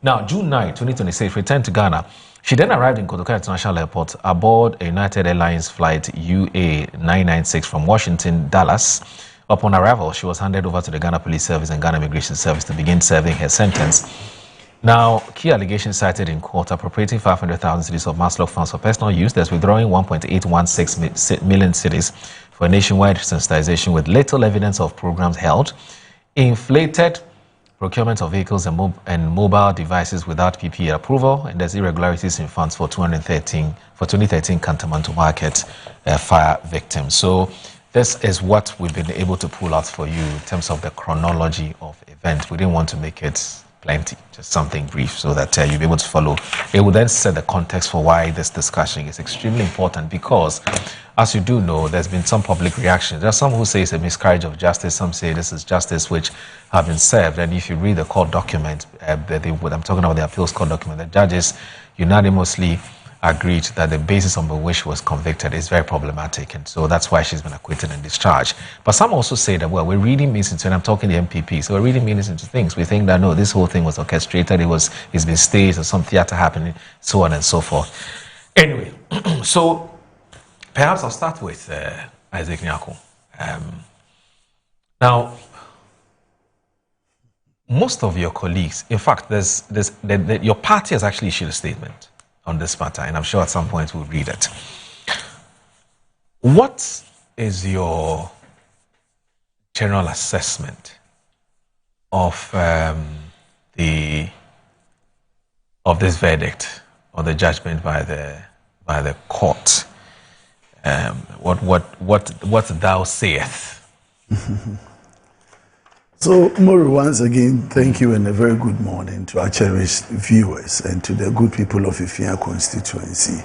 Speaker 14: Now, June 9, 2026, returned to Ghana. She then arrived in Kotoka International Airport aboard a United Airlines flight UA996 from Washington, Dallas. Upon arrival, she was handed over to the Ghana Police Service and Ghana Immigration Service to begin serving her sentence. Now, key allegations cited in court: appropriating 500,000 cedis of Maslow funds for personal use. There's withdrawing 1.816 million cedis for nationwide sensitization with little evidence of programs held. Inflated procurement of vehicles and mobile devices without PPA approval, and there's irregularities in funds for 2013 Kantamanto Market fire victims. So this is what we've been able to pull out for you in terms of the chronology of events. We didn't want to make it plenty, just something brief so that you'll be able to follow. It will then set the context for why this discussion is extremely important, because as you do know, there's been some public reactions. There are some who say it's a miscarriage of justice, some say this is justice which have been served. And if you read the court document, I'm talking about the appeals court document, the judges unanimously agreed that the basis on which she was convicted is very problematic, and so that's why she's been acquitted and discharged. But some also say that, well, we're reading means into, and I'm talking to the MPP, so we're reading means into things. We think that, no, this whole thing was orchestrated, it's been staged, or some theater happening, so on and so forth. Anyway, so perhaps I'll start with Isaac Nyako. Now, most of your colleagues, in fact, your party has actually issued a statement on this matter, and I'm sure at some point we'll read it. What is your general assessment of this verdict or the judgment by the court? What thou sayest?
Speaker 5: So, Moro, once again, thank you and a very good morning to our cherished viewers and to the good people of Ifia constituency.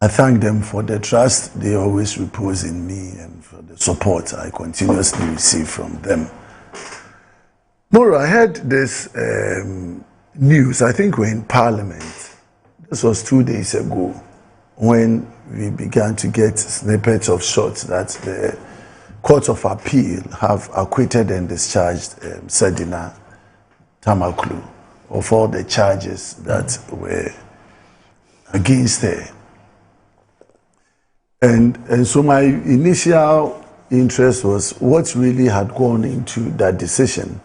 Speaker 5: I thank them for the trust they always repose in me and for the support I continuously receive from them. Moro, I heard this news, I think we're in Parliament. This was 2 days ago when we began to get snippets of shots that the Court of Appeal have acquitted and discharged Sedina Tamaklo of all the charges that were against her. And so my initial interest was what really had gone into that decision.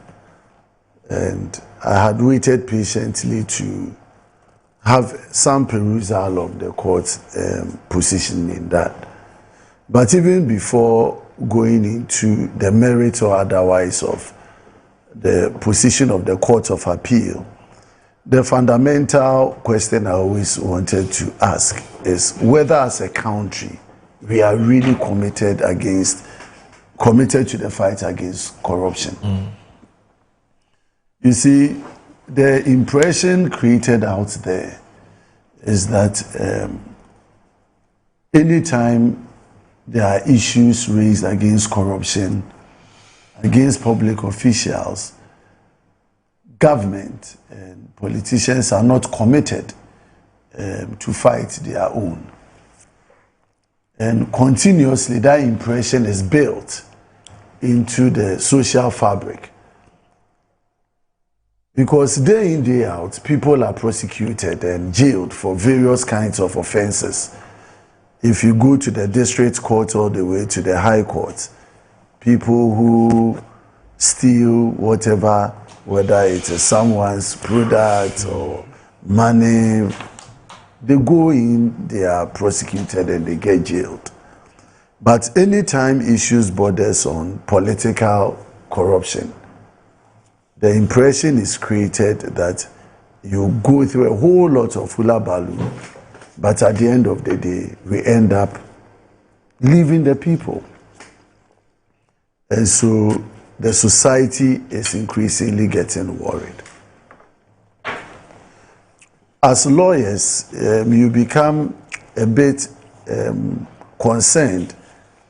Speaker 5: And I had waited patiently to have some perusal of the court's position in that. But even before going into the merit or otherwise of the position of the Court of Appeal, the fundamental question I always wanted to ask is whether as a country we are really committed to the fight against corruption. You see, the impression created out there is that anytime there are issues raised against corruption, against public officials, government and politicians are not committed to fight their own. And continuously that impression is built into the social fabric. Because day in, day out, people are prosecuted and jailed for various kinds of offenses. If you go to the district court all the way to the high court, people who steal whatever, whether it is someone's product or money, they go in, they are prosecuted and they get jailed. But anytime issues borders on political corruption, the impression is created that you go through a whole lot of hullabaloo, but at the end of the day, we end up leaving the people. And so the society is increasingly getting worried. As lawyers, you become a bit concerned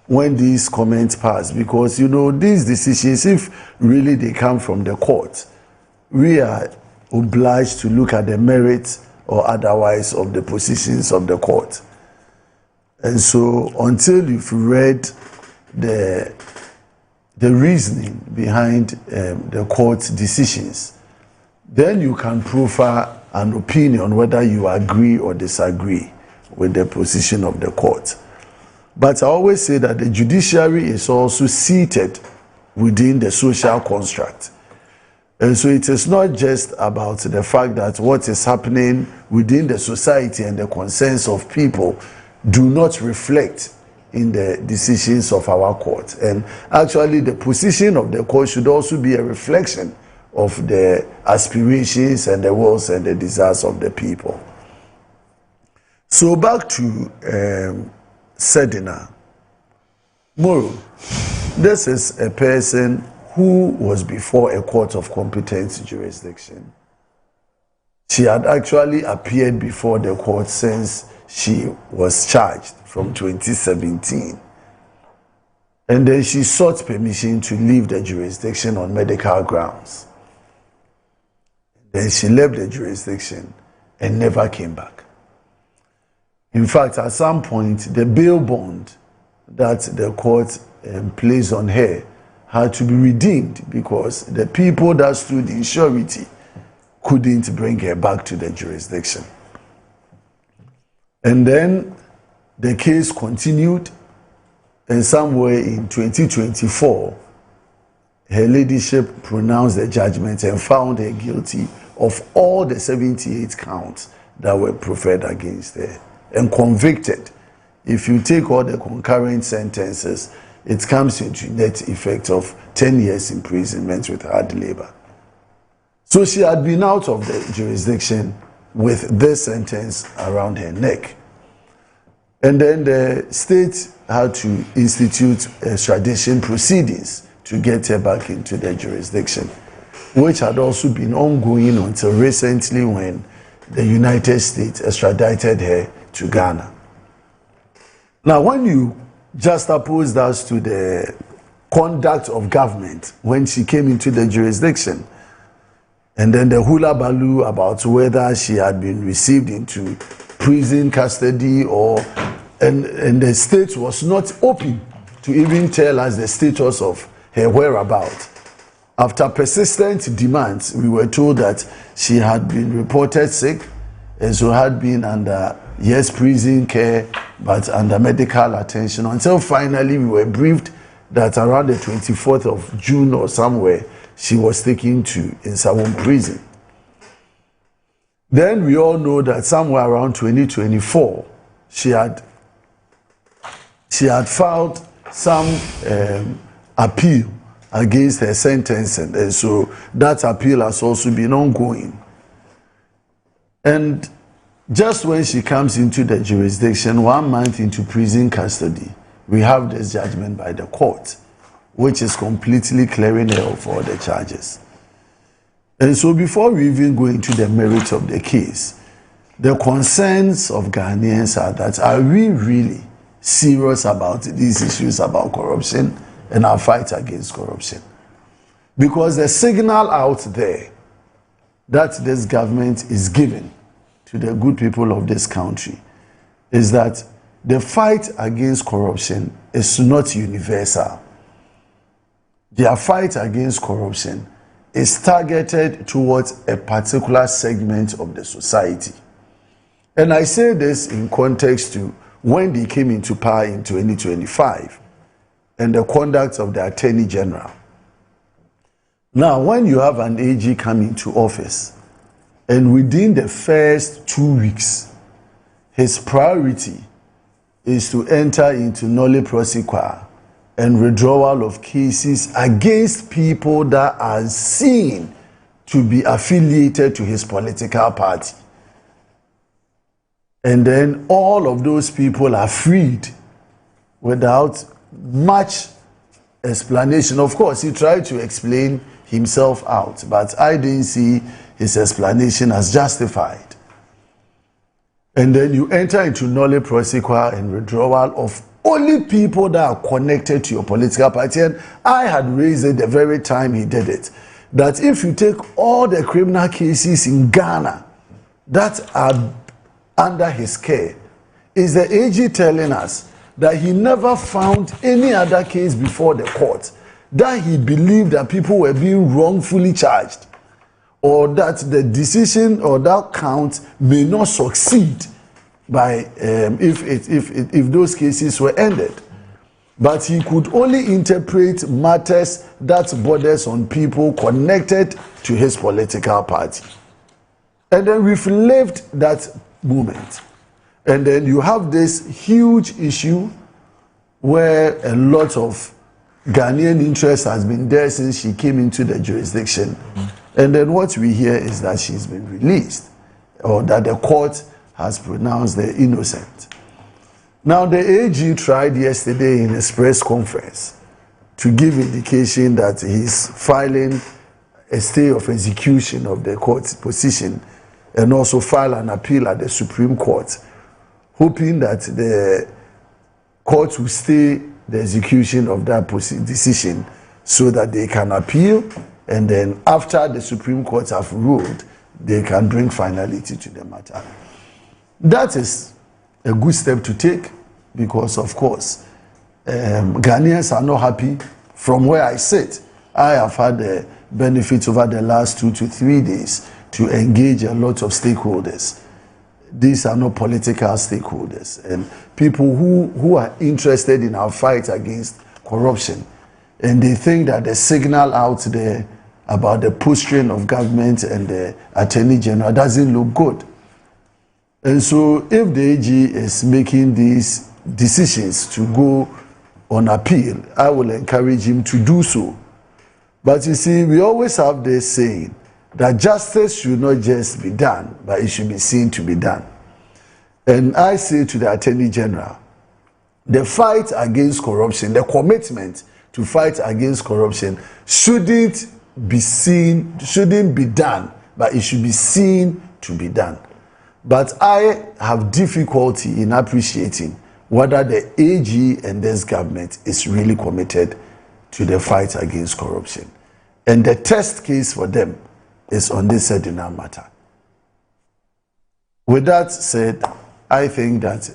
Speaker 5: when these comments pass, because these decisions, if really they come from the court, we are obliged to look at the merits or otherwise of the positions of the court. And so until you've read the reasoning behind the court's decisions, then you can proffer an opinion whether you agree or disagree with the position of the court. But I always say that the judiciary is also seated within the social construct. And so it is not just about the fact that what is happening within the society and the concerns of people do not reflect in the decisions of our court. And actually the position of the court should also be a reflection of the aspirations and the wills and the desires of the people. So back to Sedina. Moro, this is a person who was before a court of competent jurisdiction. She had actually appeared before the court since she was charged from 2017. And then she sought permission to leave the jurisdiction on medical grounds. Then she left the jurisdiction and never came back. In fact, at some point, the bail bond that the court placed on her had to be redeemed because the people that stood in surety couldn't bring her back to the jurisdiction. And then the case continued, and somewhere in 2024, her ladyship pronounced the judgment and found her guilty of all the 78 counts that were preferred against her, and convicted. If you take all the concurrent sentences, it comes into net effect of 10 years imprisonment with hard labor. So she had been out of the jurisdiction with this sentence around her neck. And then the state had to institute extradition proceedings to get her back into the jurisdiction, which had also been ongoing until recently when the United States extradited her to Ghana. Now, when you juxtapose that to the conduct of government when she came into the jurisdiction, and then the hula baloo about whether she had been received into prison custody and the state was not open to even tell us the status of her whereabouts. After persistent demands, we were told that she had been reported sick and so had been under, yes, prison care, but under medical attention, until finally we were briefed that around the 24th of June or somewhere, she was taken to Nsawam prison. Then we all know that somewhere around 2024, she had filed some appeal against her sentence, and so that appeal has also been ongoing. And just when she comes into the jurisdiction, 1 month into prison custody, we have this judgment by the court, which is completely clearing her of all the charges. And so before we even go into the merits of the case, the concerns of Ghanaians are that, are we really serious about these issues about corruption and our fight against corruption? Because the signal out there that this government is giving to the good people of this country is that the fight against corruption is not universal. Their fight against corruption is targeted towards a particular segment of the society. And I say this in context to when they came into power in 2025 and the conduct of the Attorney General. Now, when you have an AG come into office and within the first 2 weeks, his priority is to enter into nolle prosequi and withdrawal of cases against people that are seen to be affiliated to his political party. And then all of those people are freed without much explanation. Of course, he tried to explain himself out, but I didn't see his explanation as justified. And then you enter into nolle prosequa and withdrawal of only people that are connected to your political party. And I had raised it the very time he did it, that if you take all the criminal cases in Ghana that are under his care, is the AG telling us that he never found any other case before the court that he believed that people were being wrongfully charged, or that the decision or that count may not succeed by if those cases were ended. But he could only interpret matters that borders on people connected to his political party. And then we've lived that moment. And then you have this huge issue where a lot of Ghanaian interest has been there since she came into the jurisdiction. And then what we hear is that she's been released, or that the court has pronounced her innocent. Now, the AG tried yesterday in his press conference to give indication that he's filing a stay of execution of the court's position and also file an appeal at the Supreme Court, hoping that the court will stay the execution of that decision so that they can appeal, and then after the Supreme Court have ruled, they can bring finality to the matter. That is a good step to take because, of course, Ghanaians are not happy. From where I sit, I have had the benefit over the last 2 to 3 days to engage a lot of stakeholders. These are not political stakeholders and people who are interested in our fight against corruption. And they think that the signal out there about the posturing of government and the Attorney General doesn't look good. And so if the AG is making these decisions to go on appeal, I will encourage him to do so. But you see, we always have this saying that justice should not just be done, but it should be seen to be done. And I say to the Attorney General, the fight against corruption, the commitment to fight against corruption shouldn't be done, but it should be seen to be done. But I have difficulty in appreciating whether the AG and this government is really committed to the fight against corruption. And the test case for them is on this Sedina matter. With that said, I think that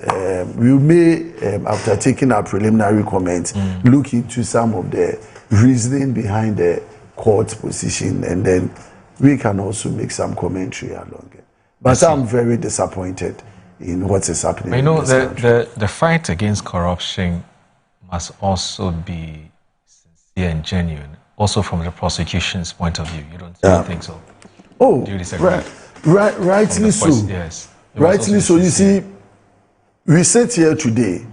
Speaker 5: we may, after taking our preliminary comments, look into some of the reasoning behind the court position, and then we can also make some commentary along it. But I'm very disappointed in what is happening.
Speaker 14: You know, the fight against corruption must also be sincere and genuine, also from the prosecution's point of view. You don't think so?
Speaker 5: Oh,
Speaker 14: do you disagree?
Speaker 5: Rightly so.
Speaker 14: Yes.
Speaker 5: Rightly so. You see, we sit here today,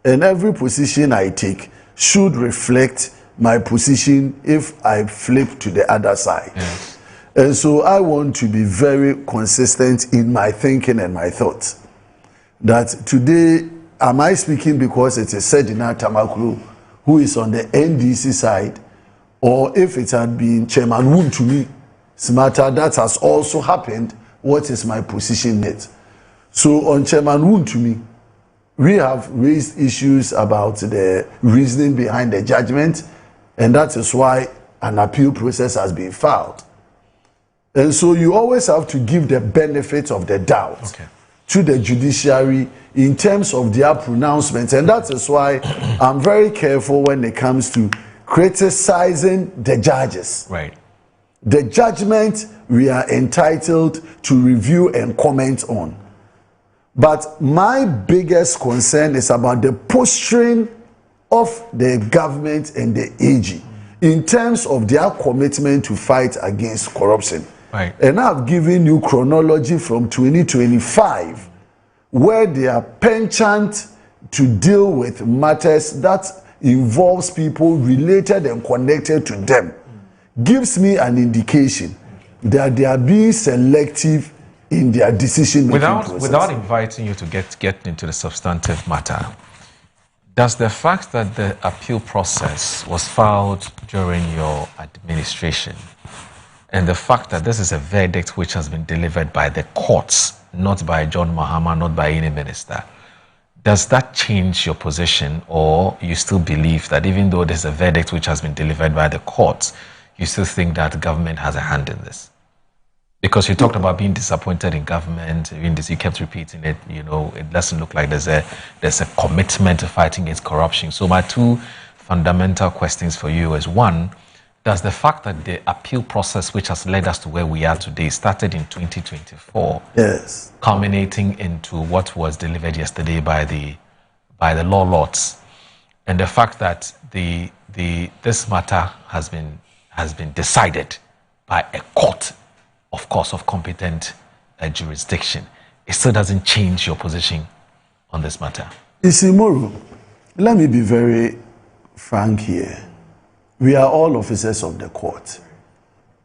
Speaker 5: and every position I take should reflect my position if I flip to the other side.
Speaker 14: Yes.
Speaker 5: And so I want to be very consistent in my thinking and my thoughts. That today, am I speaking because it is Sedina Tamakulu who is on the NDC side, or if it had been Chairman Woon to me, smarter, that has also happened, what is my position net? So on Chairman Woon to me, we have raised issues about the reasoning behind the judgment, and that is why an appeal process has been filed. And so you always have to give the benefit of the doubt to the judiciary in terms of their pronouncements. And that is why I'm very careful when it comes to criticizing the judges.
Speaker 14: Right.
Speaker 5: The judgment we are entitled to review and comment on. But my biggest concern is about the posturing of the government and the AG in terms of their commitment to fight against corruption.
Speaker 14: Right.
Speaker 5: And I've given you chronology from 2025 where they are penchant to deal with matters that involves people related and connected to them. Gives me an indication that they are being selective in their decision-making process.
Speaker 14: Without inviting you to get into the substantive matter, does the fact that the appeal process was filed during your administration and the fact that this is a verdict which has been delivered by the courts not by John Mahama, not by any minister, does that change your position, or you still believe that even though there's a verdict which has been delivered by the courts, you still think that the government has a hand in this? Because you talked about being disappointed in government, even this, you kept repeating it, you know, it doesn't look like there's a commitment to fighting against corruption. So my two fundamental questions for you is, one, does the fact that the appeal process which has led us to where we are today started in 2024,
Speaker 5: yes,
Speaker 14: culminating into what was delivered yesterday by the law lords, and the fact that this matter has been decided by a court, of course, of competent jurisdiction, it still doesn't change your position on this matter?
Speaker 5: You see, Moro, let me be very frank here. We are all officers of the court.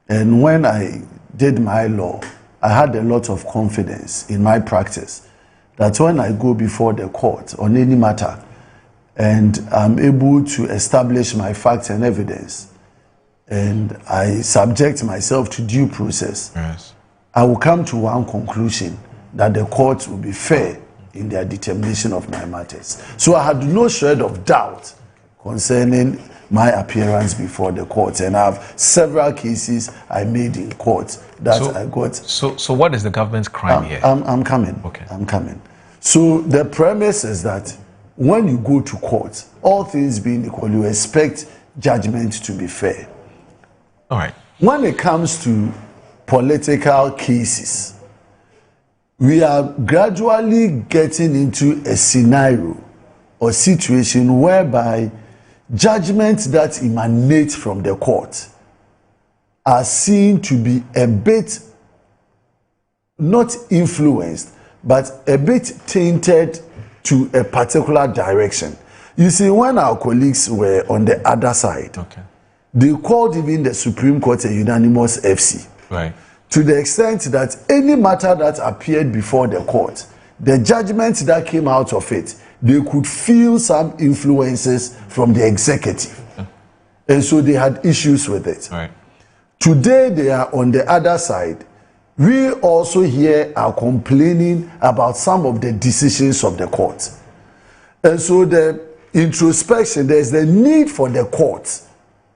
Speaker 5: And when I did my law, I had a lot of confidence in my practice that when I go before the court on any matter and I'm able to establish my facts and evidence, and I subject myself to due process,
Speaker 14: yes,
Speaker 5: I will come to one conclusion, that the court will be fair in their determination of my matters. So I had no shred of doubt concerning my appearance before the court, and I have several cases I made in court that I got.
Speaker 14: So what is the government's crime here?
Speaker 5: I'm coming.
Speaker 14: Okay.
Speaker 5: I'm coming. So the premise is that when you go to court, all things being equal, you expect judgment to be fair.
Speaker 14: All right.
Speaker 5: When it comes to political cases, we are gradually getting into a scenario or situation whereby judgments that emanate from the court are seen to be a bit not influenced, but a bit tainted to a particular direction. You see, when our colleagues were on the other side,
Speaker 14: okay,
Speaker 5: they called even the Supreme Court a unanimous FC.
Speaker 14: Right.
Speaker 5: To the extent that any matter that appeared before the court, the judgment that came out of it, they could feel some influences from the executive. And so they had issues with it.
Speaker 14: Right.
Speaker 5: Today they are on the other side. We also here are complaining about some of the decisions of the court. And so the introspection, there's the need for the court.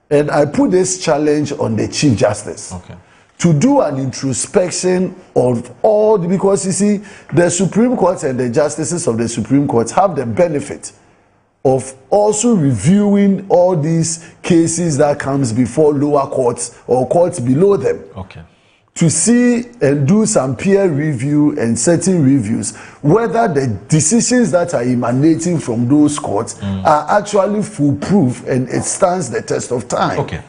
Speaker 5: And I put this challenge on the Chief Justice.
Speaker 14: Okay.
Speaker 5: To do an introspection of all, because you see, the Supreme Court and the justices of the Supreme Court have the benefit of also reviewing all these cases that comes before lower courts or courts below them.
Speaker 14: Okay.
Speaker 5: To see and do some peer review and certain reviews, whether the decisions that are emanating from those courts are actually foolproof and it stands the test of time.
Speaker 14: Okay.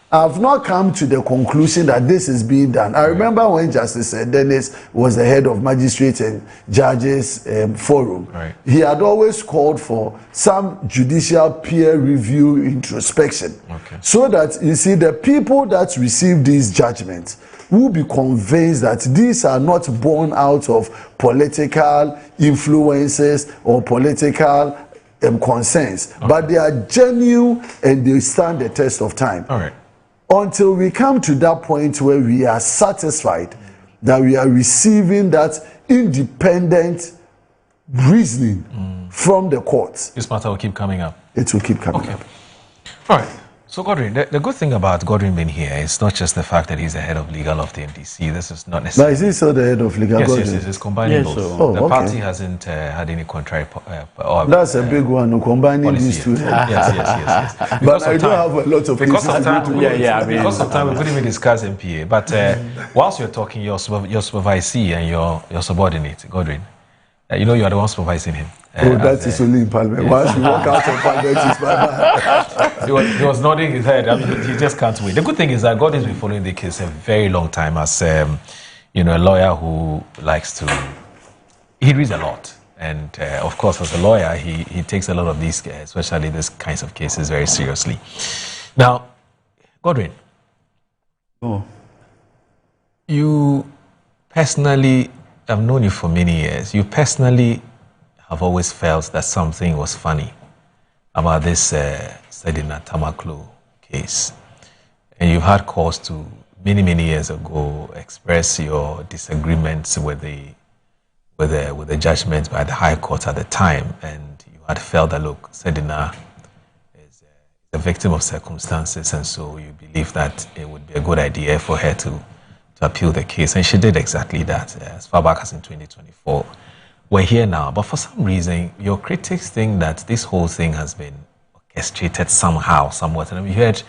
Speaker 5: I've not come to the conclusion that this is being done. I remember when Justice Dennis was the head of Magistrate and Judges Forum.
Speaker 14: Right.
Speaker 5: He had always called for some judicial peer review introspection.
Speaker 14: Okay.
Speaker 5: So that, you see, the people that receive these judgments will be convinced that these are not born out of political influences or political concerns, but they are genuine and they stand the test of time.
Speaker 14: All right.
Speaker 5: Until we come to that point where we are satisfied that we are receiving that independent reasoning from the courts.
Speaker 14: This matter will keep coming up.
Speaker 5: It will keep coming up.
Speaker 14: All right. So Godwin, the good thing about Godwin being here is not just the fact that he's the head of legal of the MDC. This is not necessarily.
Speaker 5: But is he still the head of legal?
Speaker 14: Yes, it's combining both.
Speaker 5: Oh,
Speaker 14: the
Speaker 5: okay.
Speaker 14: party hasn't had any contrary.
Speaker 5: That's a big one. Combining these two.
Speaker 14: Yes.
Speaker 5: But I do have a lot of
Speaker 14: because of time.
Speaker 31: Because
Speaker 14: of time, we couldn't even discuss MPA. But whilst you're talking, your supervisee and your subordinate, Godwin, you know you are the one supervising him.
Speaker 5: That is only in Parliament. Once you walk out of Parliament, it's bye-bye.
Speaker 14: He was nodding his head. I mean, he just can't wait. The good thing is that God has been following the case a very long time as a lawyer who likes to. He reads a lot, and of course, as a lawyer, he takes a lot of these, especially these kinds of cases, very seriously. Now, Godwin, you personally, I've known you for many years. You personally have always felt that something was funny about this Sedina Tamaklo case. And you've had cause to, many years ago, express your disagreements with the with the judgment by the High Court at the time, and you had felt that, look, Sedina is a victim of circumstances, and so you believe that it would be a good idea for her to appeal the case, and she did exactly that as far back as in 2024. We're here now, but for some reason, your critics think that this whole thing has been orchestrated somehow, somewhat. And we heard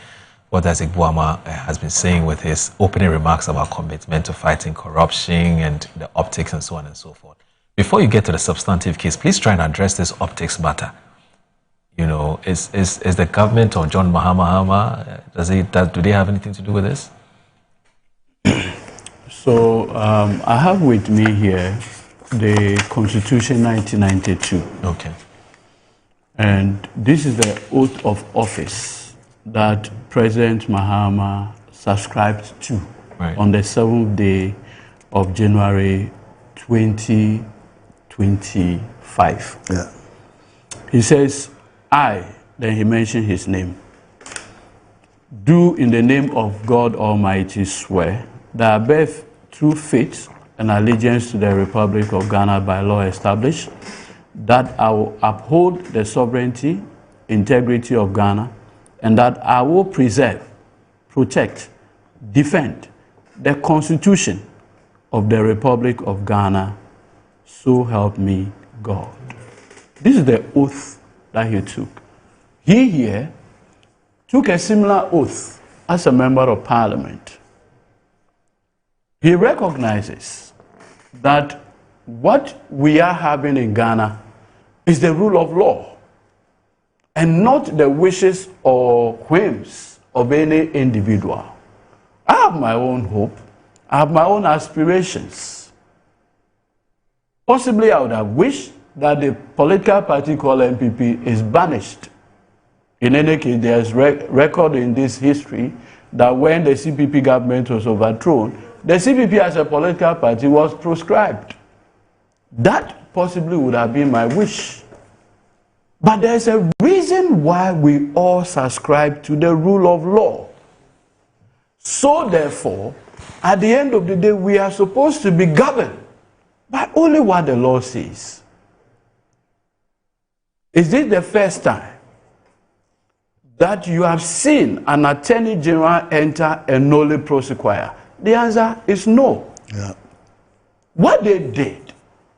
Speaker 14: what Isaac Boama has been saying with his opening remarks about commitment to fighting corruption and the optics and so on and so forth. Before you get to the substantive case, please try and address this optics matter. You know, is the government or John Mahama, do they have anything to do with this?
Speaker 4: So I have with me here the Constitution 1992.
Speaker 14: Okay.
Speaker 4: And this is the oath of office that President Mahama subscribed to on the 7th day of January 2025.
Speaker 5: Yeah.
Speaker 4: He says, I, then he mentioned his name, do in the name of God Almighty swear that I bear true faith and allegiance to the Republic of Ghana by law established, that I will uphold the sovereignty, integrity of Ghana, and that I will preserve, protect, defend the Constitution of the Republic of Ghana, so help me God. This is the oath that he took. He here took a similar oath as a member of Parliament. He recognizes that what we are having in Ghana is the rule of law and not the wishes or whims of any individual. I have my own hope. I have my own aspirations. Possibly I would have wished that the political party called MPP is banished. In any case, there's record in this history that when the CPP government was overthrown, the CPP as a political party was proscribed. That possibly would have been my wish. But there's a reason why we all subscribe to the rule of law. So therefore, at the end of the day, we are supposed to be governed by only what the law says. Is this the first time that you have seen an attorney general enter a nolle prosequia? The answer is no.
Speaker 5: Yeah.
Speaker 4: What they did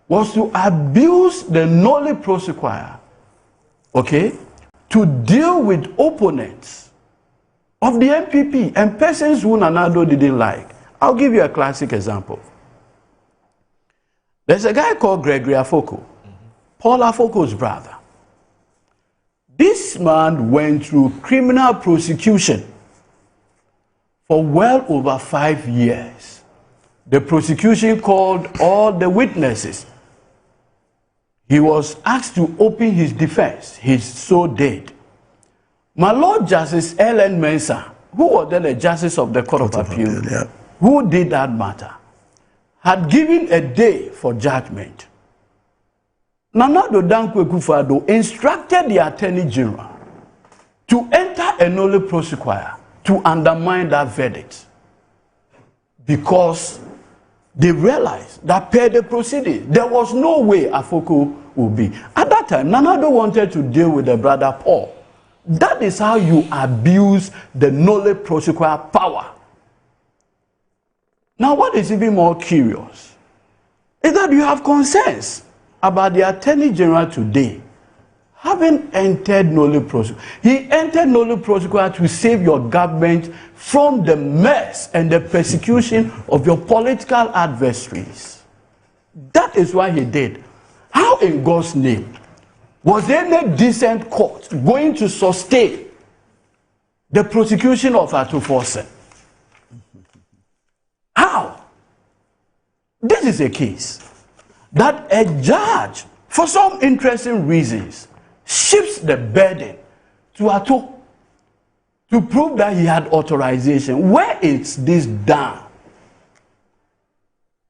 Speaker 4: was to abuse the nolle prosequia, okay, to deal with opponents of the MPP and persons who Nana-Addo didn't like. I'll give you a classic example. There's a guy called Gregory Afoko, Paul Afoko's brother. This man went through criminal prosecution for well over 5 years. The prosecution called all the witnesses. He was asked to open his defense. He so did. My Lord Justice Ellen Mensah, who was then a justice of the Court of Appeal, who did that matter, had given a day for judgment. Nana-Addo Dankwa Akufo-Addo instructed the Attorney General to enter a nolle prosequia to undermine that verdict because they realized that per the proceeding, there was no way Afoko would be. At that time, Nana-Addo wanted to deal with the brother Paul. That is how you abuse the nolle prosequia power. Now, what is even more curious is that you have concerns about the Attorney General today having entered nolle prosequia. He entered nolle prosequia to save your government from the mess and the persecution of your political adversaries. That is what he did. How in God's name was any decent court going to sustain the prosecution of Ato Forsen? How? This is a case that a judge, for some interesting reasons, shifts the burden to Ato to prove that he had authorization. Where is this done?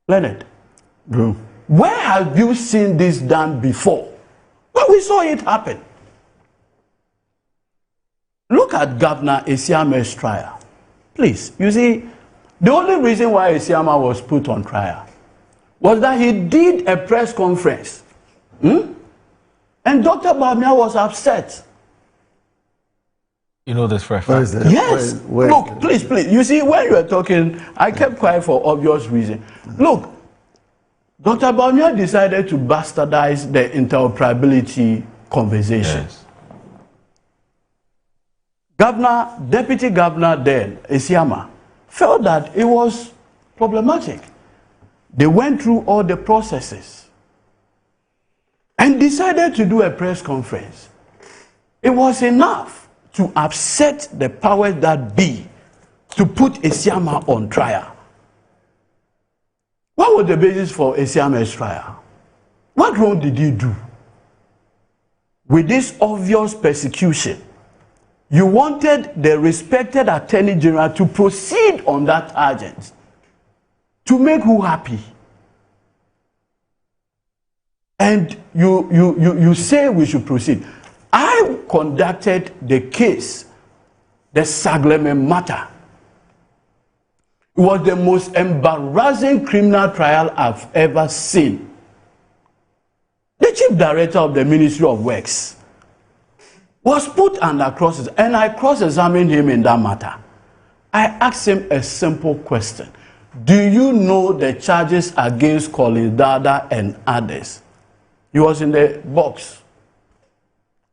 Speaker 4: Leonard,
Speaker 5: bro,
Speaker 4: where have you seen this done before? Well, we saw it happen. Look at Governor Esiama's trial. Please, you see, the only reason why Esiama was put on trial was that he did a press conference. And Dr. Bawumia was upset.
Speaker 14: You know this for a fact?
Speaker 4: Yes. Look, please. You see, when you were talking, I kept quiet for obvious reason. Look, Dr. Bawumia decided to bastardize the interoperability conversation. Yes. Deputy Governor then, Esiama, felt that it was problematic. They went through all the processes and decided to do a press conference. It was enough to upset the powers that be to put Esiama on trial. What was the basis for Esiama's trial? What wrong did he do? With this obvious persecution, you wanted the respected Attorney General to proceed on that urgent. To make who happy? And you say we should proceed. I conducted the case, the Sagleme matter. It was the most embarrassing criminal trial I've ever seen. The chief director of the Ministry of Works was put under cross, and I cross-examined him in that matter. I asked him a simple question. Do you know the charges against Collins Dada and others? He was in the box.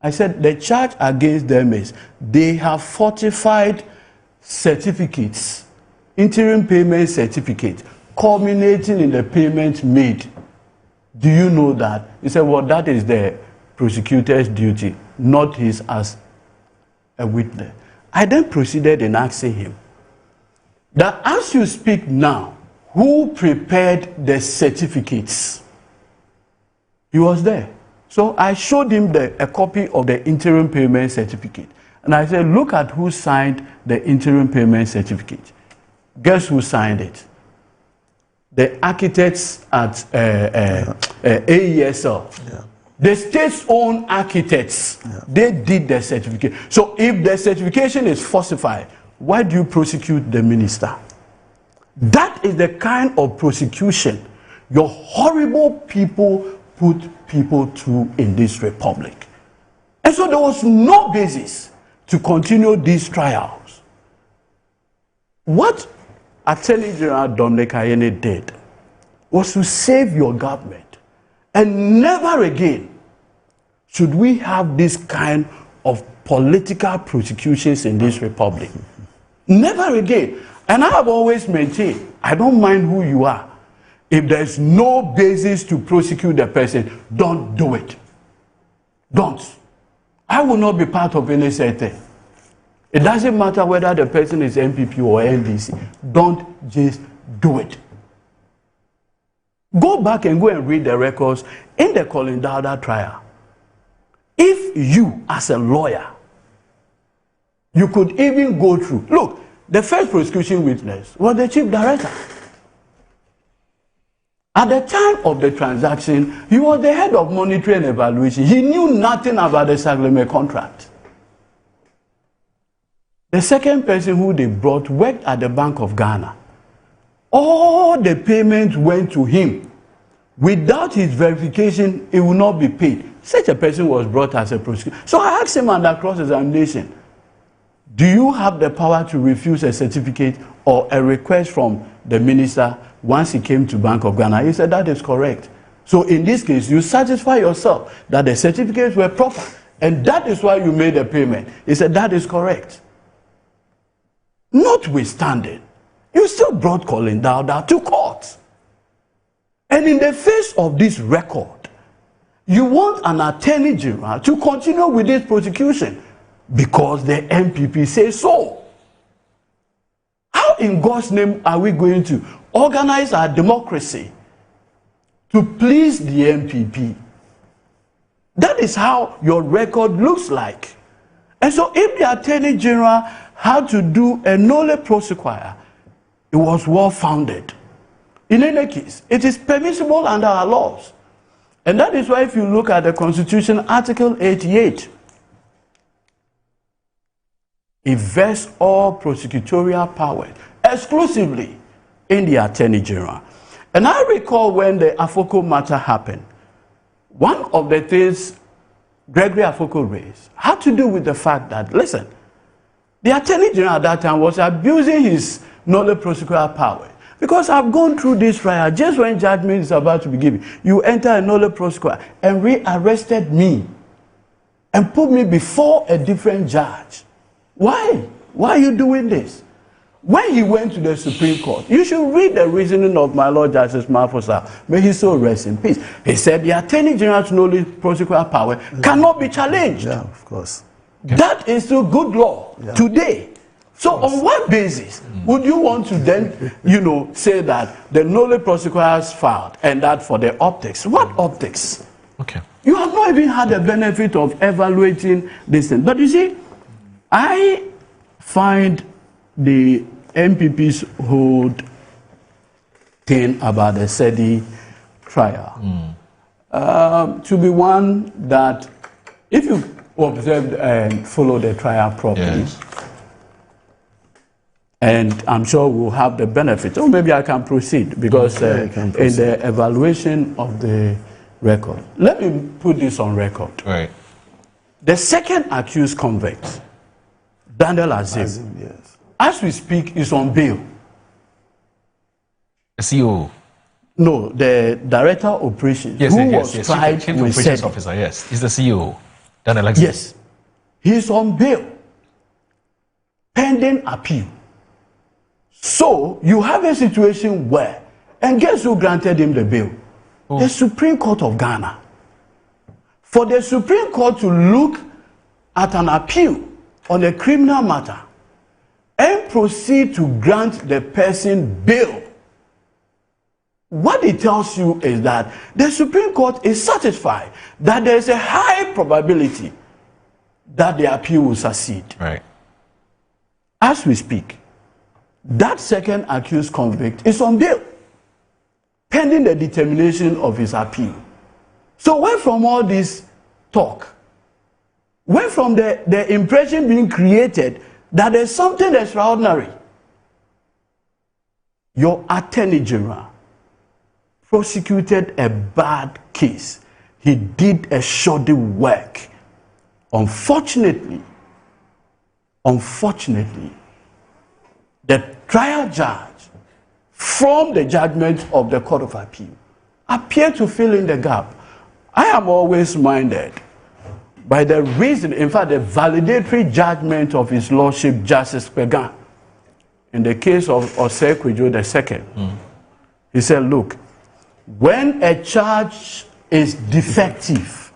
Speaker 4: I said, the charge against them is they have fortified certificates, interim payment certificate, culminating in the payment made. Do you know that? He said, well, that is the prosecutor's duty, not his as a witness. I then proceeded in asking him that as you speak now, who prepared the certificates? He was there. So I showed him a copy of the interim payment certificate. And I said, look at who signed the interim payment certificate. Guess who signed it? The architects at AESL. Yeah. The state's own architects, they did the certificate. So if the certification is falsified, why do you prosecute the minister? That is the kind of prosecution your horrible people put people through in this republic. And so there was no basis to continue these trials. What Attorney General Dominic Ayine did was to save your government. And never again should we have this kind of political prosecutions in this republic. Never again. And I have always maintained, I don't mind who you are. If there's no basis to prosecute the person, don't do it. Don't. I will not be part of any certain. It doesn't matter whether the person is MPP or NDC. Don't just do it. Go back and go and read the records in the Collins Dada trial. If you, as a lawyer, you could even go through. Look, the first prosecution witness was the chief director. At the time of the transaction, he was the head of monitoring and evaluation. He knew nothing about the Sagleme contract. The second person who they brought worked at the Bank of Ghana. All the payments went to him. Without his verification, it will not be paid. Such a person was brought as a prosecutor. So I asked him under cross-examination, do you have the power to refuse a certificate or a request from the minister once he came to Bank of Ghana? He said, that is correct. So in this case, you satisfy yourself that the certificates were proper, and that is why you made a payment. He said, that is correct. Notwithstanding, you still brought Collins Dada to court. And in the face of this record, you want an Attorney General to continue with this prosecution because the MPP says so. How in God's name are we going to organize our democracy to please the MPP? That is how your record looks like. And so if the Attorney General had to do a nolle prosequia, it was well founded. In any case, it is permissible under our laws. And that is why if you look at the Constitution, Article 88, it vests all prosecutorial powers exclusively in the Attorney General. And I recall when the Afoko matter happened, one of the things Gregory Afoko raised had to do with the fact that, listen, the Attorney General at that time was abusing his nolle prosequi power. Because I've gone through this trial, just when judgment is about to be given, you enter a nolle prosequi and rearrested me and put me before a different judge. Why? Why are you doing this? When he went to the Supreme Court, you should read the reasoning of my Lord Justice Mafosa. May he so rest in peace. He said the Attorney General's nolle prosequi power cannot be challenged.
Speaker 5: Yeah, of course.
Speaker 4: Okay. That is still good law today. So on what basis would you want to then, say that the nolle prosequi has filed and that for the optics? What optics?
Speaker 14: Okay.
Speaker 4: You have not even had the benefit of evaluating this thing. But you see, I find the MPP's whole thing about the SEDI trial to be one that, if you observe and follow the trial properly, and I'm sure we'll have the benefit, or maybe I can proceed, because in the evaluation of the record, let me put this on record.
Speaker 14: Right.
Speaker 4: The second accused convict, Daniel Azim, as we speak, is on bail.
Speaker 14: The CEO?
Speaker 4: No, the director of operations,
Speaker 14: yes,
Speaker 4: who
Speaker 14: yes,
Speaker 4: was tried with
Speaker 14: operations officer, yes. He's the CEO, Daniel Azim.
Speaker 4: Yes. He's on bail, pending appeal. So, you have a situation where, and guess who granted him the bail? The Supreme Court of Ghana. For the Supreme Court to look at an appeal on a criminal matter and proceed to grant the person bail, what it tells you is that the Supreme Court is satisfied that there is a high probability that the appeal will succeed.
Speaker 14: Right.
Speaker 4: As we speak, that second accused convict is on bail, pending the determination of his appeal. So when from all this talk, when from the impression being created that there's something extraordinary, your Attorney General prosecuted a bad case. He did a shoddy work. Unfortunately, the trial judge, from the judgment of the Court of Appeal, appeared to fill in the gap. I am always minded by the reason, in fact, the validatory judgment of His Lordship Justice Pegan in the case of Osei Kwejo II. He said, look, when a charge is defective,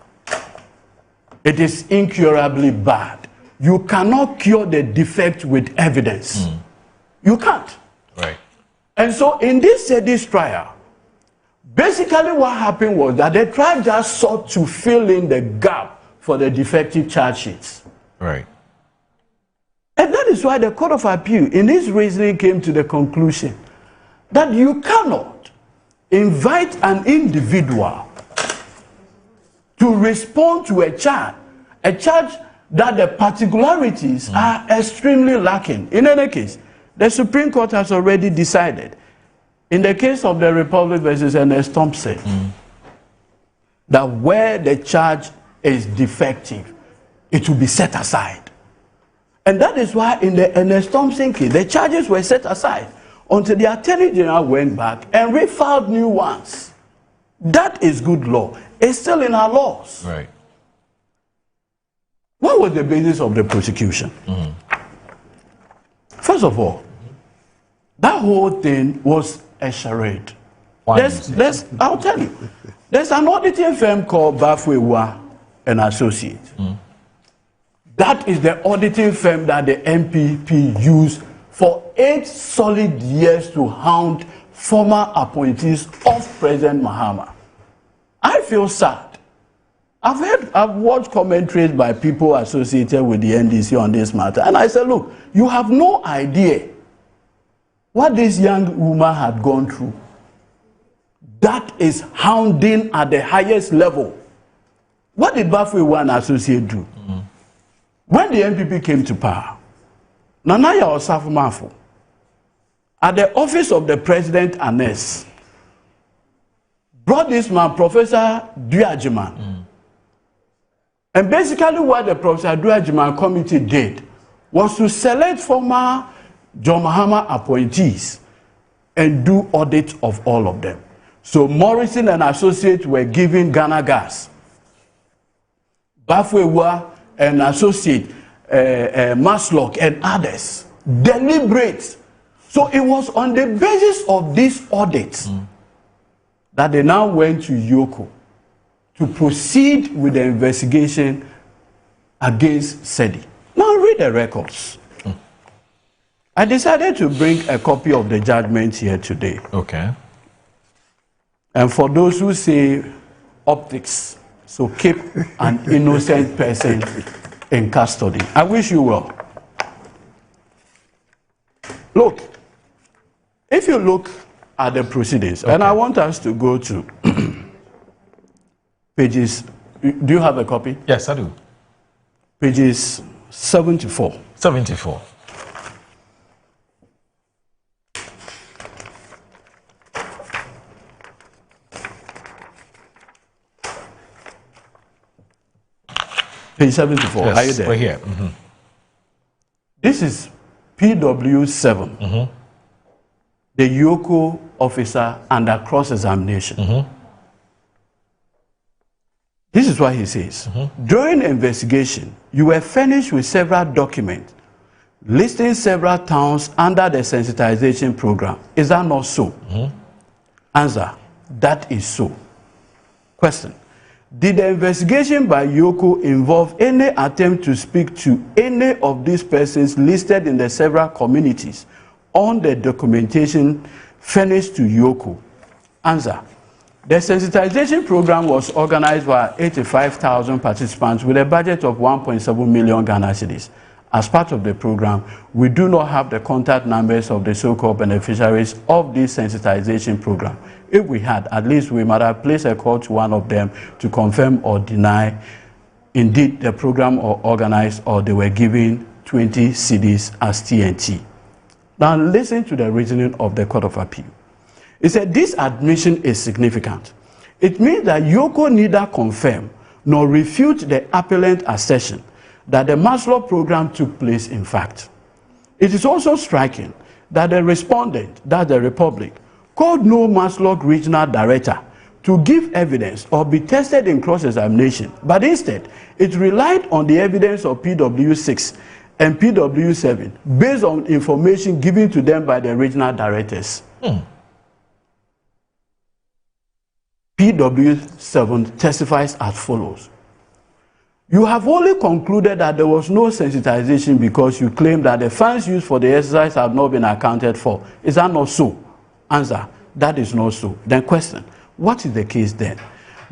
Speaker 4: it is incurably bad. You cannot cure the defect with evidence. You can't.
Speaker 14: Right.
Speaker 4: And so in this trial, basically what happened was that the trial just sought to fill in the gap for the defective charge sheets.
Speaker 14: Right.
Speaker 4: And that is why the Court of Appeal, in its reasoning, came to the conclusion that you cannot invite an individual to respond to a charge that the particularities are extremely lacking. In any case, the Supreme Court has already decided, in the case of the Republic versus Ernest Thompson, that where the charge is defective, it will be set aside. And that is why in the Ernest Thompson case, the charges were set aside until the Attorney General went back and refiled new ones. That is good law. It's still in our laws.
Speaker 14: Right.
Speaker 4: What was the basis of the prosecution? First of all, that whole thing was a charade. I'll tell you. There's an auditing firm called Bafwewa and Associates. That is the auditing firm that the MPP used for 8 solid years to hound former appointees of President Mahama. I feel sad. I've watched commentaries by people associated with the NDC on this matter, and I said, look, you have no idea what this young woman had gone through. That is hounding at the highest level. What did Bafwewa and Associate do? When the MPP came to power, Nanaya Osafo Mafo, at the office of the president Anes, brought this man, Professor Duajiman. And basically what the Professor Duajiman committee did was to select former John Mahama appointees and do audit of all of them. So Morrison and Associates were given Ghana Gas. Bafwewa and Associate, Maslock and others. Deliberate. So it was on the basis of these audits that they now went to Yoko to proceed with the investigation against SEDI. Now read the records. I decided to bring a copy of the judgment here today.
Speaker 14: Okay.
Speaker 4: And for those who say optics, so keep an innocent person in custody. I wish you well. Look, if you look at the proceedings, and I want us to go to pages, do you have a copy?
Speaker 14: Yes, I do.
Speaker 4: Pages 74.
Speaker 14: 74.
Speaker 4: Page 74.
Speaker 14: Yes,
Speaker 4: are you there?
Speaker 14: we're here.
Speaker 4: This is PW7, the Yoko officer under cross-examination. This is what he says. During the investigation, you were furnished with several documents listing several towns under the sensitization program. Is that not so? Answer, that is so. Question, did the investigation by Yoko involve any attempt to speak to any of these persons listed in the several communities on the documentation furnished to Yoko? Answer, the sensitization program was organized by 85,000 participants with a budget of 1.7 million Ghana cedis. As part of the program, we do not have the contact numbers of the so-called beneficiaries of this sensitization program. If we had, at least we might have placed a call to one of them to confirm or deny indeed the program or organized or they were given 20 cedis as TNT. Now listen to the reasoning of the Court of Appeal. It said this admission is significant. It means that Yoko neither confirm nor refute the appellant assertion that the Maslow program took place in fact. It is also striking that the respondent, that the Republic, called no Maslow regional director to give evidence or be tested in cross-examination, but instead it relied on the evidence of PW6 and PW7 based on information given to them by the regional directors. PW7 testifies as follows. You have only concluded that there was no sensitization because you claim that the funds used for the exercise have not been accounted for. Is that not so? Answer, that is not so. Then question, what is the case then?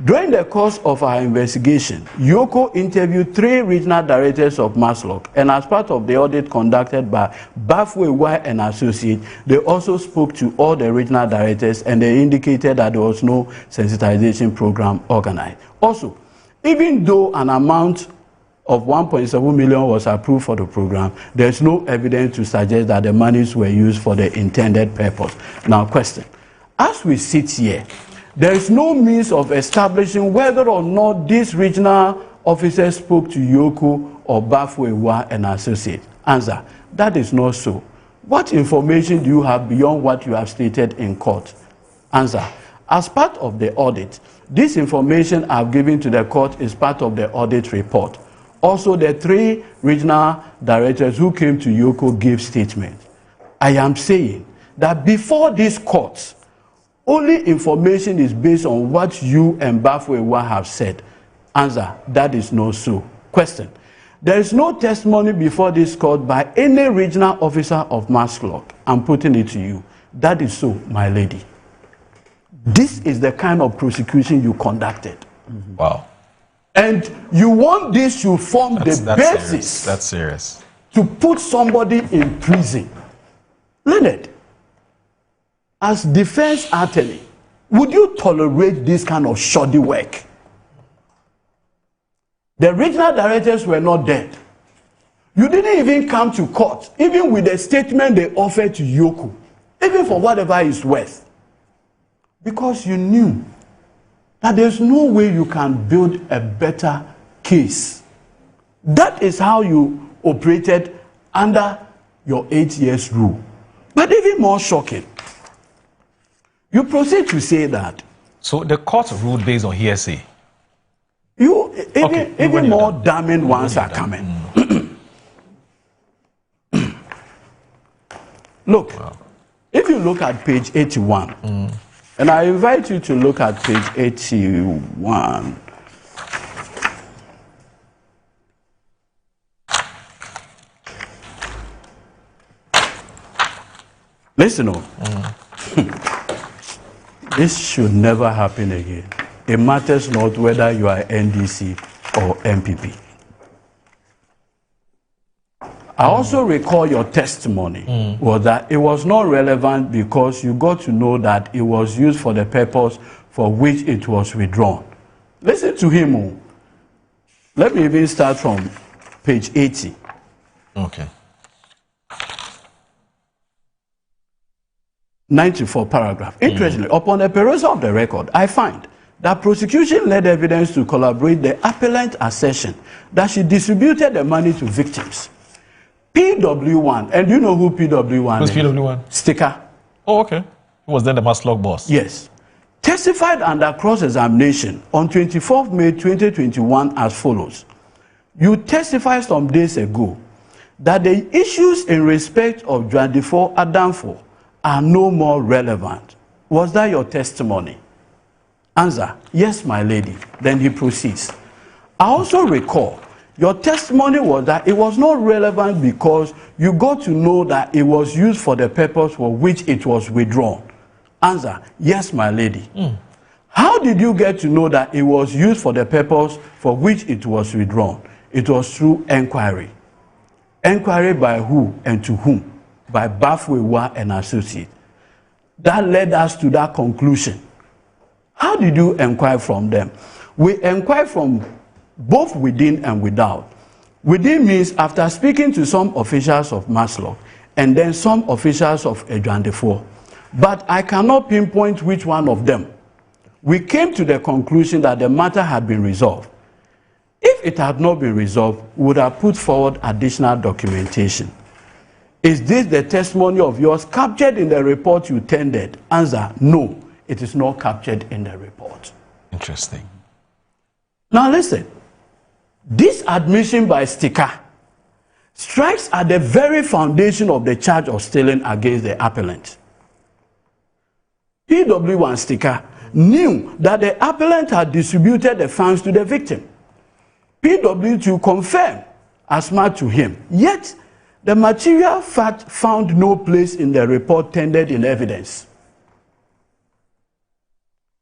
Speaker 4: During the course of our investigation, Yoko interviewed 3 regional directors of Maslow, and as part of the audit conducted by Bafwewa and Associates, they also spoke to all the regional directors and they indicated that there was no sensitization program organized. Also, even though an amount of 1.7 million was approved for the program, there's no evidence to suggest that the monies were used for the intended purpose. Now, question. As we sit here, there is no means of establishing whether or not these regional officers spoke to Yoko or Bafwewa and Associates. Answer, that is not so. What information do you have beyond what you have stated in court? Answer, as part of the audit, this information I've given to the court is part of the audit report. Also, the 3 regional directors who came to Yoko gave statements. I am saying that before this court, only information is based on what you and Bafwewa have said. Answer, that is not so. Question, there is no testimony before this court by any regional officer of Maslow. I'm putting it to you. That is so, my lady. This is the kind of prosecution you conducted.
Speaker 14: Wow.
Speaker 4: And you want this to form the basis.
Speaker 14: Serious. That's serious.
Speaker 4: To put somebody in prison. Leonard, as defense attorney, would you tolerate this kind of shoddy work? The regional directors were not dead. You didn't even come to court, even with the statement they offered to Yoko, even for whatever it's worth. Because you knew that there's no way you can build a better case. That is how you operated under your 8 years rule. But even more shocking, you proceed to say that.
Speaker 14: So the court ruled based on hearsay.
Speaker 4: Even more damning ones are coming. Look, if you look at page 81, and I invite you to look at page 81. Listen, this should never happen again. It matters not whether you are NDC or MPP. I also recall your testimony was that it was not relevant because you got to know that it was used for the purpose for which it was withdrawn. Listen to him. Let me even start from page 80.
Speaker 14: Okay.
Speaker 4: 94 paragraph. Interestingly, upon the perusal of the record, I find that prosecution led evidence to collaborate the appellant assertion that she distributed the money to victims. PW1, and you know who PW1
Speaker 14: Who's
Speaker 4: is?
Speaker 14: PW1?
Speaker 4: Sticker.
Speaker 14: Oh, okay. Who was then the Maslog boss?
Speaker 4: Yes. Testified under cross-examination on 24th May 2021 as follows. You testified some days ago that the issues in respect of Dwadifo Adamfo are no more relevant. Was that your testimony? Answer, yes, my lady. Then he proceeds. I also recall your testimony was that it was not relevant because you got to know that it was used for the purpose for which it was withdrawn. Answer, yes, my lady. How did you get to know that it was used for the purpose for which it was withdrawn? It was through inquiry. Inquiry by who and to whom? By Bafwewa and Associates. That led us to that conclusion. How did you inquire from them? We inquire from both within and without. Within means after speaking to some officials of Maslog and then some officials of Dwadifo. But I cannot pinpoint which one of them. We came to the conclusion that the matter had been resolved. If it had not been resolved, we would have put forward additional documentation. Is this the testimony of yours captured in the report you tendered? Answer, no, it is not captured in the report.
Speaker 14: Interesting.
Speaker 4: Now listen, this admission by Sticker strikes at the very foundation of the charge of stealing against the appellant. PW1 Sticker knew that the appellant had distributed the funds to the victim. PW2 confirmed as much to him, yet the material fact found no place in the report tendered in evidence.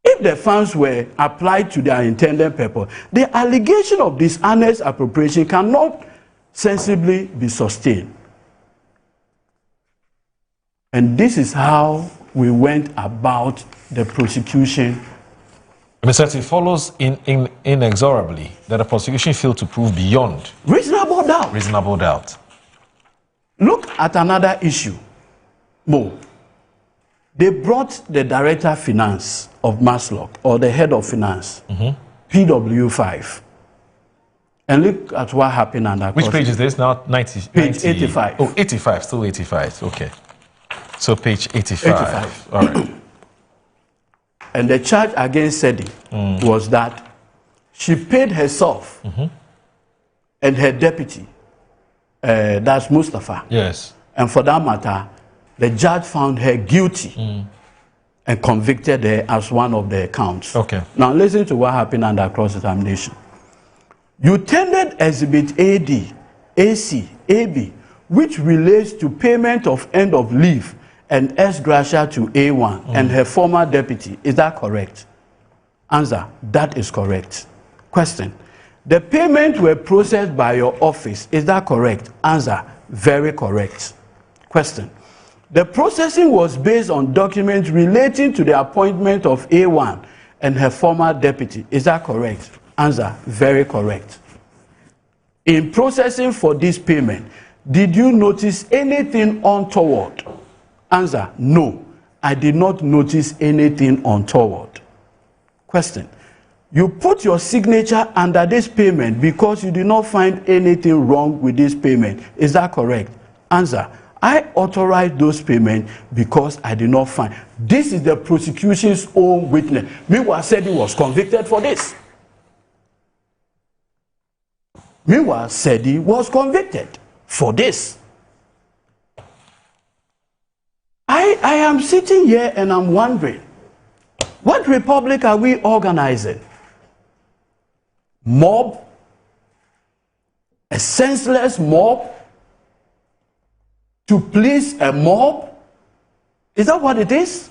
Speaker 4: If the funds were applied to their intended purpose, the allegation of dishonest appropriation cannot sensibly be sustained. And this is how we went about the prosecution.
Speaker 14: Mr. It follows inexorably that the prosecution failed to prove beyond
Speaker 4: reasonable doubt.
Speaker 14: Reasonable doubt.
Speaker 4: Look at another issue. Mo. They brought the director of finance of Maslog, or the head of finance, PW5. And look at what happened under.
Speaker 14: Which page is this now? 90.
Speaker 4: Page 85.
Speaker 14: Oh, 85, still 85. Okay. So page 85. All right.
Speaker 4: And the charge against Sedi was that she paid herself and her deputy, that's Mustafa.
Speaker 14: Yes.
Speaker 4: And for that matter, the judge found her guilty and convicted her as one of the counts.
Speaker 14: Okay.
Speaker 4: Now listen to what happened under cross-examination. You tendered Exhibit AD, AC, AB, which relates to payment of end of leave and ex gratia to A1 and her former deputy. Is that correct? Answer, that is correct. Question, the payment were processed by your office. Is that correct? Answer, very correct. Question, the processing was based on documents relating to the appointment of A1 and her former deputy. Is that correct? Answer, very correct. In processing for this payment, did you notice anything untoward? Answer, no, I did not notice anything untoward. Question, you put your signature under this payment because you did not find anything wrong with this payment. Is that correct? Answer. I authorized those payments because I did not find. This is the prosecution's own witness. Meanwhile, said he was convicted for this. Meanwhile, said he was convicted for this. I am sitting here and I'm wondering, what republic are we organizing? Mob? A senseless mob? To please a mob? Is that what it is?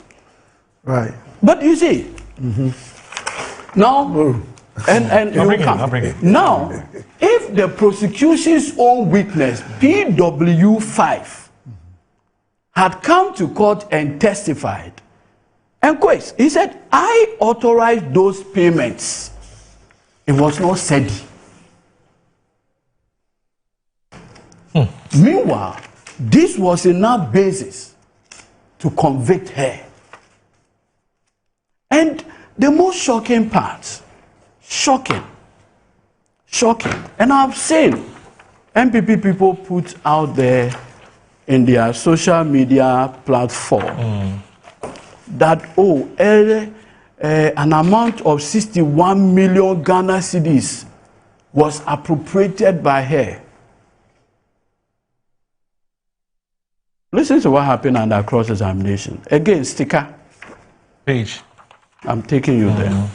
Speaker 5: Right.
Speaker 4: But you see, now, and you come. Now, if the prosecution's own witness, PW5, had come to court and testified, and quotes, he said, I authorized those payments. It was not said. Meanwhile, this was enough basis to convict her. And the most shocking part, shocking, and I've seen MPP people put out there in their social media platform that, an amount of 61 million Ghana cedis was appropriated by her. Listen to what happened under cross-examination. Again, sticker.
Speaker 14: Page.
Speaker 4: I'm taking you there.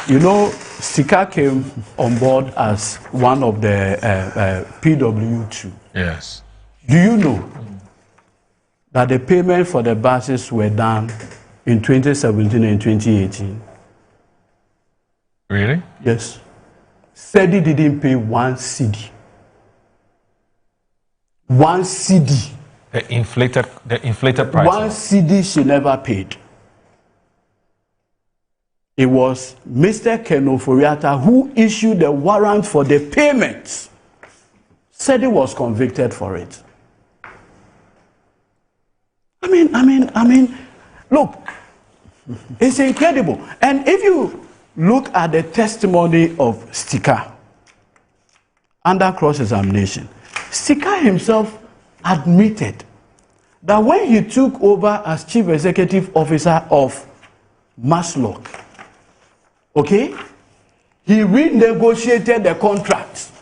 Speaker 4: You know, Sika came on board as one of the PW2.
Speaker 14: Yes.
Speaker 4: Do you know that the payment for the buses were done in 2017 and 2018?
Speaker 14: Really?
Speaker 4: Yes. SEDI didn't pay 1 cedi. 1 cedi.
Speaker 14: The inflated price.
Speaker 4: 1 cedi she never paid. It was Mr. Ken Ofori-Atta who issued the warrant for the payment. Said he was convicted for it. I mean, look, it's incredible. And if you look at the testimony of Stika under cross-examination, Stika himself admitted that when he took over as chief executive officer of Maslock, okay, he renegotiated the contract.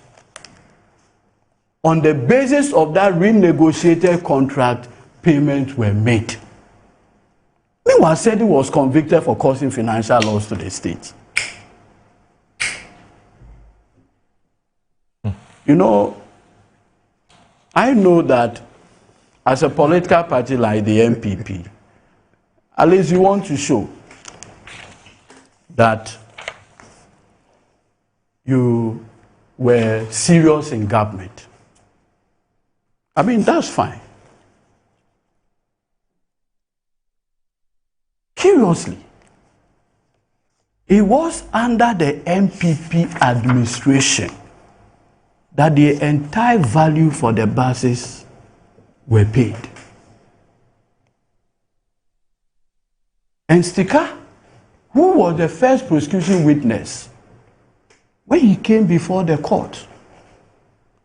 Speaker 4: On the basis of that renegotiated contract, payments were made. Meanwhile, said he was convicted for causing financial loss to the state. You know, I know that as a political party like the MPP, at least you want to show that you were serious in government. I mean, that's fine. Curiously, it was under the MPP administration that the entire value for the buses were paid. And Stika, who was the first prosecution witness, when he came before the court,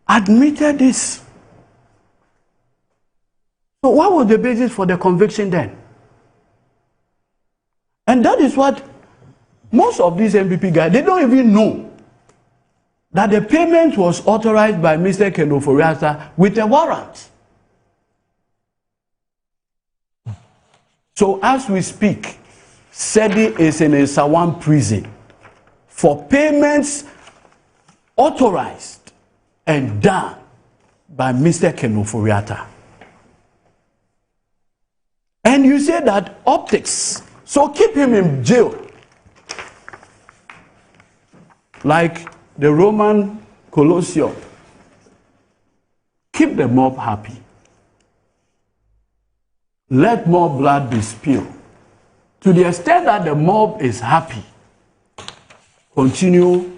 Speaker 4: admitted this. So what was the basis for the conviction then? And that is what most of these MPP guys, they don't even know that the payment was authorized by Mr. Ken Ofori-Atta with a warrant. So as we speak, SEDI is in a Sawan prison for payments authorized and done by Mr. Ken Ofori-Atta. And you say that optics, so keep him in jail. Like the Roman Colosseum. Keep the mob happy. Let more blood be spilled. To the extent that the mob is happy, continue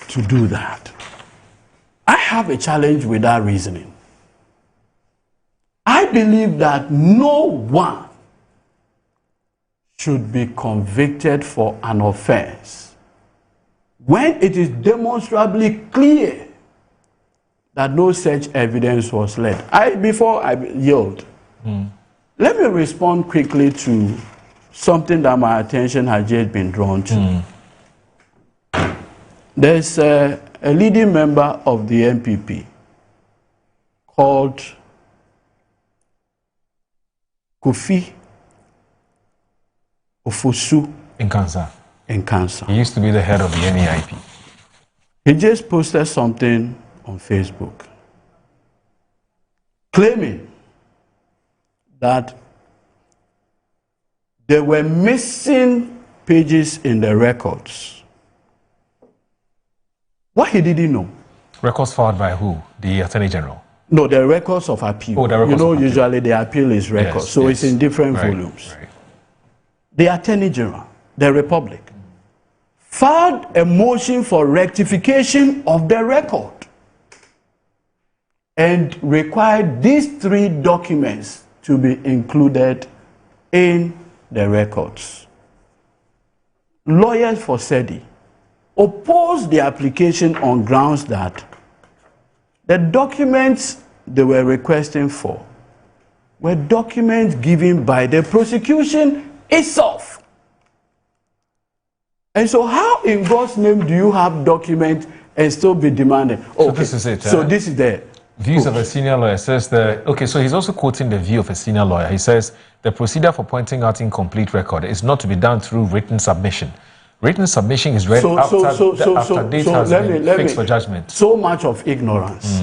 Speaker 4: to do that. have a challenge with that reasoning. I believe that no one should be convicted for an offense when it is demonstrably clear that no such evidence was led. Before I yield, let me respond quickly to something that my attention has just been drawn to. There's a leading member of the NPP called Kofi Ofosu Nkansa.
Speaker 14: He used to be the head of the NEIP.
Speaker 4: He just posted something on Facebook claiming that there were missing pages in the records. What he didn't know.
Speaker 14: Records filed by who? The Attorney General?
Speaker 4: No, the records of appeal.
Speaker 14: Oh, the records of appeal.
Speaker 4: Usually the appeal is records,
Speaker 14: Yes,
Speaker 4: so
Speaker 14: yes.
Speaker 4: it's in different
Speaker 14: Right,
Speaker 4: volumes.
Speaker 14: right.
Speaker 4: The Attorney General, the Republic, filed a motion for rectification of the record and required these 3 documents to be included in the records. Lawyers for SEDI opposed the application on grounds that the documents they were requesting for were documents given by the prosecution itself. And so how in God's name do you have documents and still be demanding?
Speaker 14: So this is it.
Speaker 4: So this is the
Speaker 14: views of a senior lawyer. Says so he's also quoting the view of a senior lawyer. He says the procedure for pointing out incomplete record is not to be done through written submission. Written submission is read after date has been fixed for judgment.
Speaker 4: So much of ignorance.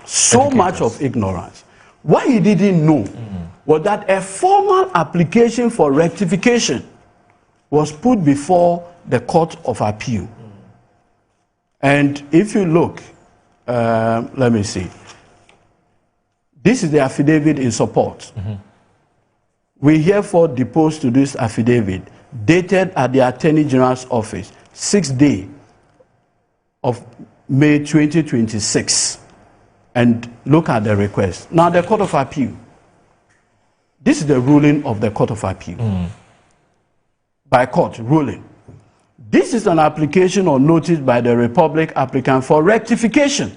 Speaker 4: So much of ignorance. What he didn't know was that a formal application for rectification was put before the Court of Appeal. And if you look, let me see. This is the affidavit in support. We herefore depose to this affidavit dated at the Attorney General's office, 6th day of May 2026. And look at the request. Now the Court of Appeal. This is the ruling of the Court of Appeal. By court ruling. This is an application or notice by the Republic applicant for rectification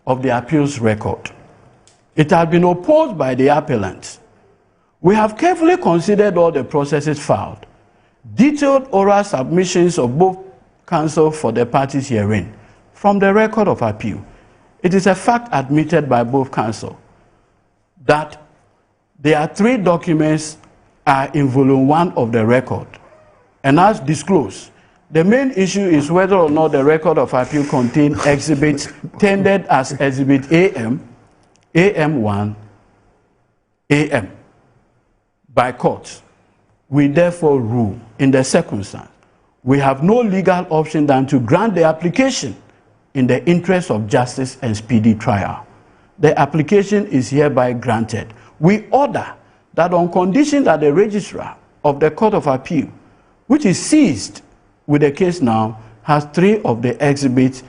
Speaker 4: of the appeals record. It has been opposed by the appellant. We have carefully considered all the processes filed. Detailed oral submissions of both counsel for the parties herein from the record of appeal. It is a fact admitted by both counsel that there are 3 documents are in volume 1 of the record. And as disclosed, the main issue is whether or not the record of appeal contains exhibits tendered as exhibit AM, AM1, AM by court. We therefore rule in the circumstance we have no legal option than to grant the application in the interest of justice and speedy trial. The application is hereby granted. We order that on condition that the registrar of the Court of Appeal, which is seized with the case now, has 3 of the exhibits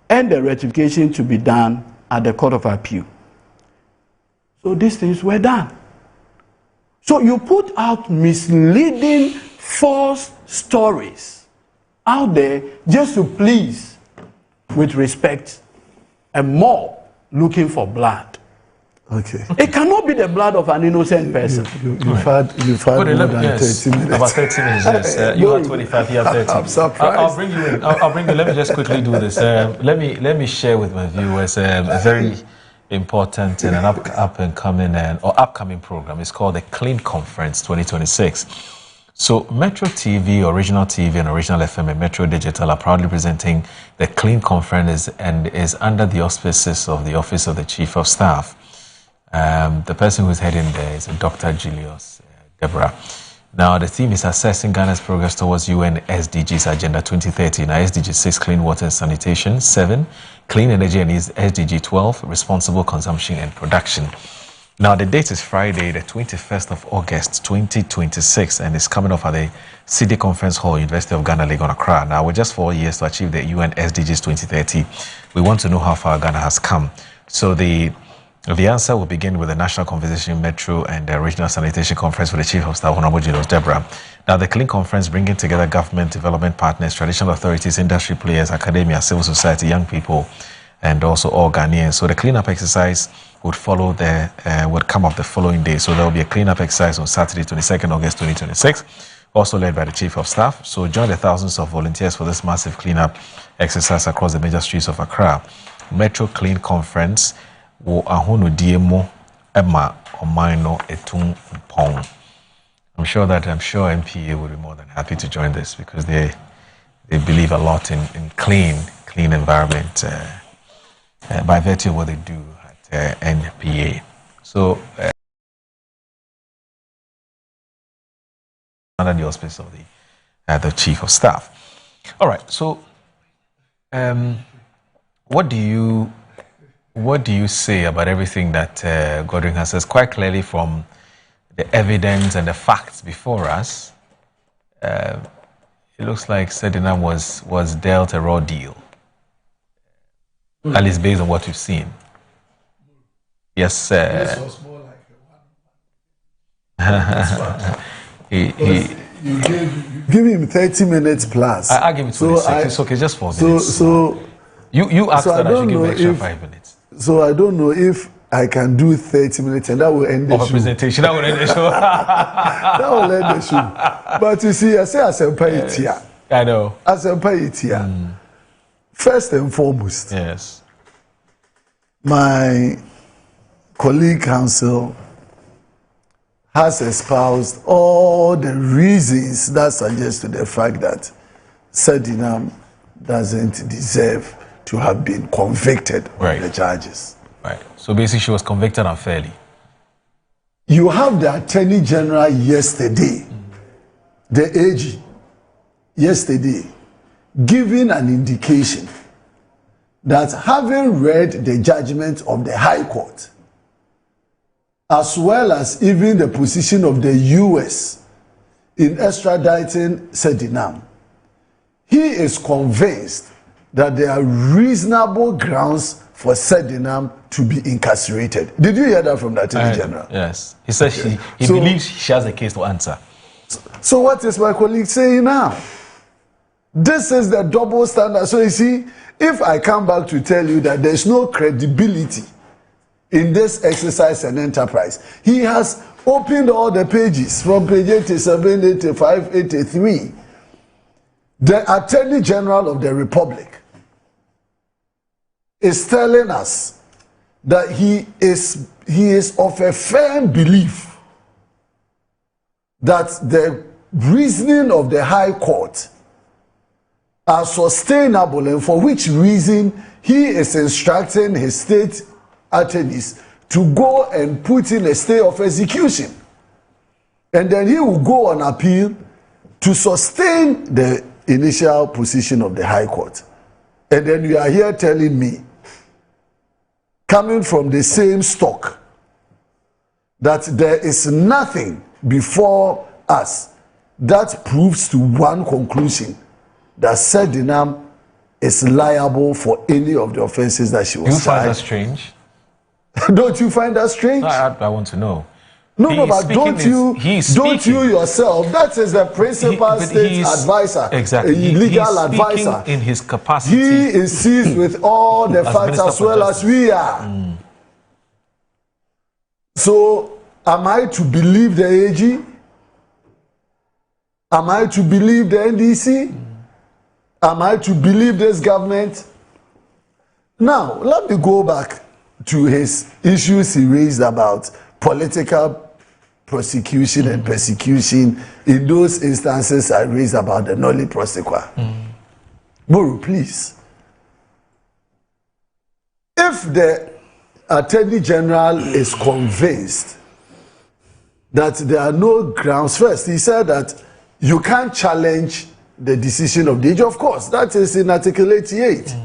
Speaker 4: and the rectification to be done at the Court of Appeal. So these things were done. So you put out misleading, false stories out there just to please, with respect, a mob looking for blood.
Speaker 5: Okay.
Speaker 4: It cannot be the blood of an innocent person.
Speaker 5: You've had more than 30 minutes.
Speaker 14: About 30 minutes, yes. You have 25, you have 30.
Speaker 5: I'm surprised.
Speaker 14: I'll bring you in. I'll bring you. Let me just quickly do this. Let me share with my viewers a very important and an upcoming program. It's called the Clean Conference 2026. So Metro TV, Original TV, and Original FM and Metro Digital are proudly presenting the Clean Conference and is under the auspices of the Office of the Chief of Staff. The person who's heading there is Dr. Julius Deborah. Now, the theme is assessing Ghana's progress towards UN SDGs Agenda 2030. Now, SDG 6, clean water and sanitation. 7, clean energy, and SDG 12, responsible consumption and production. Now, the date is Friday, the 21st of August, 2026, and it's coming off at the City Conference Hall, University of Ghana, Legon, Accra. Now, with just 4 years to achieve the UN SDGs 2030, we want to know how far Ghana has come. So the answer will begin with the National Conversation Metro and the Regional Sanitation Conference with the Chief of Staff, Honorable Julius Deborah. Now, the Clean Conference bringing together government, development partners, traditional authorities, industry players, academia, civil society, young people, and also all Ghanaians. So the cleanup exercise would follow would come up the following day. So there will be a cleanup exercise on Saturday, 22nd August 2026, also led by the Chief of Staff. So join the thousands of volunteers for this massive cleanup exercise across the major streets of Accra. Metro Clean Conference wo ahono diemo ema omaino etung pong. I'm sure MPA would be more than happy to join this because they believe a lot in clean environment by virtue of what they do at NPA. So under the auspice of the Chief of Staff. All right. So what do you say about everything that Godwin has said? Quite clearly from the evidence and the facts before us, it looks like Sedinam was dealt a raw deal, at least based on what we've seen. Yes,
Speaker 5: you give him 30 minutes plus.
Speaker 14: I give it 26. It's okay, just 4 minutes.
Speaker 5: So
Speaker 14: you asked that I should give extra 5 minutes.
Speaker 5: So I don't know if I can do 30 minutes and that will end the show.
Speaker 14: Presentation, that will end the show.
Speaker 5: That will end the show. But you see, I say Asempa Itia.
Speaker 14: I know.
Speaker 5: Asempa Itia. First and foremost,
Speaker 14: yes,
Speaker 5: my colleague counsel has espoused all the reasons that suggest to the fact that Sedinam doesn't deserve to have been convicted of the charges.
Speaker 14: Right. So basically she was convicted unfairly.
Speaker 5: You have the Attorney General yesterday, the AG, yesterday, giving an indication that having read the judgment of the High Court, as well as even the position of the US in extraditing Sedinam, he is convinced that there are reasonable grounds for Sedinam to be incarcerated. Did you hear that from the Attorney General?
Speaker 14: Yes. He said he believes she has a case to answer.
Speaker 5: So what is my colleague saying now? This is the double standard. So you see, if I come back to tell you that there's no credibility in this exercise and enterprise, he has opened all the pages from page 87, 85, 83. The Attorney General of the Republic is telling us that he is of a firm belief that the reasoning of the High Court are sustainable, and for which reason he is instructing his state attorneys to go and put in a stay of execution, and then he will go on appeal to sustain the initial position of the High Court. And then you are here telling me, coming from the same stock, that there is nothing before us that proves to one conclusion that Sedinam is liable for any of the offenses that she was charged.
Speaker 14: Do you find that strange?
Speaker 5: Don't you find that strange?
Speaker 14: I want to know.
Speaker 5: No, but don't you yourself? That is the principal state advisor,
Speaker 14: exactly.
Speaker 5: Legal advisor.
Speaker 14: In his capacity,
Speaker 5: he is seized with all the facts as well as we are. So, am I to believe the AG? Am I to believe the NDC? Am I to believe this government? Now, let me go back to his issues he raised about political prosecution and persecution in those instances I raised about the nolli prosequa. Muru, please. If the Attorney General is convinced that there are no grounds, first, he said that you can't challenge the decision of the AG. Of course, that is in Article 88.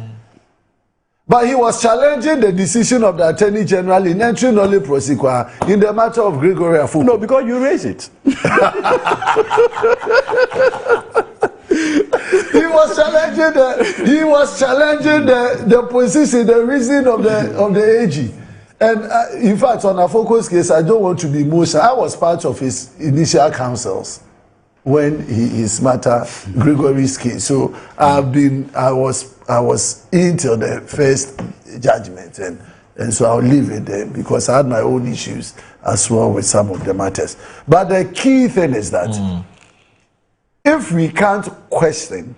Speaker 5: But he was challenging the decision of the Attorney General in entering Noli Prosequa in the matter of Gregory Afoko.
Speaker 4: No, because you raised it.
Speaker 5: He was challenging the position, the reason of the AG. And in fact, on Afoko's case, I don't want to be emotional. I was part of his initial counsels when his matter, Gregory's case. So I was into the first judgment, and so I'll leave it there because I had my own issues as well with some of the matters. But the key thing is that if we can't question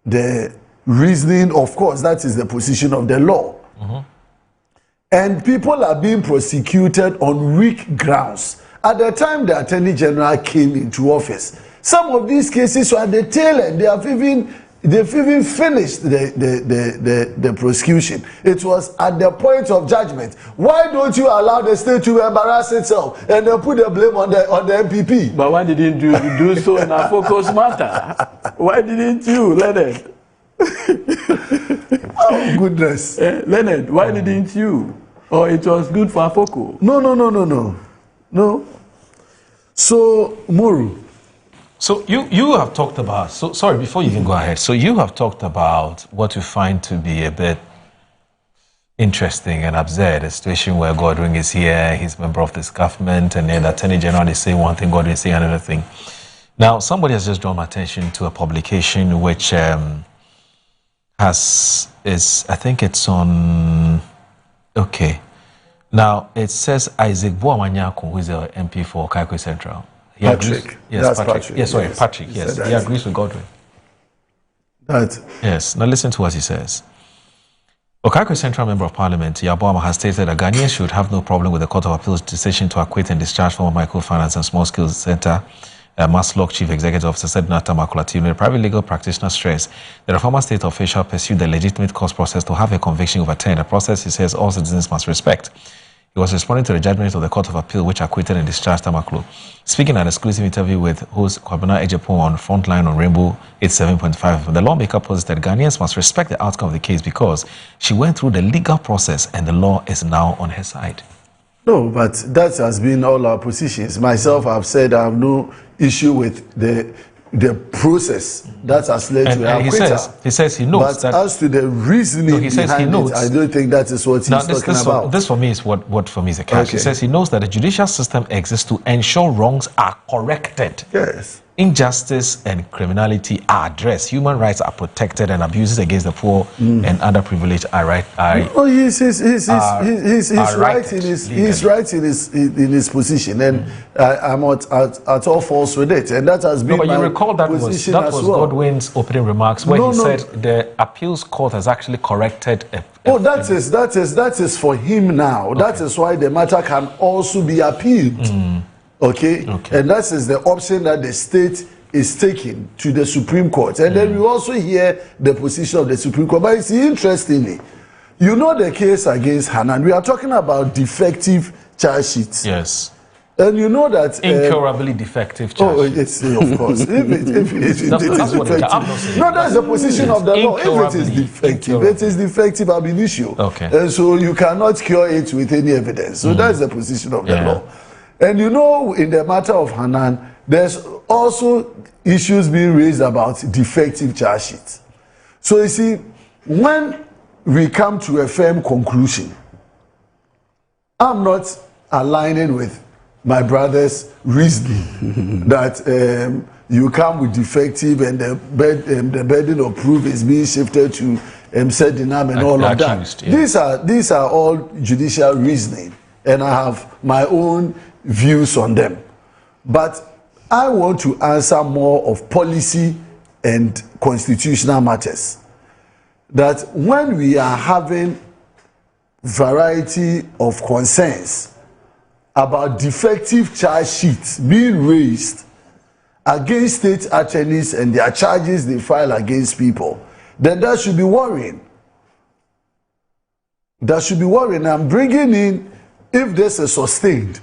Speaker 5: the reasoning, of course, that is the position of the law. And people are being prosecuted on weak grounds. At the time the Attorney General came into office, some of these cases were at the tail end. They've even finished the prosecution. It was at the point of judgment. Why don't you allow the state to embarrass itself and then put the blame on the MPP?
Speaker 4: But why didn't you do so in our focus matter? Why didn't you, Leonard?
Speaker 5: Oh goodness,
Speaker 4: Leonard, why didn't you? Or it was good for Afoko?
Speaker 5: No. So Muru.
Speaker 14: So you have talked about, so sorry, before you can go ahead, so you have talked about what you find to be a bit interesting and absurd, a situation where Godwin is here, he's a member of this government, and then the Attorney General is saying one thing, Godwin is saying another thing. Now, somebody has just drawn my attention to a publication which I think it's on, okay. Now, it says Isaac Boamanyako, who is the MP for Kaikwe Central.
Speaker 5: Patrick.
Speaker 14: Patrick. Yes, sorry, Patrick. Yes, he agrees with Godwin. Yes. Now listen to what he says. Okaiko Central Member of Parliament, Yaboama, has stated that Ghanaians should have no problem with the Court of Appeal's decision to acquit and discharge former Microfinance and Small Skills Center Maslock Chief Executive Officer Sednata Makulati. The private legal practitioner stressed that a former state official pursued the legitimate cause process to have a conviction overturned, a process he says all citizens must respect. He was responding to the judgment of the Court of Appeal, which acquitted and discharged Tamaklo. Speaking at an exclusive interview with host Kwabena Ejepo on Frontline on Rainbow 87.5, the lawmaker posed that Ghanaians must respect the outcome of the case because she went through the legal process and the law is now on her side.
Speaker 5: No, but that has been all our positions. Myself, I've said I have no issue with the process that has led to our acquittal.
Speaker 14: He says he knows
Speaker 5: but that. But as to the reasoning behind it, I don't think that is what he's talking about.
Speaker 14: This for me is what for me is a catch. Okay. He says he knows that the judicial system exists to ensure wrongs are corrected.
Speaker 5: Yes.
Speaker 14: Injustice and criminality are addressed. Human rights are protected, and abuses against the poor and underprivileged are right.
Speaker 5: He's right in his position, and I'm at all false with it, and that has been.
Speaker 14: No, but you recall that was Godwin's opening remarks where he said the appeals court has actually corrected.
Speaker 5: That is for him now. Okay. That is why the matter can also be appealed. Okay, and that is the option that the state is taking to the Supreme Court, and then we also hear the position of the Supreme Court. But it's interestingly, you know, the case against Hanan, we are talking about defective charge sheets.
Speaker 14: Yes.
Speaker 5: And you know that
Speaker 14: incurably defective charge.
Speaker 5: Oh, it's of course. That's the position of the law. If it is defective ab initio.
Speaker 14: Okay.
Speaker 5: And so you cannot cure it with any evidence. So that's the position of the law. And you know, in the matter of Hanan, there's also issues being raised about defective charge sheets. So you see, when we come to a firm conclusion, I'm not aligning with my brother's reasoning that you come with defective and the burden of proof is being shifted to Sedinam and all of that. Yeah. These are all judicial reasoning, and I have my own views on them. But I want to answer more of policy and constitutional matters. That when we are having variety of concerns about defective charge sheets being raised against state attorneys and their charges they file against people, then that should be worrying. That should be worrying. I'm bringing in, if this is sustained,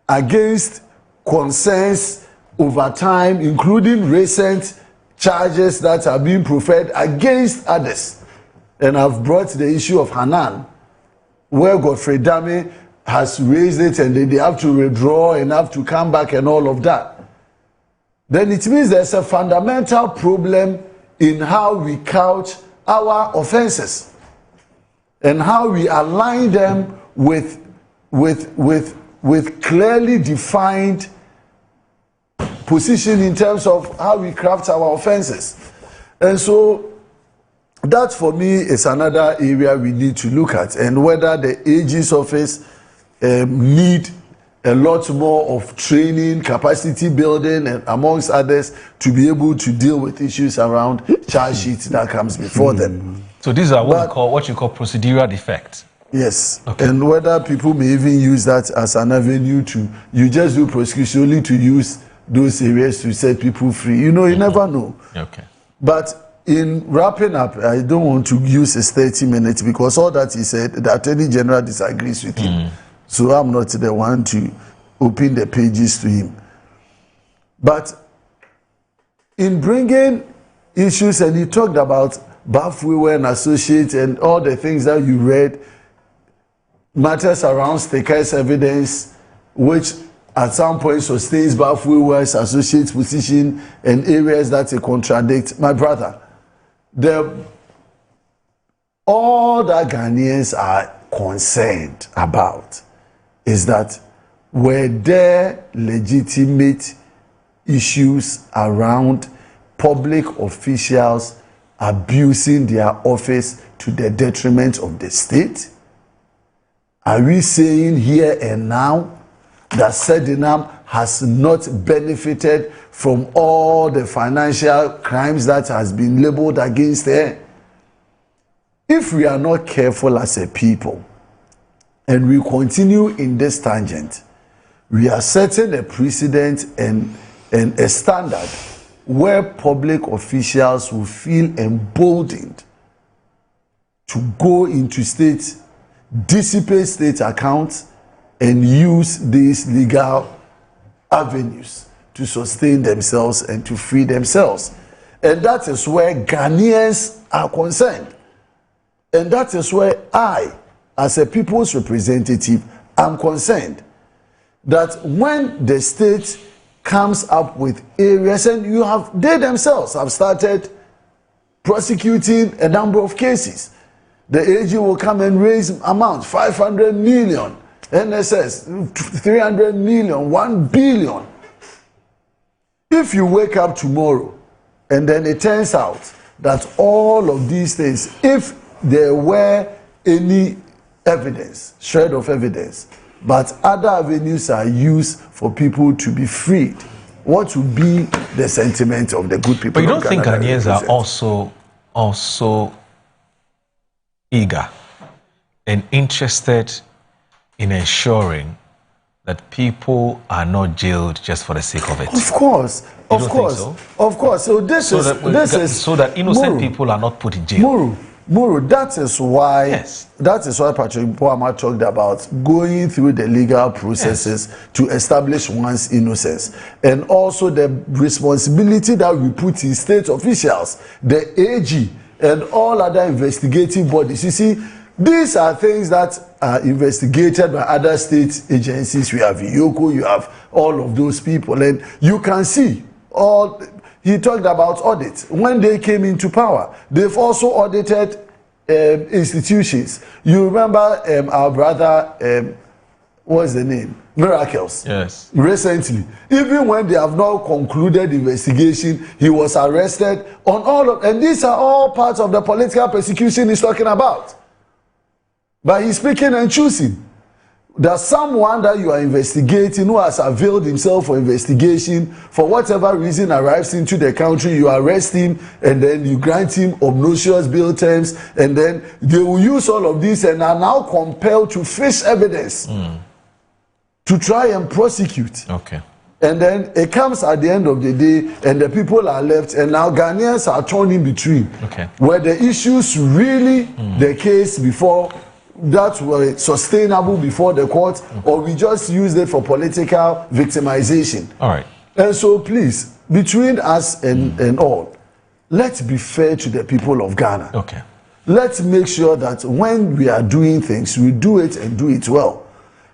Speaker 5: against concerns over time, including recent charges that are being preferred against others. And I've brought the issue of Hanan, where Godfrey Dame has raised it and they have to withdraw and have to come back and all of that. Then it means there's a fundamental problem in how we couch our offenses and how we align them with clearly defined position in terms of how we craft our offenses. And so that for me is another area we need to look at, and whether the AG's office need a lot more of training, capacity building, and amongst others, to be able to deal with issues around charge sheets that comes before them.
Speaker 14: So these are what you call procedural defects.
Speaker 5: Yes, okay. And whether people may even use that as an avenue to, you just do prosecution only to use those areas to set people free. You never know.
Speaker 14: Okay.
Speaker 5: But in wrapping up, I don't want to use his 30 minutes because all that he said, the Attorney General disagrees with him. So I'm not the one to open the pages to him. But in bringing issues, and he talked about Bafwewe and Associates and all the things that you read, matters around Steke's evidence, which at some point sustains Bafwewe's Associates' position and areas that they contradict. My brother, all that Ghanaians are concerned about is that were there legitimate issues around public officials abusing their office to the detriment of the state? Are we saying here and now that Sedinam has not benefited from all the financial crimes that has been labeled against her? If we are not careful as a people and we continue in this tangent, we are setting a precedent and a standard where public officials will feel emboldened to go into state, dissipate state accounts, and use these legal avenues to sustain themselves and to free themselves. And that is where Ghanaians are concerned. And that is where I, as a people's representative, am concerned. That when the state comes up with areas, and they themselves have started prosecuting a number of cases. The AG will come and raise amounts, 500 million, NSS, 300 million, 1 billion. If you wake up tomorrow and then it turns out that all of these things, if there were any evidence, shred of evidence, but other avenues are used for people to be freed, what would be the sentiment of the good people?
Speaker 14: But you don't think Ghanaians are also eager and interested in ensuring that people are not jailed just for the sake of it?
Speaker 5: Of course. Of course. So this is
Speaker 14: that innocent people are not put in jail.
Speaker 5: Muru, that is why Patrick Boama talked about going through the legal processes to establish one's innocence, and also the responsibility that we put in state officials, the AG, and all other investigative bodies. You see, these are things that are investigated by other state agencies. We have Yoko, you have all of those people, and you can see all. He talked about audit. When they came into power, they've also audited institutions. You remember our brother, what's the name? Miracles.
Speaker 14: Yes.
Speaker 5: Recently, even when they have not concluded investigation, he was arrested on all of, and these are all parts of the political persecution he's talking about. But he's picking and choosing. There's someone that you are investigating who has availed himself for investigation, for whatever reason arrives into the country, you arrest him and then you grant him obnoxious bail terms, and then they will use all of this and are now compelled to face evidence to try and prosecute.
Speaker 14: Okay.
Speaker 5: And then it comes at the end of the day and the people are left, and now Ghanaians are torn in between.
Speaker 14: Okay.
Speaker 5: Where the issues really the case before that were sustainable before the court, or we just used it for political victimization.
Speaker 14: All right.
Speaker 5: And so please, between us and all, let's be fair to the people of Ghana.
Speaker 14: Okay.
Speaker 5: let's make sure that when we are doing things, we do it and do it well.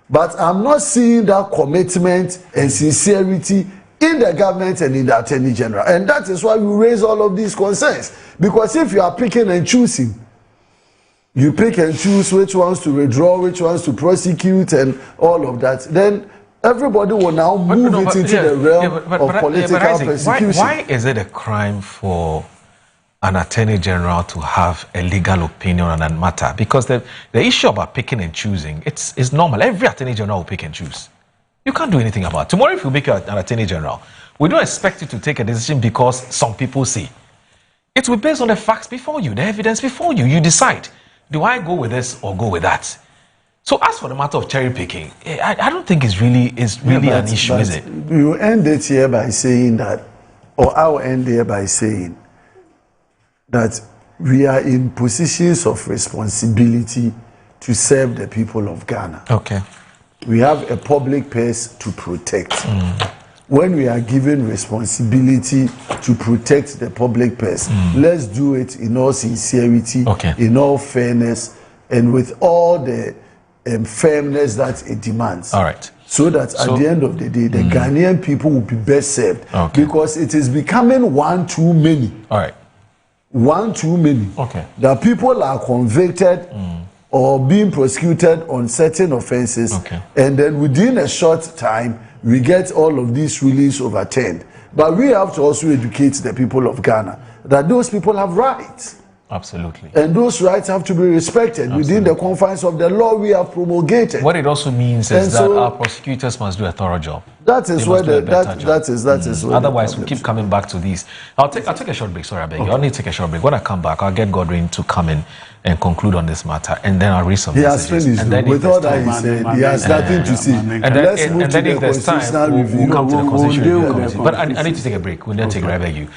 Speaker 5: But I'm not seeing that commitment and sincerity in the government and in the Attorney General. And that is why we raise all of these concerns. Because if you are picking and choosing, you pick and choose which ones to withdraw, which ones to prosecute, and all of that, then everybody will now move into the realm of political persecution.
Speaker 14: Why is it a crime for an Attorney General to have a legal opinion on that matter? Because the issue about picking and choosing, it's normal. Every Attorney General will pick and choose. You can't do anything about it. Tomorrow, if you make an Attorney General, we don't expect you to take a decision because some people say. It will be based on the facts before you, the evidence before you. You decide. Do I go with this or go with that? So as for the matter of cherry picking, I don't think it's really an issue, is it?
Speaker 5: You end it here by saying that, or I'll end here by saying that we are in positions of responsibility to serve the people of Ghana.
Speaker 14: Okay.
Speaker 5: We have a public purse to protect. When we are given responsibility to protect the public purse, let's do it in all sincerity, in all fairness, and with all the firmness that it demands.
Speaker 14: All right.
Speaker 5: So that at the end of the day, the Ghanaian people will be best served. Because it is becoming one too many.
Speaker 14: All right.
Speaker 5: One too many.
Speaker 14: Okay.
Speaker 5: That people are convicted or being prosecuted on certain offenses, and then within a short time, we get all of these rulings overturned. But we have to also educate the people of Ghana that those people have rights.
Speaker 14: Absolutely.
Speaker 5: And those rights have to be respected within the confines of the law we have promulgated.
Speaker 14: What it also means is that our prosecutors must do a thorough job.
Speaker 5: That is where that is where
Speaker 14: otherwise we keep coming back to these. I'll take a short break. Sorry, I beg you. I'll need to take a short break. When I come back, I'll get Godwin to come in and conclude on this matter, and then I'll read some messages.
Speaker 5: He has finished.
Speaker 14: And then
Speaker 5: with all that he said, he has nothing to say.
Speaker 14: And then if there's time, we'll come to the Constitutional Review. But I need to take a break. We'll then take it. I beg you.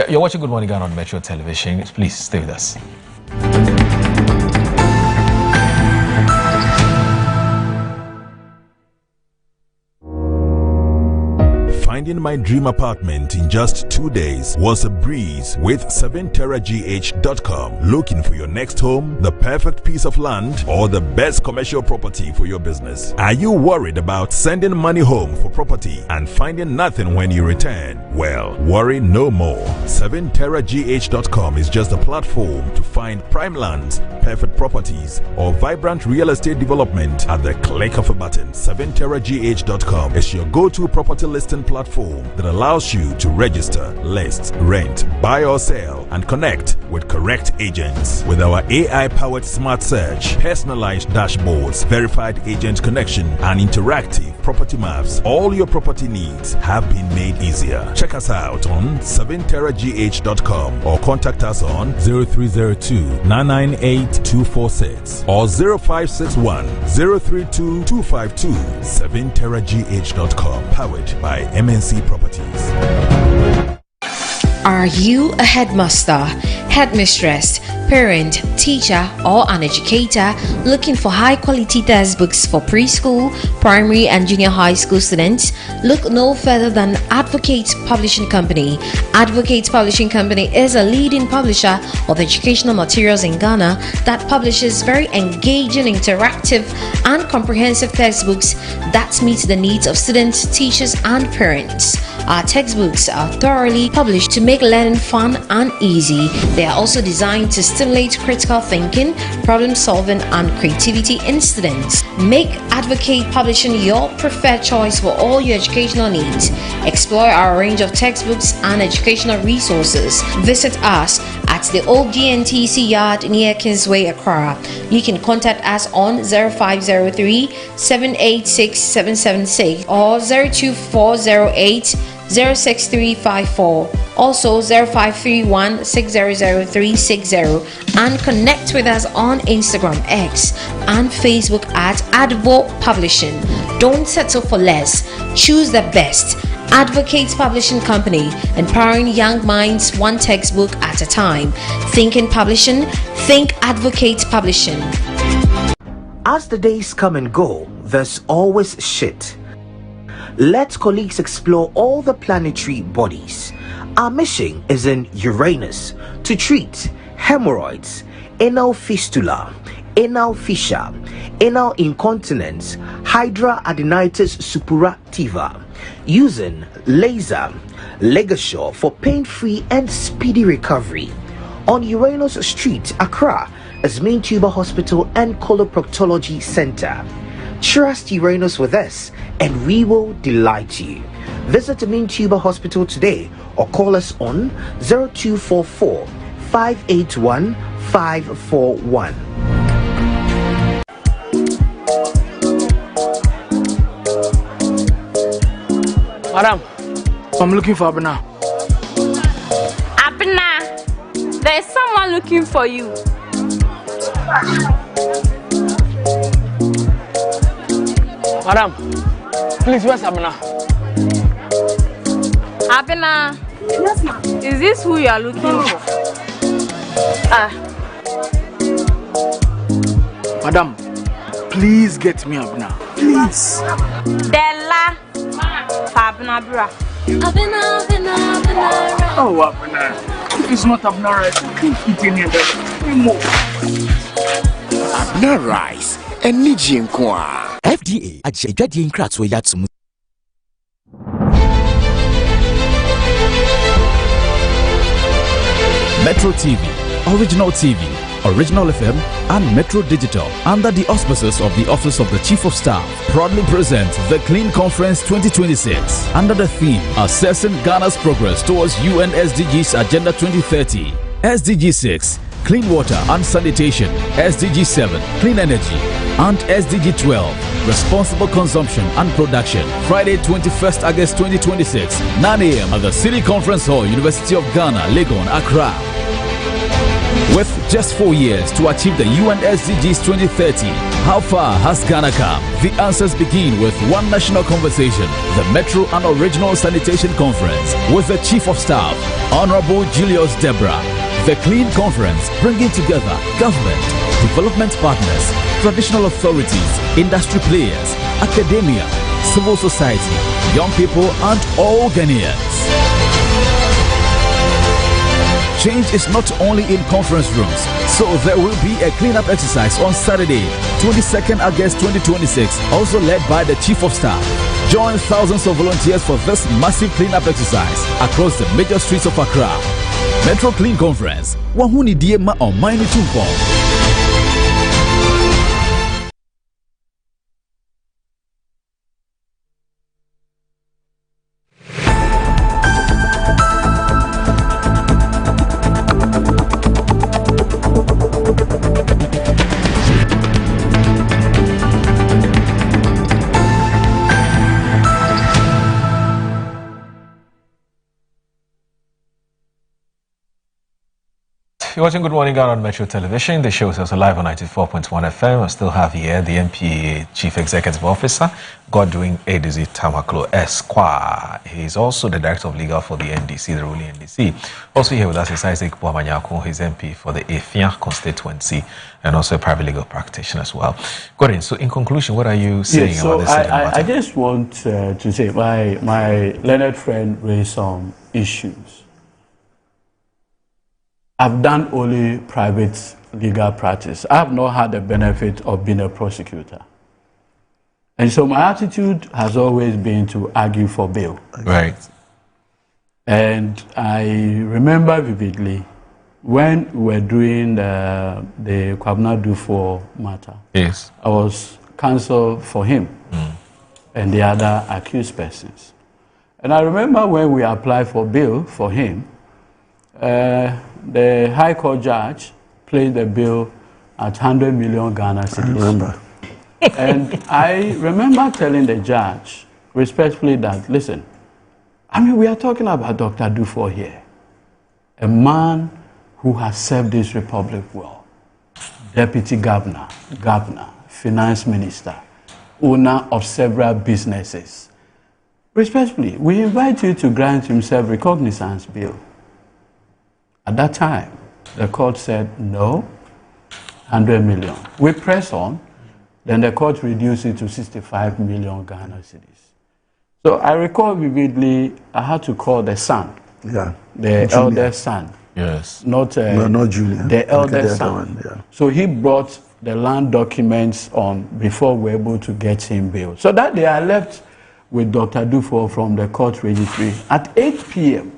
Speaker 14: You're watching Good Morning Ghana on Metro Television. Please stay with us.
Speaker 6: Finding my dream apartment in just 2 days was a breeze with 7terragh.com. Looking for your next home, the perfect piece of land, or the best commercial property for your business? Are you worried about sending money home for property and finding nothing when you return? Well, worry no more. 7terragh.com is just a platform to find prime lands, perfect properties, or vibrant real estate development at the click of a button. 7terragh.com is your go-to property listing platform that allows you to register, list, rent, buy or sell, and connect with correct agents. With our AI-powered smart search, personalized dashboards, verified agent connection, and interactive property maps, all your property needs have been made easier. Check us out on 7terragh.com or contact us on 0302-998-246 or 0561 032 252. 7terragh.com, powered by MNC Properties.
Speaker 10: Are you a headmaster, headmistress, parent, teacher, or an educator looking for high-quality textbooks for preschool, primary, and junior high school students? Look no further than Advocate Publishing Company. Advocate Publishing Company is a leading publisher of educational materials in Ghana that publishes very engaging, interactive, and comprehensive textbooks that meet the needs of students, teachers, and parents. Our textbooks are thoroughly published to make learning fun and easy. They are also designed to stimulate critical thinking, problem solving, and creativity in students. Make Advocate Publishing your preferred choice for all your educational needs. Explore our range of textbooks and educational resources. Visit us at the old GNTC yard near Kingsway, Accra. You can contact us on 0503 786 776 or 02408 06354, also 0531 600360, and connect with us on Instagram, X, and Facebook at Advo Publishing. Don't settle for less. Choose the best. Advocate Publishing Company, empowering young minds one textbook at a time. Thinking publishing, think Advocate Publishing.
Speaker 19: As the days come and go, there's always shit. Let colleagues explore all the planetary bodies. Our mission is in Uranus to treat, hemorrhoids, anal fistula, anal fissure, anal incontinence, hidradenitis suppurativa, using laser Legasure for pain-free and speedy recovery. On Uranus Street, Accra, is Main Tuber Hospital and Coloproctology Center. Trust Uranus with us and we will delight you. Visit Main Tuber Hospital today or call us on 0244 581 541.
Speaker 7: Madam, I'm looking for Abena.
Speaker 12: Abena, there's someone looking for you.
Speaker 7: Madam, please, where's Abena?
Speaker 12: Abena, yes, ma'am. Is this who you are looking for?
Speaker 7: Madam, please get me Abena. Please.
Speaker 12: Della. Abena bra. Abena.
Speaker 7: Oh, Abena. If it's not Abena rice, you can't eat any other.
Speaker 15: Abena rice and Nijin Kwa. FDA, a Jadian Kratz will yet some.
Speaker 20: Metro TV, Original TV, Original FM, and Metro Digital, under the auspices of the Office of the Chief of Staff, proudly present the Clean Conference 2026 under the theme Assessing Ghana's Progress Towards UN SDGs Agenda 2030. SDG 6, Clean Water and Sanitation, SDG 7, Clean Energy, and SDG 12, Responsible Consumption and Production. Friday, 21st August 2026, 9 a.m. at the City Conference Hall, University of Ghana, Legon, Accra. With just 4 years to achieve the UN SDGs 2030, how far has Ghana come? The answers begin with one national conversation, the Metro and Original Sanitation Conference, with the Chief of Staff, Honorable Julius Debra. The Clean Conference, bringing together government, development partners, traditional authorities, industry players, academia, civil society, young people, and all Ghanaians. Change is not only in conference rooms, so there will be a cleanup exercise on Saturday, 22nd August 2026, also led by the Chief of Staff. Join thousands of volunteers for this massive cleanup exercise across the major streets of Accra. Metro Clean Conference, Wahuni Diema on Mine Tumpo.
Speaker 14: You're watching Good Morning Ghana on Metro Television. The show is also live on 94.1 FM. I still have here the NPA Chief Executive Officer, Godwin Edizi Tamaklo Esquire. He's also the Director of Legal for the NDC, the ruling NDC. Also here with us is Isaac Boamanyako, his MP for the Efia constituency, and also a private legal practitioner as well. Godwin, so in conclusion, what are you saying about this?
Speaker 4: I just want to say my learned friend raised some issues. I've done only private legal practice. I have not had the benefit of being a prosecutor. And so my attitude has always been to argue for bail.
Speaker 14: Right.
Speaker 4: And I remember vividly when we were doing the Kwabena Dufo matter.
Speaker 14: Yes.
Speaker 4: I was counsel for him and the other accused persons. And I remember when we applied for bail for him, the High Court judge placed the bill at 100 million Ghana cedis.
Speaker 5: I remember.
Speaker 4: And I remember telling the judge respectfully that, listen, I mean, we are talking about Dr. Dufo here, a man who has served this republic well, deputy governor, finance minister, owner of several businesses. Respectfully, we invite you to grant himself recognizance bill. At that time, the court said no, 100 million. We press on, then the court reduced it to 65 million Ghana cedis. So I recall vividly, I had to call the son, the eldest son, Yes.
Speaker 5: Not Julian.
Speaker 4: The elder
Speaker 5: the
Speaker 4: son.
Speaker 5: One, yeah.
Speaker 4: So he brought the land documents on before we were able to get him bail. So that day I left with Dr. Dufo from the court registry at 8 p.m.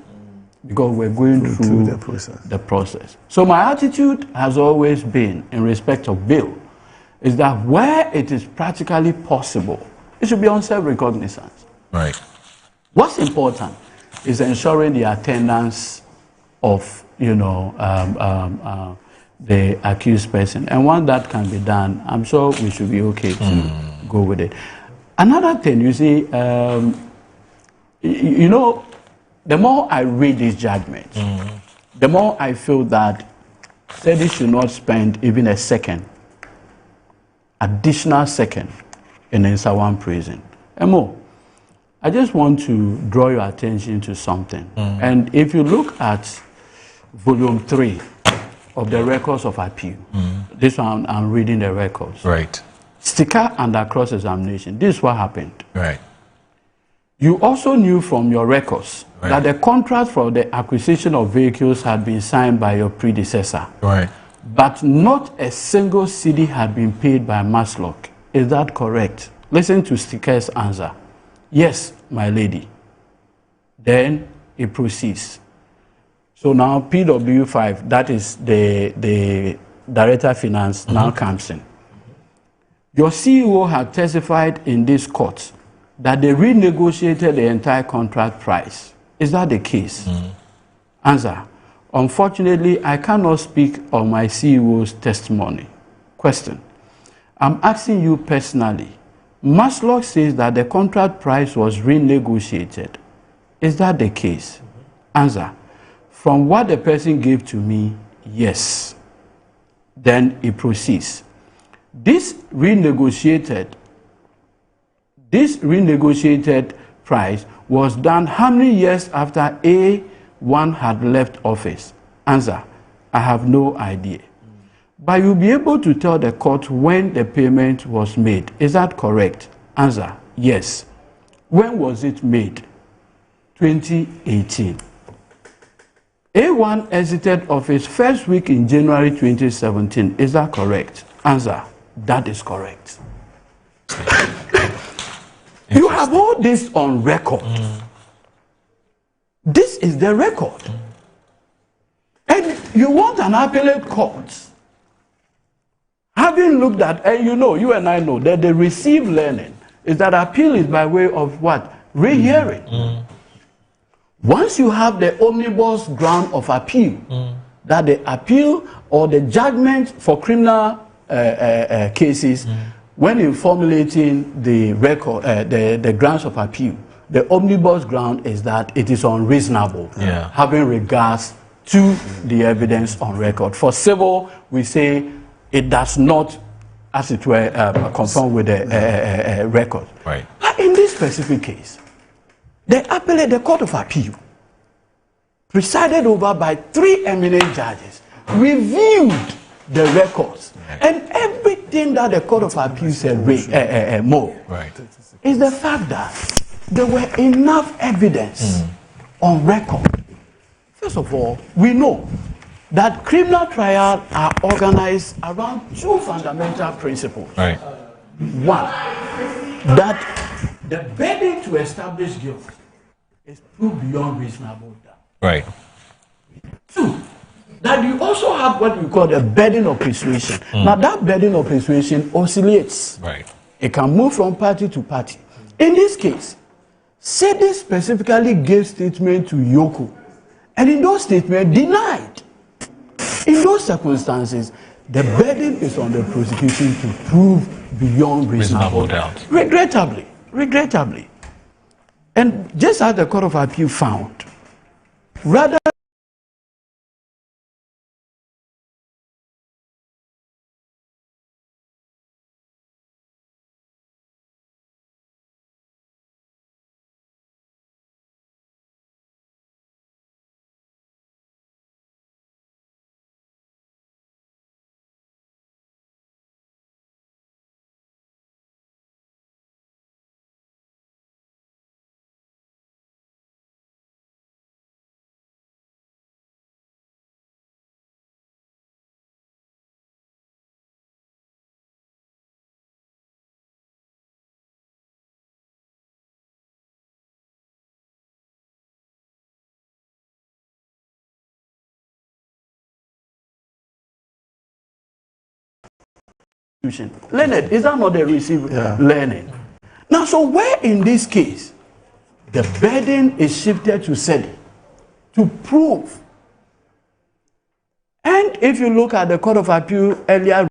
Speaker 4: because we're going through the process. So my attitude has always been, in respect of bail, is that where it is practically possible, it should be on self-recognizance.
Speaker 14: Right.
Speaker 4: What's important is ensuring the attendance of, the accused person. And once that can be done, I'm sure we should be okay to go with it. Another thing, you see, the more I read these judgments, the more I feel that Sedi should not spend even a additional second in Nsawam prison. Emo, I just want to draw your attention to something. And if you look at volume 3 of the records of appeal, this one I'm reading the records.
Speaker 14: Right.
Speaker 4: Sticker under cross-examination. This is what happened.
Speaker 14: Right.
Speaker 4: You also knew from your records that the contract for the acquisition of vehicles had been signed by your predecessor.
Speaker 14: Right.
Speaker 4: But not a single cedi had been paid by Maslock. Is that correct? Listen to Sticker's answer. Yes, my lady. Then it proceeds. So now PW5, that is the Director of Finance, now comes in. Your CEO had testified in this court that they renegotiated the entire contract price. Is that the case? Answer. Unfortunately, I cannot speak on my CEO's testimony. Question. I'm asking you personally. Maslock says that the contract price was renegotiated. Is that the case? Answer. From what the person gave to me, yes. Then he proceeds. This renegotiated price was done how many years after A1 had left office? Answer, I have no idea. But you'll be able to tell the court when the payment was made. Is that correct? Answer, yes. When was it made? 2018. A1 exited office first week in January 2017. Is that correct? Answer, that is correct. You have all this on record. This is the record. And you want an appellate court, having looked at, and you and I know that the received learning is that appeal is by way of what? Rehearing. Once you have the omnibus ground of appeal, that the appeal or the judgment for criminal cases, when in formulating the record, the grounds of appeal, the omnibus ground is that it is unreasonable, having regards to the evidence on record. For civil, we say it does not, as it were, conform with the record.
Speaker 14: Right.
Speaker 4: But in this specific case, the Court of Appeal, presided over by 3 eminent judges, reviewed the records, and everything that the Court of Appeal said more is the fact that there were enough evidence on record. First of all, we know that criminal trials are organized around 2 fundamental principles.
Speaker 14: Right.
Speaker 4: One, that the burden to establish guilt is proved beyond reasonable doubt.
Speaker 14: Right.
Speaker 4: 2, that you also have what we call the burden of persuasion. Now that burden of persuasion oscillates.
Speaker 14: Right.
Speaker 4: It can move from party to party. In this case, Sedi specifically gave statement to Yoko, and in those statements denied. In those circumstances, the burden is on the prosecution to prove beyond reasonable doubt. Regrettably. And just as the Court of Appeal found, rather Leonard, is that not the receive learning? Now, so where in this case, the burden is shifted to SEDI to prove. And if you look at the Court of Appeal earlier,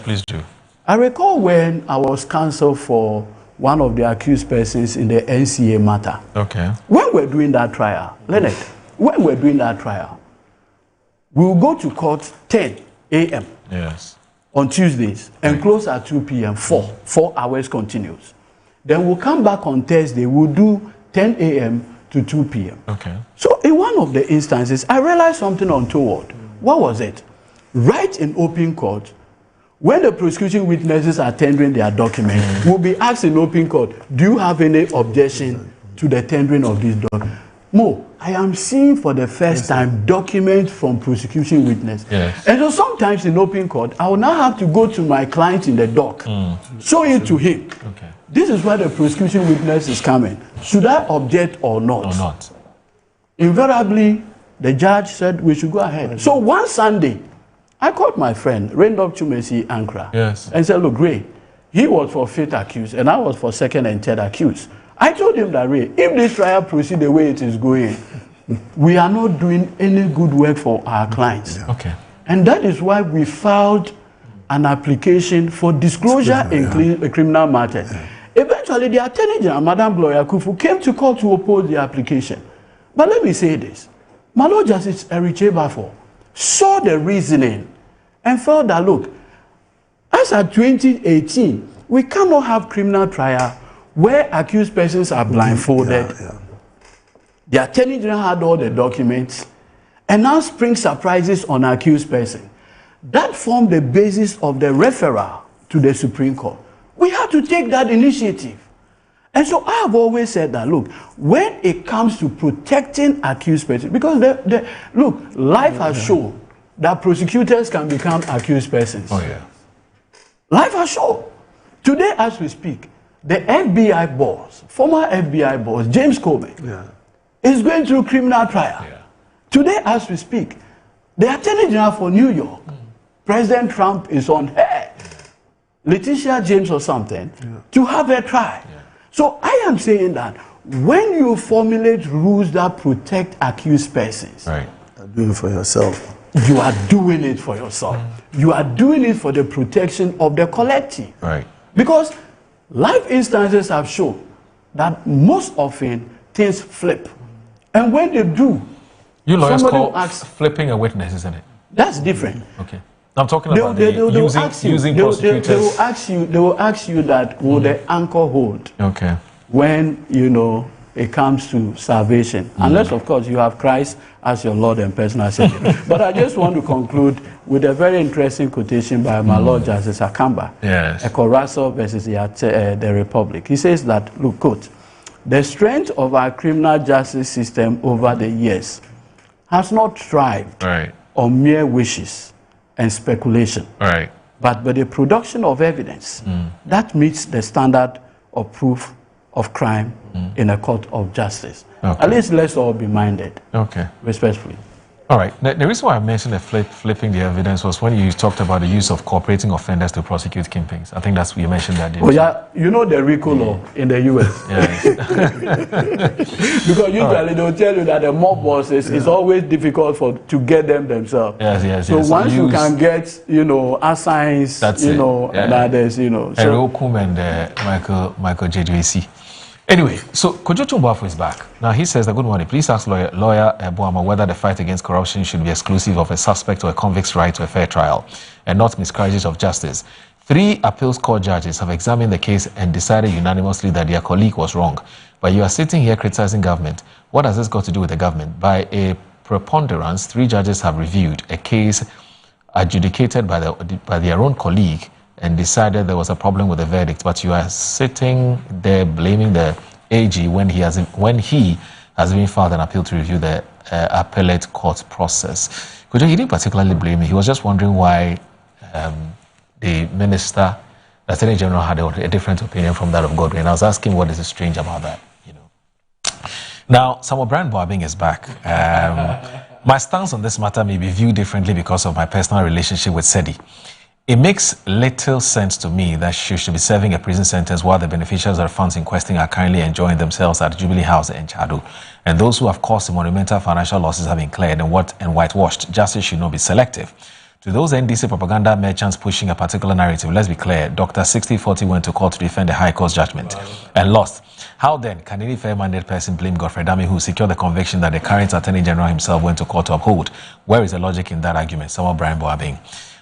Speaker 14: please do.
Speaker 4: I recall when I was counsel for one of the accused persons in the NCA matter.
Speaker 14: Okay.
Speaker 4: When we're doing that trial, Leonard, when we're doing that trial, we will go to court 10 a.m.
Speaker 14: Yes.
Speaker 4: on Tuesdays and close at 2 p.m. 4 hours continuous. Then we'll come back on Thursday. We'll do 10 a.m. to 2 p.m.
Speaker 14: Okay.
Speaker 4: So in one of the instances, I realized something untoward. What was it? Right in open court, when the prosecution witnesses are tendering their document, we'll be asked in open court, do you have any objection to the tendering of this document? Mo, I am seeing for the first time documents from prosecution witness.
Speaker 14: Yes.
Speaker 4: And so sometimes in open court, I will now have to go to my client in the dock, show it to him.
Speaker 14: Okay.
Speaker 4: This is where the prosecution witness is coming. Should I object or not?
Speaker 14: Or not.
Speaker 4: Invariably, the judge said we should go ahead. So one Sunday, I called my friend, Rendop Chumesi Ankra,
Speaker 14: yes,
Speaker 4: and said, look, Ray, he was for fifth accused, and I was for second and third accused. I told him that, Ray, if this trial proceeds the way it is going, we are not doing any good work for our clients.
Speaker 14: Okay.
Speaker 4: And that is why we filed an application for disclosure in criminal matters. Eventually, the Attorney General, Madam Gloria Kufu, came to court to oppose the application. But let me say this. My Lord Justice Eric Chebafo saw the reasoning and felt that, look, as at 2018, we cannot have criminal trial where accused persons are blindfolded. The Attorney General had all the documents and now springs surprises on accused person. That formed the basis of the referral to the Supreme Court. We had to take that initiative. And so I have always said that, look, when it comes to protecting accused persons, because look, life has shown that prosecutors can become accused persons.
Speaker 14: Oh, yeah.
Speaker 4: Life has shown. Today, as we speak, the FBI boss, former FBI boss, James Comey, is going through criminal trial. Today, as we speak, the Attorney General for New York, President Trump is on her, Letitia James or something, to have a trial. So I am saying that when you formulate rules that protect accused persons,
Speaker 5: You're doing it for yourself.
Speaker 4: You are doing it for yourself. You are doing it for the protection of the collective.
Speaker 14: Right.
Speaker 4: Because life instances have shown that most often things flip. And when they do,
Speaker 14: you lawyers call flipping a witness, isn't it?
Speaker 4: That's different.
Speaker 14: Okay. I'm talking about using prosecutors.
Speaker 4: They will ask you that will the anchor hold?
Speaker 14: Okay.
Speaker 4: When, you know, it comes to salvation. Unless, of course, you have Christ as your Lord and personal Savior. But I just want to conclude with a very interesting quotation by my Lord Justice Akamba.
Speaker 14: Yes.
Speaker 4: Ekoraso versus the Republic. He says that, look, quote, the strength of our criminal justice system over the years has not thrived on mere wishes and speculation, but by the production of evidence that meets the standard of proof of crime in a court of justice. At least let's all be minded.
Speaker 14: Okay.
Speaker 4: Respectfully.
Speaker 14: All right. The reason why I mentioned the flipping the evidence was when you talked about the use of cooperating offenders to prosecute kingpins. I think that's what you mentioned that.
Speaker 4: Oh yeah, you know the RICO law in the US.
Speaker 14: Yes.
Speaker 4: Because usually they'll tell you that the mob bosses is always difficult to get them themselves.
Speaker 14: Yes.
Speaker 4: So once you can get, assigns, and others,
Speaker 14: So Erokum and Michael JJC. Anyway, so Kojo Tumbafo is back. Now he says that, good morning, please ask lawyer Boama whether the fight against corruption should be exclusive of a suspect or a convict's right to a fair trial and not miscarriages of justice. 3 appeals court judges have examined the case and decided unanimously that their colleague was wrong. But you are sitting here criticizing government. What has this got to do with the government? By a preponderance, 3 judges have reviewed a case adjudicated by their own colleague and decided there was a problem with the verdict, but you are sitting there blaming the AG when he has been filed an appeal to review the appellate court process. He didn't particularly blame me. He was just wondering why the minister, the Attorney General, had a different opinion from that of Godwin. I was asking what is strange about that. Now, Samuel Brian Boabing is back. My stance on this matter may be viewed differently because of my personal relationship with Sedi. It makes little sense to me that she should be serving a prison sentence while the beneficiaries of the funds in question are currently enjoying themselves at Jubilee House in Chadu. And those who have caused monumental financial losses have been cleared and whitewashed. Justice should not be selective. To those NDC propaganda merchants pushing a particular narrative, let's be clear, Dr. 6040 went to court to defend the High Court's judgment and lost. How then can any fair-minded person blame Godfrey Dami, who secured the conviction that the current Attorney General himself went to court to uphold? Where is the logic in that argument? Samuel Brian Boabing.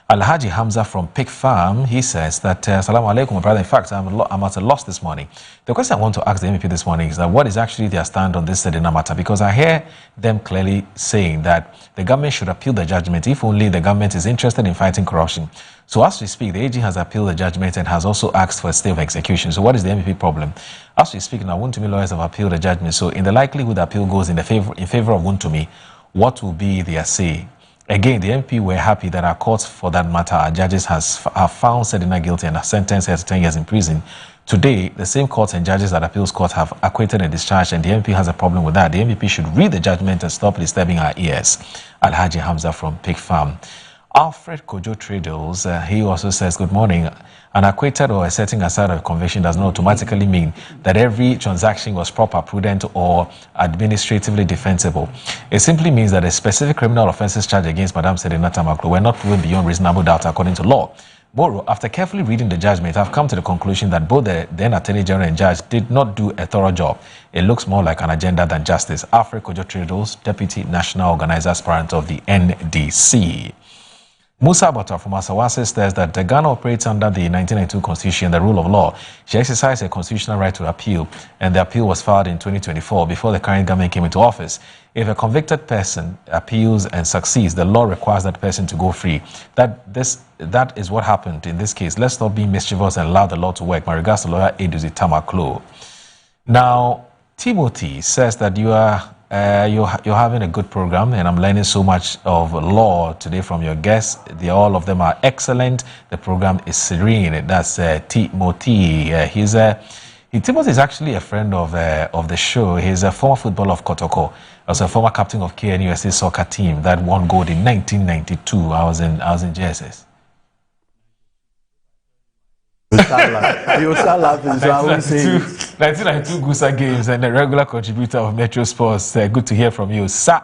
Speaker 14: Alhaji Hamza from Pig Farm, he says that, Assalamu alaikum, my brother. In fact, I'm at a loss this morning. The question I want to ask the MEP this morning is that what is actually their stand on this Sedina matter? Because I hear them clearly saying that the government should appeal the judgment if only the government is interested in fighting corruption. So as we speak, the AG has appealed the judgment and has also asked for a stay of execution. So what is the MEP problem? As we speak now, Wontumi lawyers have appealed the judgment. So in the likelihood the appeal goes in favor of Wontumi, what will be their say? Again, the MP were happy that our courts, for that matter, our judges have found Sedina guilty and have sentenced her to 10 years in prison. Today, the same courts and judges at appeals court have acquitted and discharged, and the MP has a problem with that. The MP should read the judgment and stop disturbing our ears. Alhaji Hamza from Pig Farm. Alfred Kojo Tradles, he also says, good morning. An acquitted or a setting aside of conviction does not automatically mean that every transaction was proper, prudent, or administratively defensible. It simply means that a specific criminal offences charged against Madam Sedina Tamaklo were not proven beyond reasonable doubt according to law. Boro, after carefully reading the judgment, I've come to the conclusion that both the then Attorney General and Judge did not do a thorough job. It looks more like an agenda than justice. Alfred Kojo Tradles, Deputy National Organizer Aspirant of the NDC. Musa Bata from Asawase says that the Ghana operates under the 1992 Constitution and the rule of law. She exercised a constitutional right to appeal, and the appeal was filed in 2024 before the current government came into office. If a convicted person appeals and succeeds, the law requires that person to go free. That is what happened in this case. Let's not be mischievous and allow the law to work. My regards to lawyer Eduzi Tamaklo. Now, Timothy says that you're having a good program, and I'm learning so much of law today from your guests. All of them are excellent. The program is serene. That's Timothy. Timothy is actually a friend of the show. He's a former footballer of Kotoko. Also a former captain of KNUSA soccer team that won gold in 1992. I was in JSS.
Speaker 4: You start laughing, so I won't say
Speaker 14: 1992 Gusa Games and a regular contributor of Metro Sports. Good to hear from you, sir.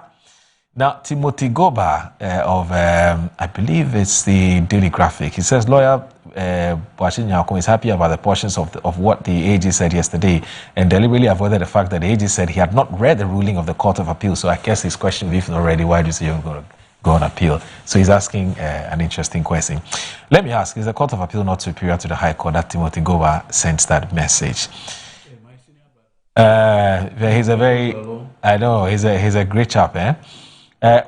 Speaker 14: Now, Timothy Goba I believe it's the Daily Graphic. He says, lawyer Boachin Nyako is happy about the portions of what the AG said yesterday and deliberately avoided the fact that the AG said he had not read the ruling of the Court of Appeal. So I guess his question, if not already, why do you say you're going to go on appeal? So he's asking an interesting question. Let me ask, is the Court of Appeal not superior to the High Court that Timothy Goba sends that message? He's a very, I know, he's a great chap, eh?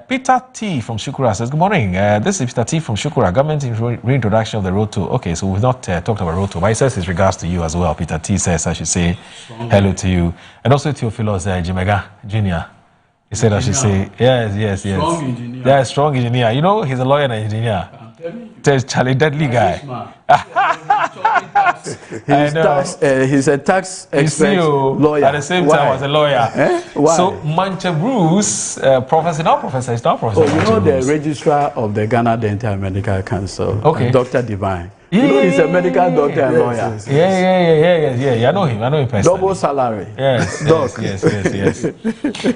Speaker 14: Peter T. from Shukura says, good morning. This is Peter T. from Shukura. Government reintroduction of the Road 2. Okay, so we've not talked about Road 2, but he says his regards to you as well. Peter T. says I should say hello to you. And also Theophilos Jimega Jr. He said I should say, yes. Strong engineer. Yeah, strong engineer. You know, he's a lawyer and engineer. Charlie, deadly guy.
Speaker 4: He's a tax expert lawyer.
Speaker 14: At the same time, as a lawyer.
Speaker 4: Why?
Speaker 14: So Mancha Bruce, professor, he's now professor.
Speaker 4: Oh, you know the registrar of the Ghana Dental Medical Council, Dr. Divine. You know he's a medical doctor and lawyer.
Speaker 14: Yeah. I know him personally.
Speaker 4: Double salary.
Speaker 14: Yes.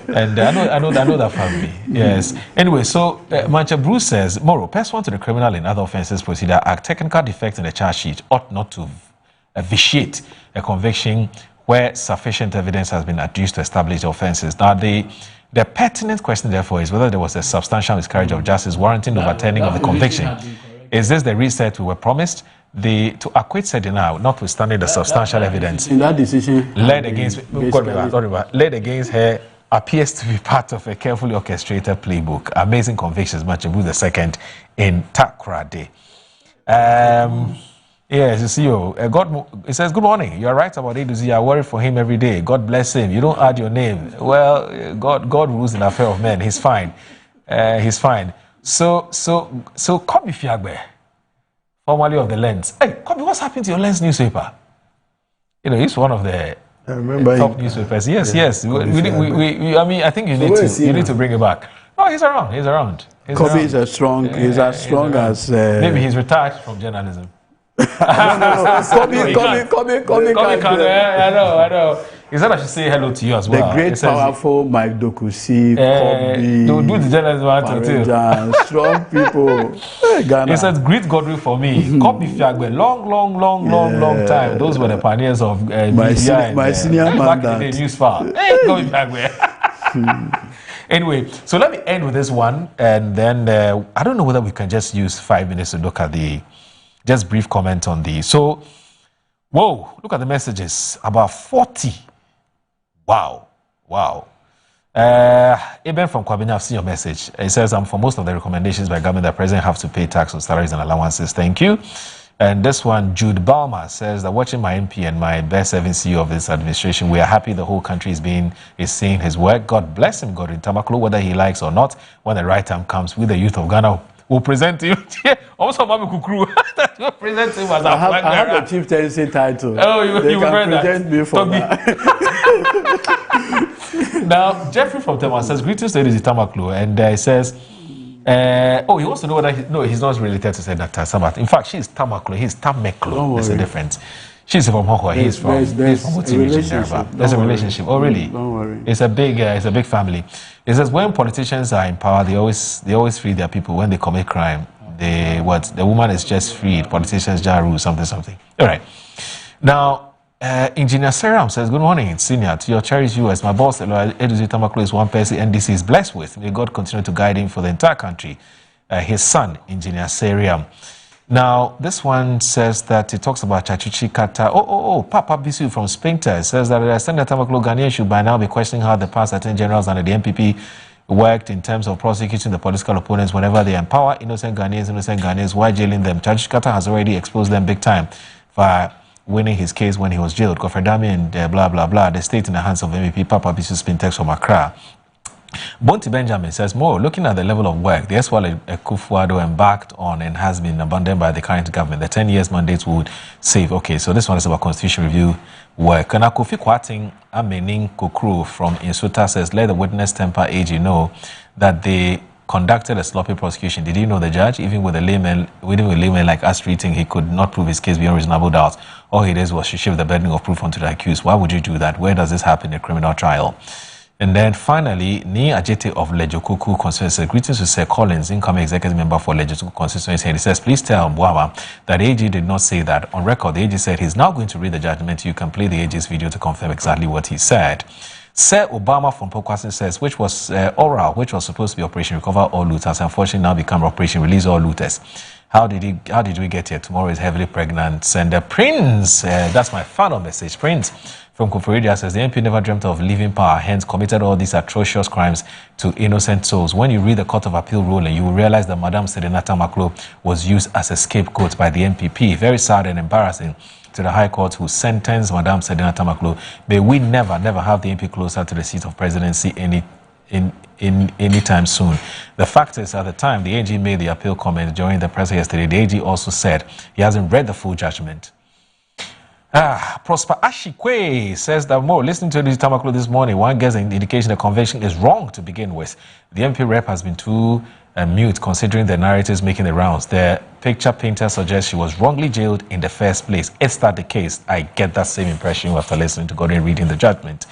Speaker 14: And I know that family. Yes. Anyway, so Mancha Bruce says, Moro, pursuant to the Criminal and Other Offences Procedure Act, technical defect in the charge sheet ought not to vitiate a conviction where sufficient evidence has been adduced to establish the offences. Now, the pertinent question, therefore, is whether there was a substantial miscarriage of justice warranting overturning of the conviction. Is this the reset we were promised? To acquit Sedina, notwithstanding the substantial evidence
Speaker 4: in that decision
Speaker 14: led against her appears to be part of a carefully orchestrated playbook. Amazing convictions, Machabu II in Takoradi. Yes, you see, it says, good morning. You are right about Eduzi. I worry for him every day. God bless him. You don't add your name. Well, God rules in the affair of men. He's fine. He's fine. So Kobe Fiagbe, formerly of the Lens. Hey, Kobe, what's happened to your Lens newspaper? You know, he's one of the top newspapers. Yes. I mean, I think you need to bring it back. No, he's around.
Speaker 4: Kobe is as strong as...
Speaker 14: maybe he's retired from journalism.
Speaker 4: Kobe
Speaker 14: can. I know. He said I should say hello to you as well.
Speaker 4: The great, powerful Mike Dokusi, Kobe,
Speaker 14: don't do the journalism too.
Speaker 4: Strong people.
Speaker 14: He said, greet Godwin for me. Kobe Fiagbe, long time. Those were the pioneers of media.
Speaker 4: My senior man.
Speaker 14: Back in the news file. Kobe Fiagbe. Anyway, so let me end with this one, and then I don't know whether we can just use 5 minutes to look at just brief comment on the. So, whoa, look at the messages. About 40. Wow. Eben from Kwabena, I've seen your message. It says, for most of the recommendations by government, the president have to pay tax on salaries and allowances. Thank you. And this one, Jude Balmer, says that watching my MP and my best serving CEO of this administration, we are happy the whole country is seeing his work. God bless him, God in Tamaklo, whether he likes or not. When the right time comes, with the youth of Ghana, we'll present you. Also, Mami Kukru. We'll present him as
Speaker 4: I have a chieftaincy title.
Speaker 14: Oh, you
Speaker 4: can present me for that.
Speaker 14: Now, Jeffrey from Tema says, greetings to Edisi Tamaklo. And he says, he wants to know whether he's not related to Dr. Sabat. In fact, she's Tamaklo, he's Tameklo. There's a difference. She's from Hokwa, he's from Otivichi. There's a relationship. Oh, really?
Speaker 4: Don't worry.
Speaker 14: It's a big family. It says when politicians are in power, they always free their people. When they commit crime, the woman is just freed. Politicians just rule something. All right. Now, Engineer Seram says, good morning, senior. To your cherished viewers, my boss, Eduzi Tamaklo, is one person NDC is blessed with. May God continue to guide him for the entire country. His son, Engineer Seram. Now, this one says that it talks about Chachuchi Kata. Papa Bisu from Springton says that Senator Tamaklo Ghanaians should by now be questioning how the past Attorney Generals under the NPP worked in terms of prosecuting the political opponents whenever they empower innocent Ghanaians while jailing them. Chachuchi Kata has already exposed them big time for winning his case when he was jailed. Kofredami and blah, blah, blah. The state in the hands of MEP Papa Bisu Spintex from Accra. Bonti Benjamin says, more looking at the level of work the Eswale Kufuado embarked on and has been abandoned by the current government, the 10 years mandate would save. Okay, so this one is about constitution review work. And Kofi Kwating Amening Kokru from Insuta says, let the witness temper AG know that they conducted a sloppy prosecution. Did you know the judge, even with a layman like us treating, he could not prove his case beyond reasonable doubt. All he did was to shift the burden of proof onto the accused. Why would you do that? Where does this happen in a criminal trial? And then finally, Ni Ajete of Lejokuku constituency. Greetings to Sir Collins, incoming executive member for Lejokuku constituency. And he says, please tell Mbwama that AG did not say that. On record, the AG said he's now going to read the judgment. You can play the AG's video to confirm exactly what he said. Sir Obama from Pokwasin says, which was oral, which was supposed to be Operation Recover All Looters, unfortunately now become Operation Release All Looters. How did we get here? Tomorrow is heavily pregnant. Sender Prince, that's my final message. Prince from Kufuridia says, the MP never dreamt of leaving power, hence committed all these atrocious crimes to innocent souls. When you read the Court of Appeal ruling, you will realize that Madam Sedina Tamaklo was used as a scapegoat by the NPP. Very sad and embarrassing to the High Court who sentenced Madam Sedina Tamaklo. May we never have the MP closer to the seat of presidency anytime soon. The fact is, at the time the AG made the appeal comment during the press yesterday, the AG also said he hasn't read the full judgment. Prosper Ashikwe says that more. Listening to the Tamaklo this morning, one gets an indication the conviction is wrong to begin with. The MP rep has been too mute considering the narratives making the rounds. The picture painter suggests she was wrongly jailed in the first place. Is that the case? I get that same impression after listening to God and reading the judgment.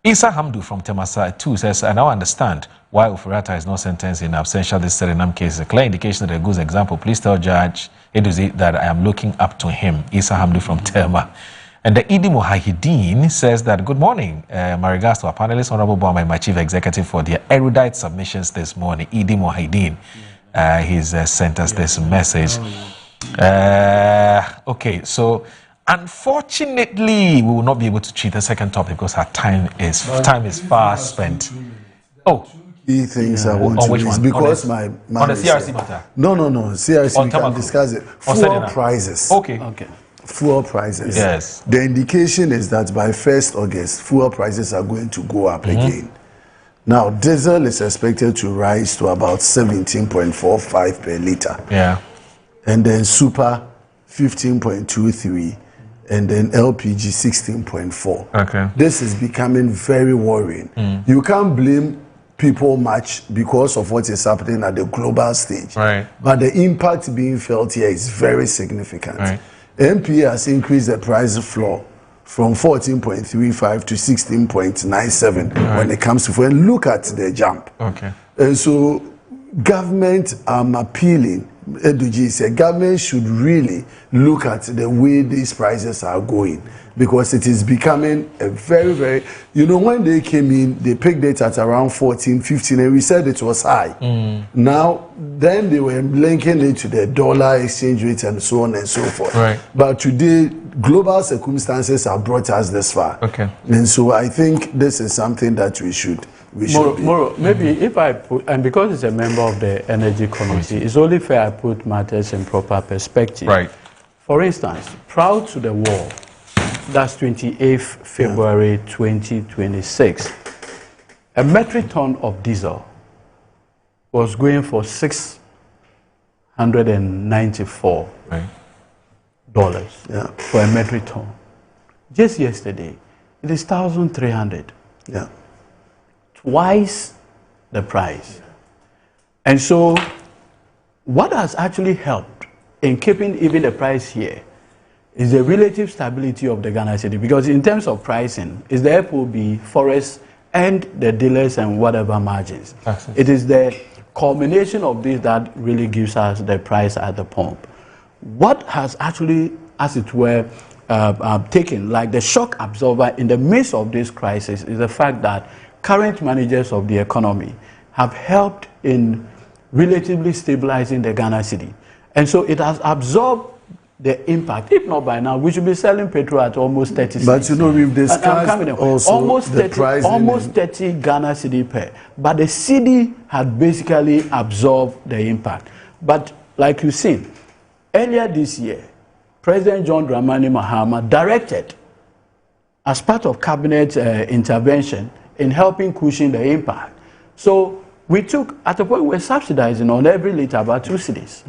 Speaker 14: Isa Hamdu from Temasa 2 says, I now understand why Ufurata is not sentenced in absentia this Serenam case. A clear indication that a good example. Please tell Judge Eduzi that I am looking up to him. Isa Hamdu from Tema. And the Idi Mohahideen says that, good morning, my regards to our panelists, Honorable Boma, my chief executive, for their erudite submissions this morning. Idi Mohahideen, he's sent us this message. Okay, so unfortunately, we will not be able to treat the second topic because our time is fast spent. Oh,
Speaker 5: key things I want to raise because my
Speaker 14: on the CRC matter.
Speaker 5: No. CRC we can discuss it. Fuel prices.
Speaker 14: Okay.
Speaker 5: Fuel prices.
Speaker 14: Yes.
Speaker 5: The indication is that by 1st August, fuel prices are going to go up again. Now, diesel is expected to rise to about 17.45 per liter.
Speaker 14: Yeah.
Speaker 5: And then super 15.23. And then LPG 16.4.
Speaker 14: Okay.
Speaker 5: This is becoming very worrying. You can't blame people much because of what is happening at the global stage.
Speaker 14: Right.
Speaker 5: But the impact being felt here is very significant.
Speaker 14: Right.
Speaker 5: NPA has increased the price floor from 14.35 to 16.97 when it comes to fuel. And look at the jump.
Speaker 14: Okay.
Speaker 5: And so government, I'm appealing, Eduji said, government should really look at the way these prices are going because it is becoming a very, very, when they came in, they picked it at around 14, 15, and we said it was high. Now, then they were linking it to the dollar exchange rate and so on and so forth.
Speaker 14: Right.
Speaker 5: But today, global circumstances have brought us this far.
Speaker 14: Okay.
Speaker 5: And so I think this is something that we should
Speaker 4: Moro, maybe if I put, and because it's a member of the Energy Committee, it's only fair I put matters in proper perspective.
Speaker 14: Right.
Speaker 4: For instance, prior to the war, that's 28th February 2026, a metric ton of diesel was going for $694 for a metric ton. Just yesterday, it is 1,300.
Speaker 5: Yeah.
Speaker 4: Twice the price. And so what has actually helped in keeping even the price here is the relative stability of the Ghana cedi, because in terms of pricing, it's the FOB, forests, and the dealers and whatever margins. It is the culmination of this that really gives us the price at the pump. What has actually, as it were, taken like the shock absorber in the midst of this crisis is the fact that current managers of the economy have helped in relatively stabilizing the Ghana cedi. And so it has absorbed the impact. If not by now, we should be selling petrol at almost 30 cents.
Speaker 5: But we've discussed also
Speaker 4: almost
Speaker 5: the
Speaker 4: 30,
Speaker 5: price.
Speaker 4: Almost 30 Ghana cedi per. But the cedi had basically absorbed the impact. But like you've seen, earlier this year, President John Dramani Mahama directed, as part of cabinet intervention, in helping cushion the impact. So we took, at the point, we're subsidizing on every liter about 2 cedis.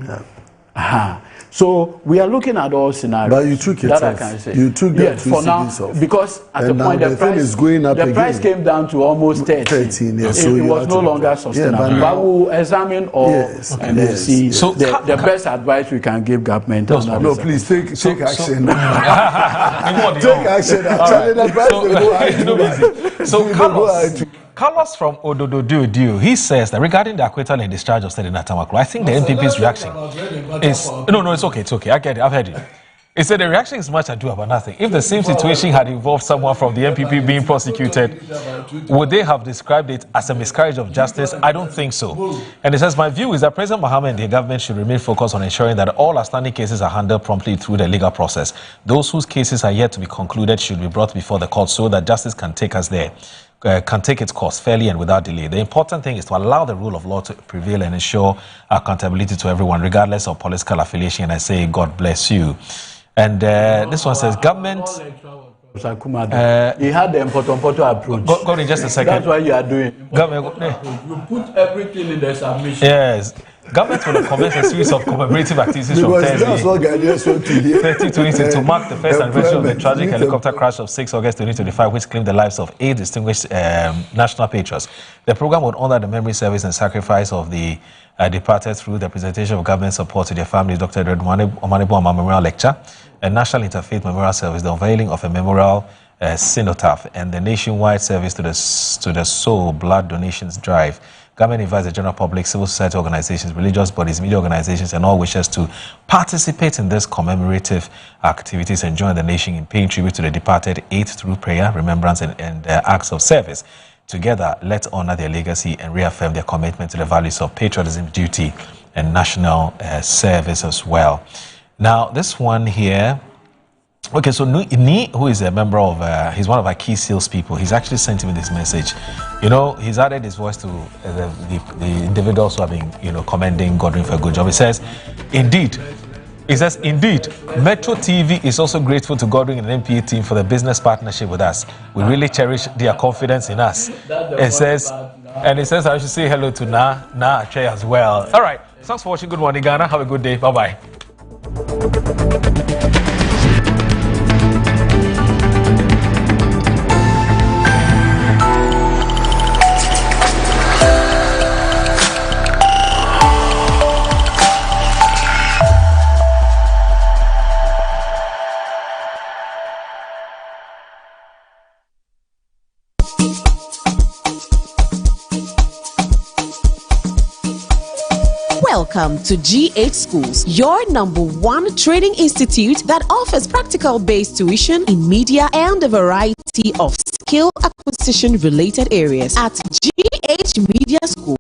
Speaker 4: So we are looking at all scenarios.
Speaker 5: But you took it off. You took that 2 cedis off.
Speaker 4: Because at the point the price is going up again. Price came down to almost 13.
Speaker 5: Yes.
Speaker 4: It was no longer sustainable. But we'll examine all and then see the best advice we can give government.
Speaker 5: No, please take action. Take action. Actually, the price will go high.
Speaker 14: So Carlos from Ododo, he says that regarding the acquittal and discharge of Senator Tamaklo, I think the NPP's reaction is no, it's okay. I get it. I've heard it. He said the reaction is much ado about nothing. If the same situation had involved someone from the NPP being prosecuted, would they have described it as a miscarriage of justice? I don't think so. And he says, my view is that President Mahama and the government should remain focused on ensuring that all outstanding cases are handled promptly through the legal process. Those whose cases are yet to be concluded should be brought before the court so that justice can take us there. Can take its course fairly and without delay. The important thing is to allow the rule of law to prevail and ensure accountability to everyone, regardless of political affiliation. And I say, God bless you. And this one says, government...
Speaker 4: He had the Mpoto approach.
Speaker 14: Go in just a second.
Speaker 4: That's what you are doing.
Speaker 14: You
Speaker 4: put everything in the submission.
Speaker 14: Yes. Government will commence a series of commemorative activities from Thursday, 30 to mark the first anniversary of the tragic helicopter crash of 6 August 2025, which claimed the lives of 8 distinguished national patriots. The program would honor the memory, service, and sacrifice of the departed through the presentation of government support to their families, Dr. Omanebo Ama Memorial Lecture, a national interfaith memorial service, the unveiling of a memorial cenotaph, and the nationwide service to the soul blood donations drive. Government invites the general public, civil society organizations, religious bodies, media organizations, and all wishers to participate in this commemorative activities and join the nation in paying tribute to the departed, aid through prayer, remembrance, and acts of service. Together, let's honor their legacy and reaffirm their commitment to the values of patriotism, duty, and national service as well. Now, this one here. Okay, so Ni, who is a member of, he's one of our key sales people, he's actually sent me this message. You know, he's added his voice to the individuals who have been, commending Godwin for a good job. He says, indeed, Metro TV is also grateful to Godwin and the NPA team for the business partnership with us. We really cherish their confidence in us. It says I should say hello to Na Ache as well. All right, thanks for watching Good Morning Ghana. Have a good day. Bye-bye.
Speaker 9: Welcome to GH Schools, your #1 training institute that offers practical-based tuition in media and a variety of skill acquisition-related areas. At GH Media School,